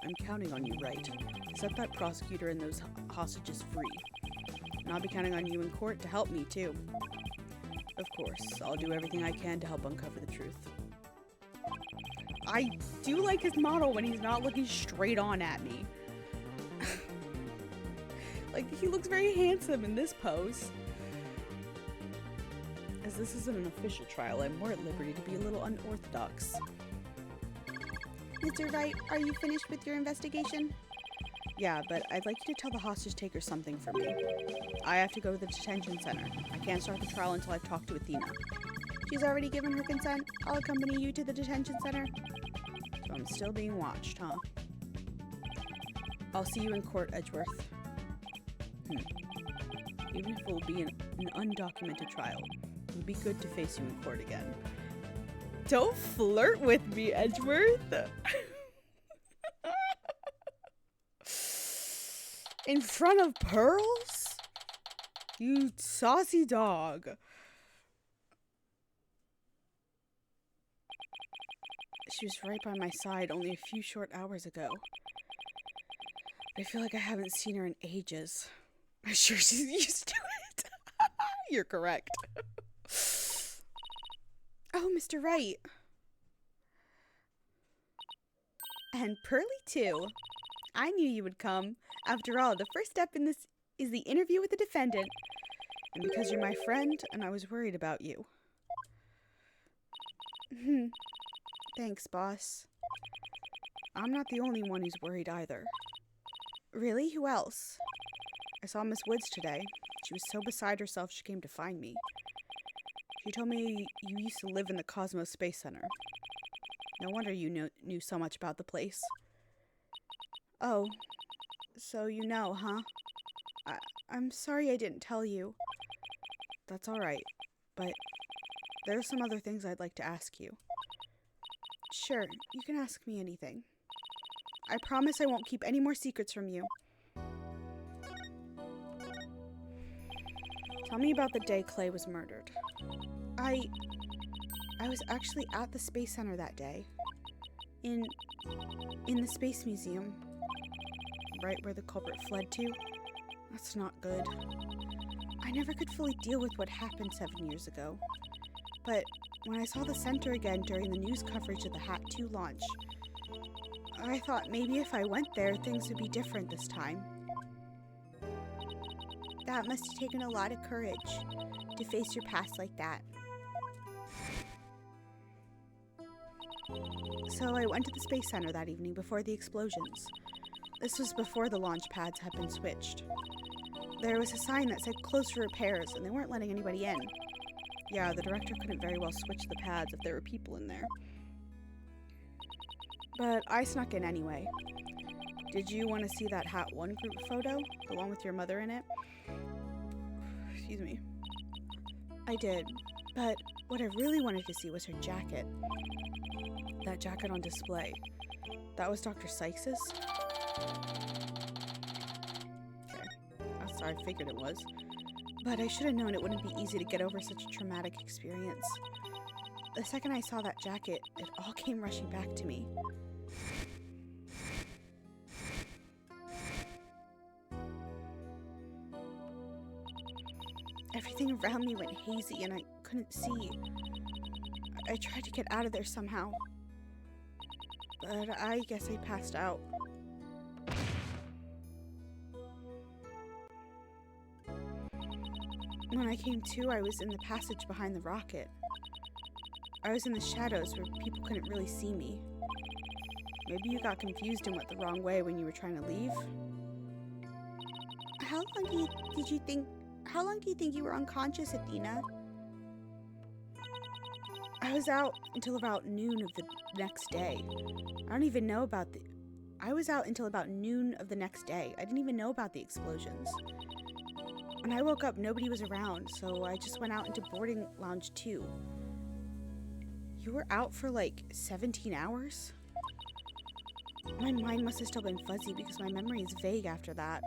I'm counting on you, right? Set that prosecutor and those hostages free. And I'll be counting on you in court to help me, too. Of course, I'll do everything I can to help uncover the truth. I do like his model when he's not looking straight on at me. Like, he looks very handsome in this pose. As this isn't an official trial, I'm more at liberty to be a little unorthodox. Mr. Wright, are you finished with your investigation? Yeah, but I'd like you to tell the hostage taker something for me. I have to go to the detention center. I can't start the trial until I've talked to Athena. She's already given her consent. I'll accompany you to the detention center. So I'm still being watched, huh? I'll see you in court, Edgeworth. Even if it will be an undocumented trial, it would be good to face you in court again. Don't flirt with me, Edgeworth! In front of Pearls? You saucy dog. She was right by my side only a few short hours ago. I feel like I haven't seen her in ages. I'm sure she's used to it. You're correct. Oh, Mr. Wright. And Pearly, too. I knew you would come. After all, the first step in this is the interview with the defendant. And because you're my friend, and I was worried about you. Thanks, boss. I'm not the only one who's worried either. Really? Who else? I saw Miss Woods today. She was so beside herself she came to find me. She told me you used to live in the Cosmos Space Center. No wonder you knew so much about the place. Oh, so you know, huh? I'm sorry I didn't tell you. That's all right, but there are some other things I'd like to ask you. Sure, you can ask me anything. I promise I won't keep any more secrets from you. Tell me about the day Clay was murdered. I was actually at the Space Center that day. In the Space Museum. Right where the culprit fled to? That's not good. I never could fully deal with what happened 7 years ago. But when I saw the center again during the news coverage of the Hat 2 launch, I thought maybe if I went there, things would be different this time. That must have taken a lot of courage to face your past like that. So I went to the Space Center that evening before the explosions. This was before the launch pads had been switched. There was a sign that said closed for repairs, and they weren't letting anybody in. Yeah, the director couldn't very well switch the pads if there were people in there. But I snuck in anyway. Did you want to see that Hat 1 group photo? The one with your mother in it? Excuse me. I did, but what I really wanted to see was her jacket. That jacket on display. That was Dr. Sykes's? Okay. I figured it was. But I should have known it wouldn't be easy to get over such a traumatic experience. The second I saw that jacket, it all came rushing back to me. Everything around me went hazy and I couldn't see. I tried to get out of there somehow, but I guess I passed out. When I came to, I was in the passage behind the rocket. I was in the shadows where people couldn't really see me. Maybe you got confused and went the wrong way when you were trying to leave? How long do you think you were unconscious, Athena? I was out until about noon of the next day. I was out until about noon of the next day. I didn't even know about the explosions. When I woke up, nobody was around, so I just went out into boarding lounge 2. You were out for like 17 hours? My mind must have still been fuzzy because my memory is vague after that.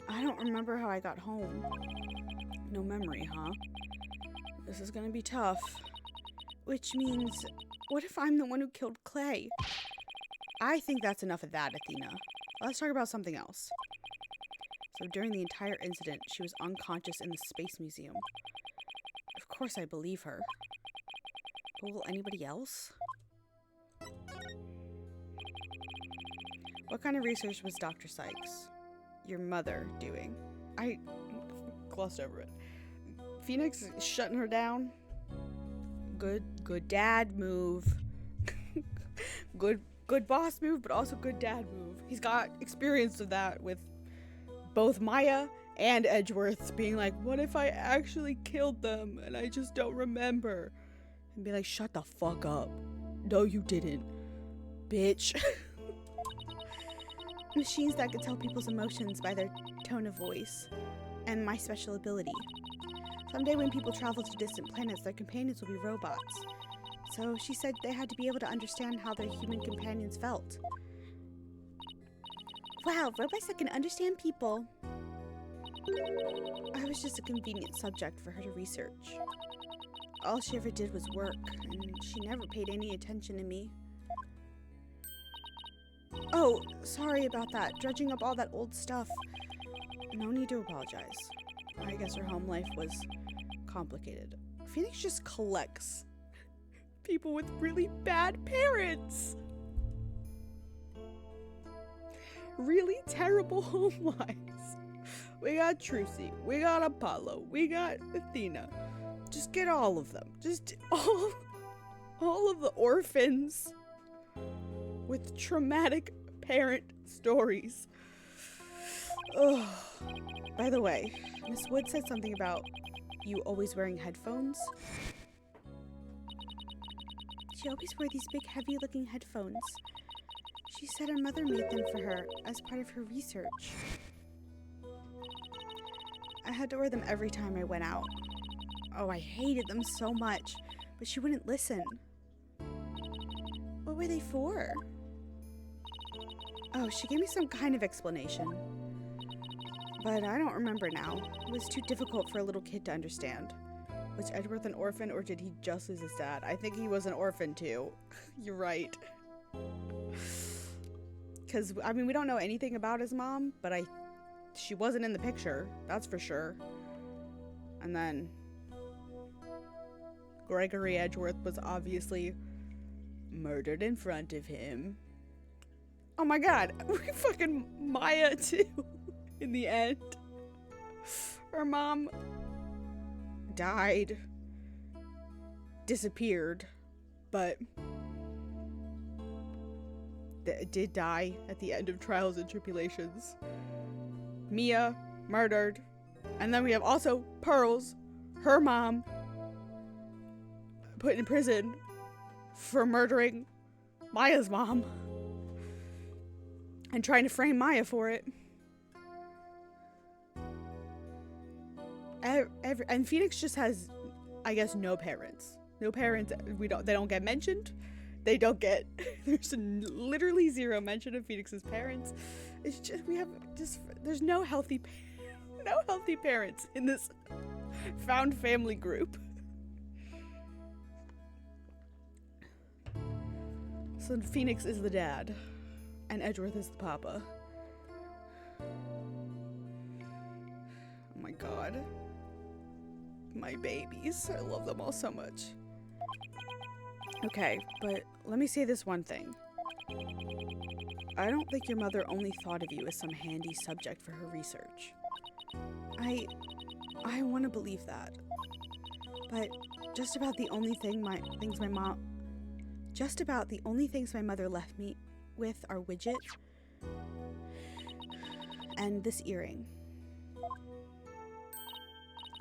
I don't remember how I got home. No memory, huh? This is gonna be tough. Which means, what if I'm the one who killed Clay? I think that's enough of that, Athena. Let's talk about something else. So during the entire incident, she was unconscious in the Space Museum. Of course I believe her. But will anybody else? What kind of research was Dr. Sykes, your mother, doing? I glossed over it. Phoenix is shutting her down. Good dad move. good boss move, but also good dad move. He's got experience of that with both Maya and Edgeworth being like, what if I actually killed them and I just don't remember? And be like, shut the fuck up. No, you didn't, bitch. Machines that could tell people's emotions by their tone of voice, and my special ability. Someday when people travel to distant planets, their companions will be robots. So she said they had to be able to understand how their human companions felt. Wow, robots that can understand people. I was just a convenient subject for her to research. All she ever did was work, and she never paid any attention to me. Oh, sorry about that, dredging up all that old stuff. No need to apologize. I guess her home life was complicated. Phoenix just collects people with really bad parents. Really terrible home lives. We got Trucy, we got Apollo, we got Athena. Just get all of them. Just all of the orphans with traumatic parent stories. Ugh. By the way, Miss Wood said something about you always wearing headphones. She always wore these big, heavy-looking headphones. She said her mother made them for her as part of her research. I had to wear them every time I went out. Oh, I hated them so much, but she wouldn't listen. What were they for? Oh, she gave me some kind of explanation, but I don't remember now. It was too difficult for a little kid to understand. Was Edgeworth an orphan, or did he just lose his dad? I think he was an orphan too. You're right. Because, I mean, we don't know anything about his mom, but she wasn't in the picture, that's for sure. And then Gregory Edgeworth was obviously murdered in front of him. Oh my god, we fucking Maya too, in the end. Her mom died, disappeared, but did die at the end of Trials and Tribulations. Mia murdered, and then we have also Pearls, her mom, put in prison for murdering Maya's mom and trying to frame Maya for it. And Phoenix just has, I guess, no parents. No parents. They don't get mentioned. They don't get. There's literally zero mention of Phoenix's parents. It's just there's no healthy parents in this found family group. So Phoenix is the dad, and Edgeworth is the papa. Oh my god. My babies. I love them all so much. Okay, but let me say this one thing. I don't think your mother only thought of you as some handy subject for her research. I want to believe that. But just about the only things my mother left me with are widget and this earring.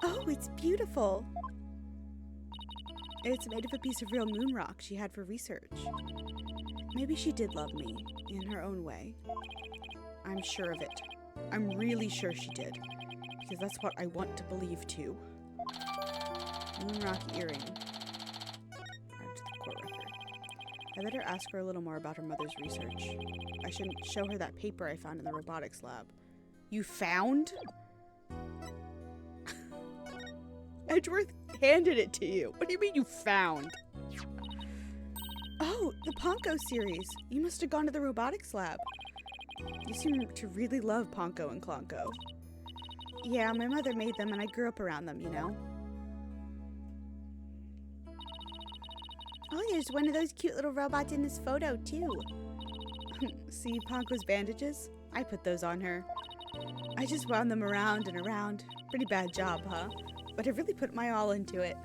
Oh, it's beautiful. It's made of a piece of real moon rock she had for research. Maybe she did love me in her own way. I'm sure of it. I'm really sure she did, because that's what I want to believe too. Moon rock earring. Add to the court record. I better ask her a little more about her mother's research. I shouldn't show her that paper I found in the robotics lab. You found? Edgeworth handed it to you. What do you mean you found? Oh, the Ponko series. You must have gone to the robotics lab. You seem to really love Ponko and Klonko. Yeah, my mother made them and I grew up around them, you know. Oh, there's one of those cute little robots in this photo, too. See Ponko's bandages? I put those on her. I just wound them around and around. Pretty bad job, huh? But I really put my all into it.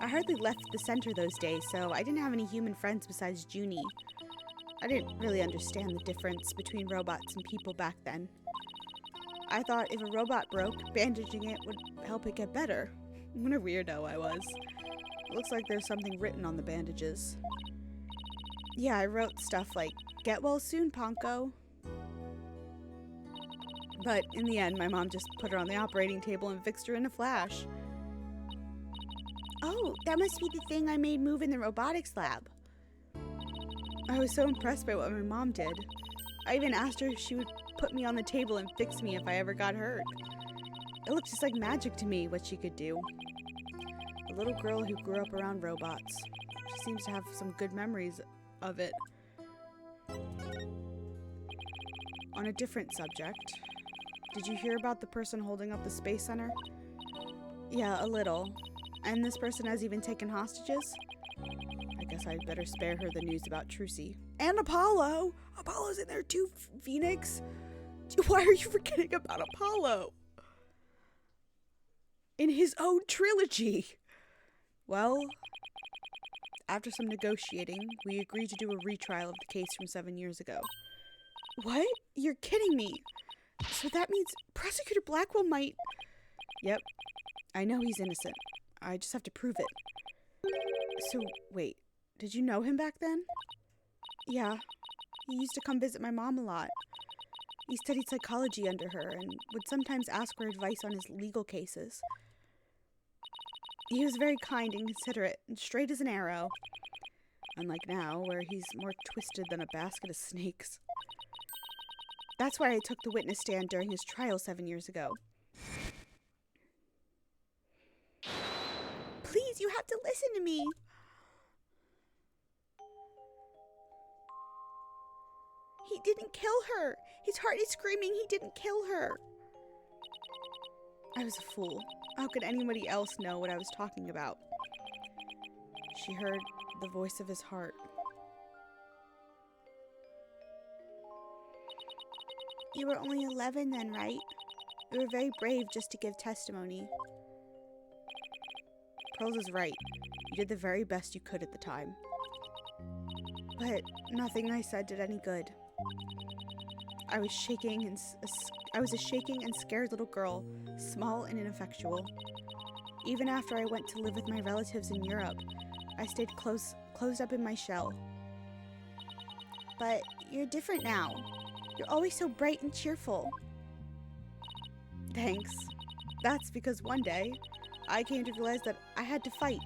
I hardly left the center those days, so I didn't have any human friends besides Junie. I didn't really understand the difference between robots and people back then. I thought if a robot broke, bandaging it would help it get better. What a weirdo I was. It looks like there's something written on the bandages. Yeah, I wrote stuff like, "Get well soon, Ponko." But in the end, my mom just put her on the operating table and fixed her in a flash. Oh, that must be the thing I made move in the robotics lab. I was so impressed by what my mom did. I even asked her if she would put me on the table and fix me if I ever got hurt. It looked just like magic to me what she could do. A little girl who grew up around robots. She seems to have some good memories of it. On a different subject, Did you hear about the person holding up the Space Center? Yeah, a little. And this person has even taken hostages? I guess I'd better spare her the news about Trucy. And Apollo! Apollo's in there too, Phoenix! Why are you forgetting about Apollo? In his own trilogy! Well, after some negotiating, we agreed to do a retrial of the case from 7 years ago. What? You're kidding me! So that means Prosecutor Blackwell might... Yep. I know he's innocent. I just have to prove it. So, wait. Did you know him back then? Yeah. He used to come visit my mom a lot. He studied psychology under her and would sometimes ask her advice on his legal cases. He was very kind and considerate and straight as an arrow. Unlike now, where he's more twisted than a basket of snakes. That's why I took the witness stand during his trial 7 years ago. Please, you have to listen to me. He didn't kill her. His heart is screaming he didn't kill her. I was a fool. How could anybody else know what I was talking about? She heard the voice of his heart. You were only 11 then, right? You were very brave just to give testimony. Pearls is right. You did the very best you could at the time. But nothing I said did any good. I was a shaking and scared little girl, small and ineffectual. Even after I went to live with my relatives in Europe, I stayed closed up in my shell. But you're different now. You're always so bright and cheerful. Thanks. That's because one day, I came to realize that I had to fight.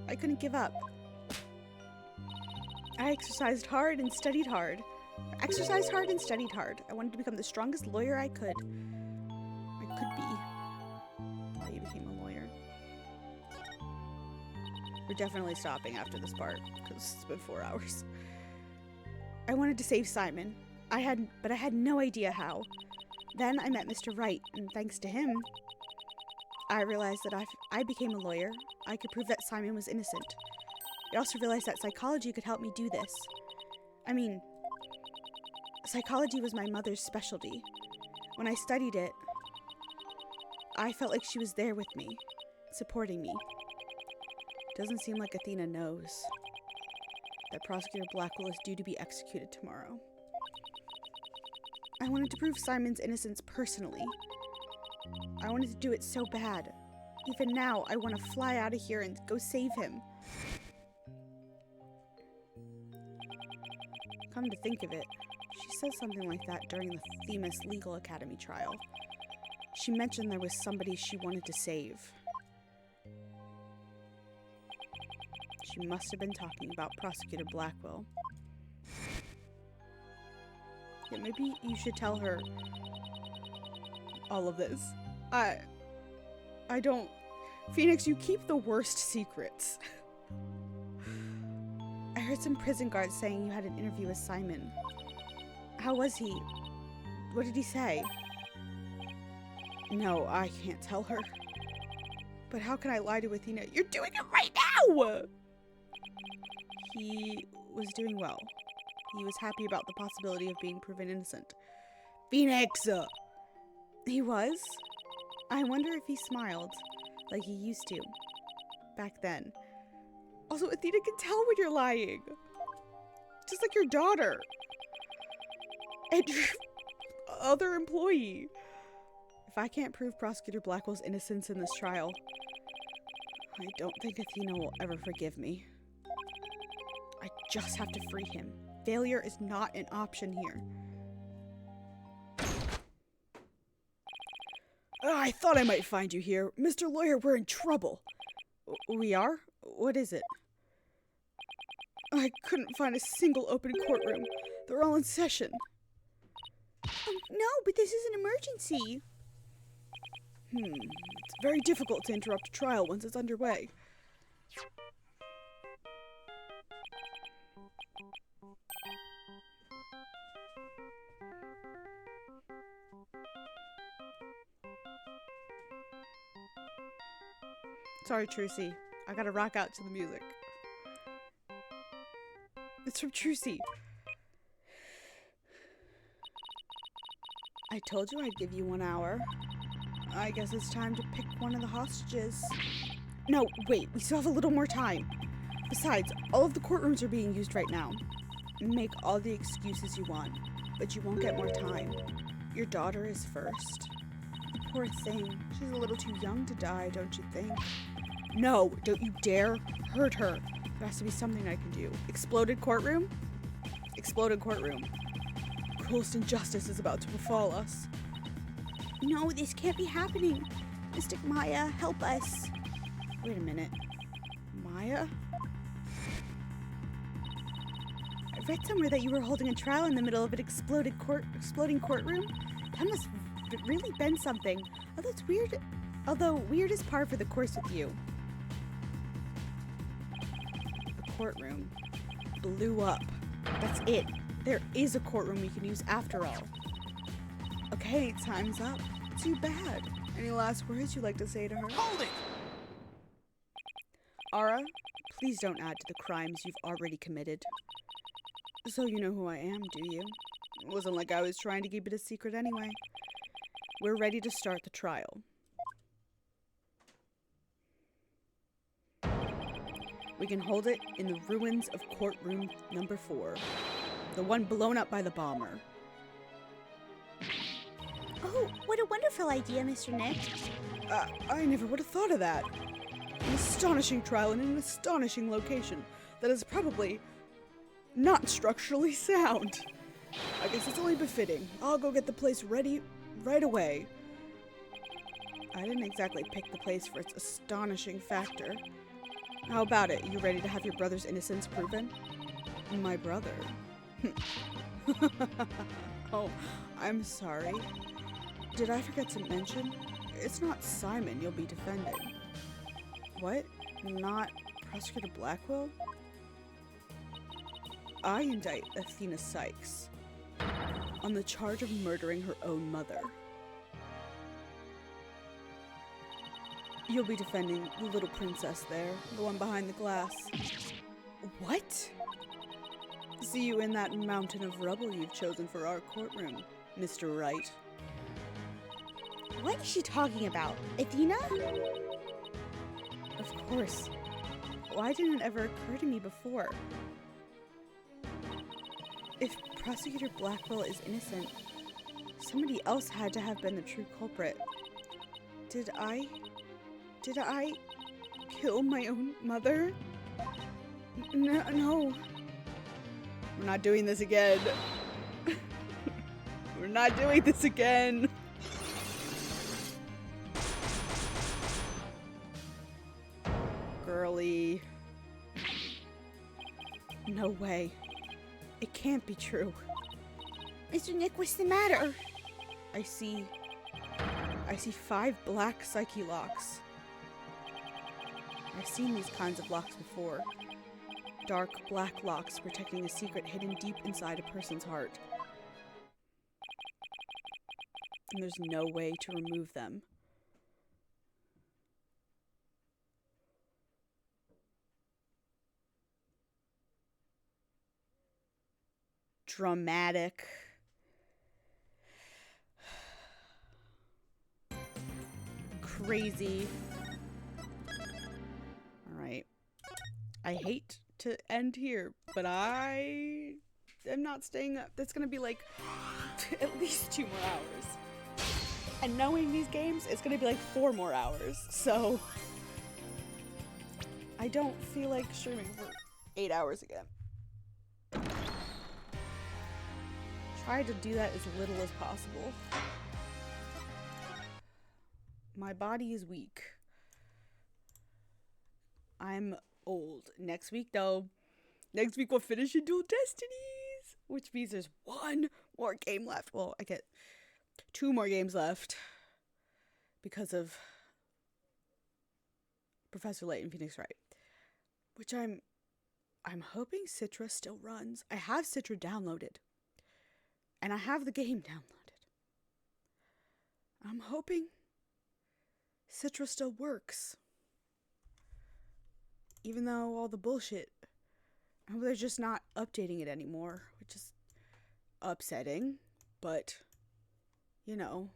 I couldn't give up. I exercised hard and studied hard. I wanted to become the strongest lawyer I could be. While you became a lawyer. We're definitely stopping after this part, because it's been 4 hours. I wanted to save Simon. But I had no idea how. Then I met Mr. Wright, and thanks to him, I realized that if I became a lawyer, I could prove that Simon was innocent. I also realized that psychology could help me do this. I mean, psychology was my mother's specialty. When I studied it, I felt like she was there with me, supporting me. Doesn't seem like Athena knows that Prosecutor Blackwell is due to be executed tomorrow. I wanted to prove Simon's innocence personally. I wanted to do it so bad. Even now, I want to fly out of here and go save him. Come to think of it, she said something like that during the Themis Legal Academy trial. She mentioned there was somebody she wanted to save. She must have been talking about Prosecutor Blackwell. Yeah, maybe you should tell her all of this. I don't... Phoenix, you keep the worst secrets. I heard some prison guards saying you had an interview with Simon. How was he? What did he say? No, I can't tell her. But how can I lie to Athena? You're doing it right now! He was doing well. He was happy about the possibility of being proven innocent. Phoenix! He was? I wonder if he smiled, like he used to, back then. Also, Athena can tell when you're lying. Just like your daughter. And your other employee. If I can't prove Prosecutor Blackwell's innocence in this trial, I don't think Athena will ever forgive me. I just have to free him. Failure is not an option here. I thought I might find you here. Mr. Lawyer, we're in trouble. We are? What is it? I couldn't find a single open courtroom. They're all in session. No, but this is an emergency. It's very difficult to interrupt a trial once it's underway. Sorry, Trucy. I gotta rock out to the music. It's from Trucy. I told you I'd give you 1 hour. I guess it's time to pick one of the hostages. No, wait, we still have a little more time. Besides, all of the courtrooms are being used right now. Make all the excuses you want, but you won't get more time. Your daughter is first. The poor thing. She's a little too young to die, don't you think? No, don't you dare hurt her. There has to be something I can do. Exploded courtroom? Exploded courtroom. Cruelest injustice is about to befall us. No, this can't be happening. Mystic Maya, help us. Wait a minute. Maya? I read somewhere that you were holding a trial in the middle of an exploding courtroom. That must have really been something. Although weird is par for the course with you. The courtroom blew up. That's it. There is a courtroom we can use after all. Okay, time's up. Too bad. Any last words you'd like to say to her? Hold it! Ara, please don't add to the crimes you've already committed. So you know who I am, do you? It wasn't like I was trying to keep it a secret anyway. We're ready to start the trial. We can hold it in the ruins of courtroom number 4. The one blown up by the bomber. Oh, what a wonderful idea, Mr. Nick. I never would have thought of that. An astonishing trial in an astonishing location that is probably not structurally sound. I guess it's only befitting. I'll go get the place ready right away. I didn't exactly pick the place for its astonishing factor. How about it? You ready to have your brother's innocence proven? My brother? Oh, I'm sorry. Did I forget to mention? It's not Simon you'll be defending. What? Not Prosecutor Blackwell? I indict Athena Sykes on the charge of murdering her own mother. You'll be defending the little princess there, the one behind the glass. What? See you in that mountain of rubble you've chosen for our courtroom, Mr. Wright. What is she talking about? Athena? Of course. Why didn't it ever occur to me before? If Prosecutor Blackwell is innocent, somebody else had to have been the true culprit. Did I kill my own mother? No. We're not doing this again. We're not doing this again. Girly. No way. It can't be true. Mr. Nick, what's the matter? I see 5 black psyche locks. I've seen these kinds of locks before. Dark black locks protecting a secret hidden deep inside a person's heart. And there's no way to remove them. Dramatic. Crazy. Alright. I hate to end here, but I am not staying up. That's gonna be like at least 2 more hours. And knowing these games, it's gonna be like 4 more hours. So I don't feel like streaming for 8 hours again. Try to do that as little as possible. My body is weak. I'm old. Next week, though. Next week, we'll finish Duel Destinies, which means there's 1 more game left. Well, I get 2 more games left because of Professor Layton Phoenix Wright, which I'm hoping Citra still runs. I have Citra downloaded, and I have the game downloaded. I'm hoping Citra still works. even though all the bullshit, I hope they're just not updating it anymore, which is upsetting, but, you know,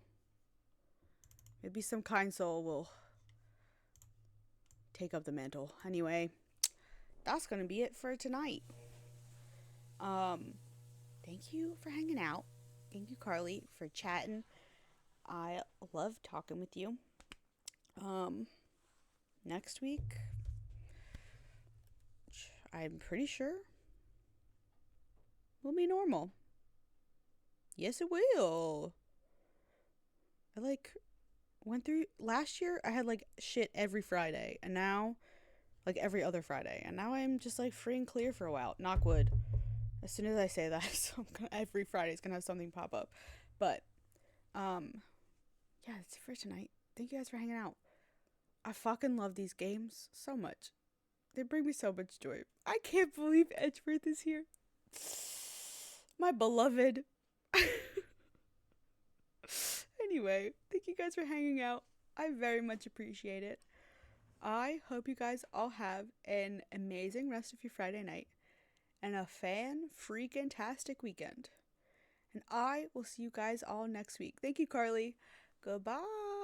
maybe some kind soul will take up the mantle. Anyway, that's gonna be it for tonight. Thank you for hanging out. Thank you, Carly, for chatting. I love talking with you. Next week, I'm pretty sure will be normal. Yes, it will. I went through last year. I had shit every Friday, and now every other Friday, and now I'm just free and clear for a while. Knock wood. As soon as I say that, every Friday's gonna have something pop up. But yeah, that's it for tonight. Thank you guys for hanging out. I fucking love these games so much. They bring me so much joy. I can't believe Edgeworth is here. My beloved. Anyway, thank you guys for hanging out. I very much appreciate it. I hope you guys all have an amazing rest of your Friday night and a fan-freaking-tastic weekend. And I will see you guys all next week. Thank you, Carly. Goodbye.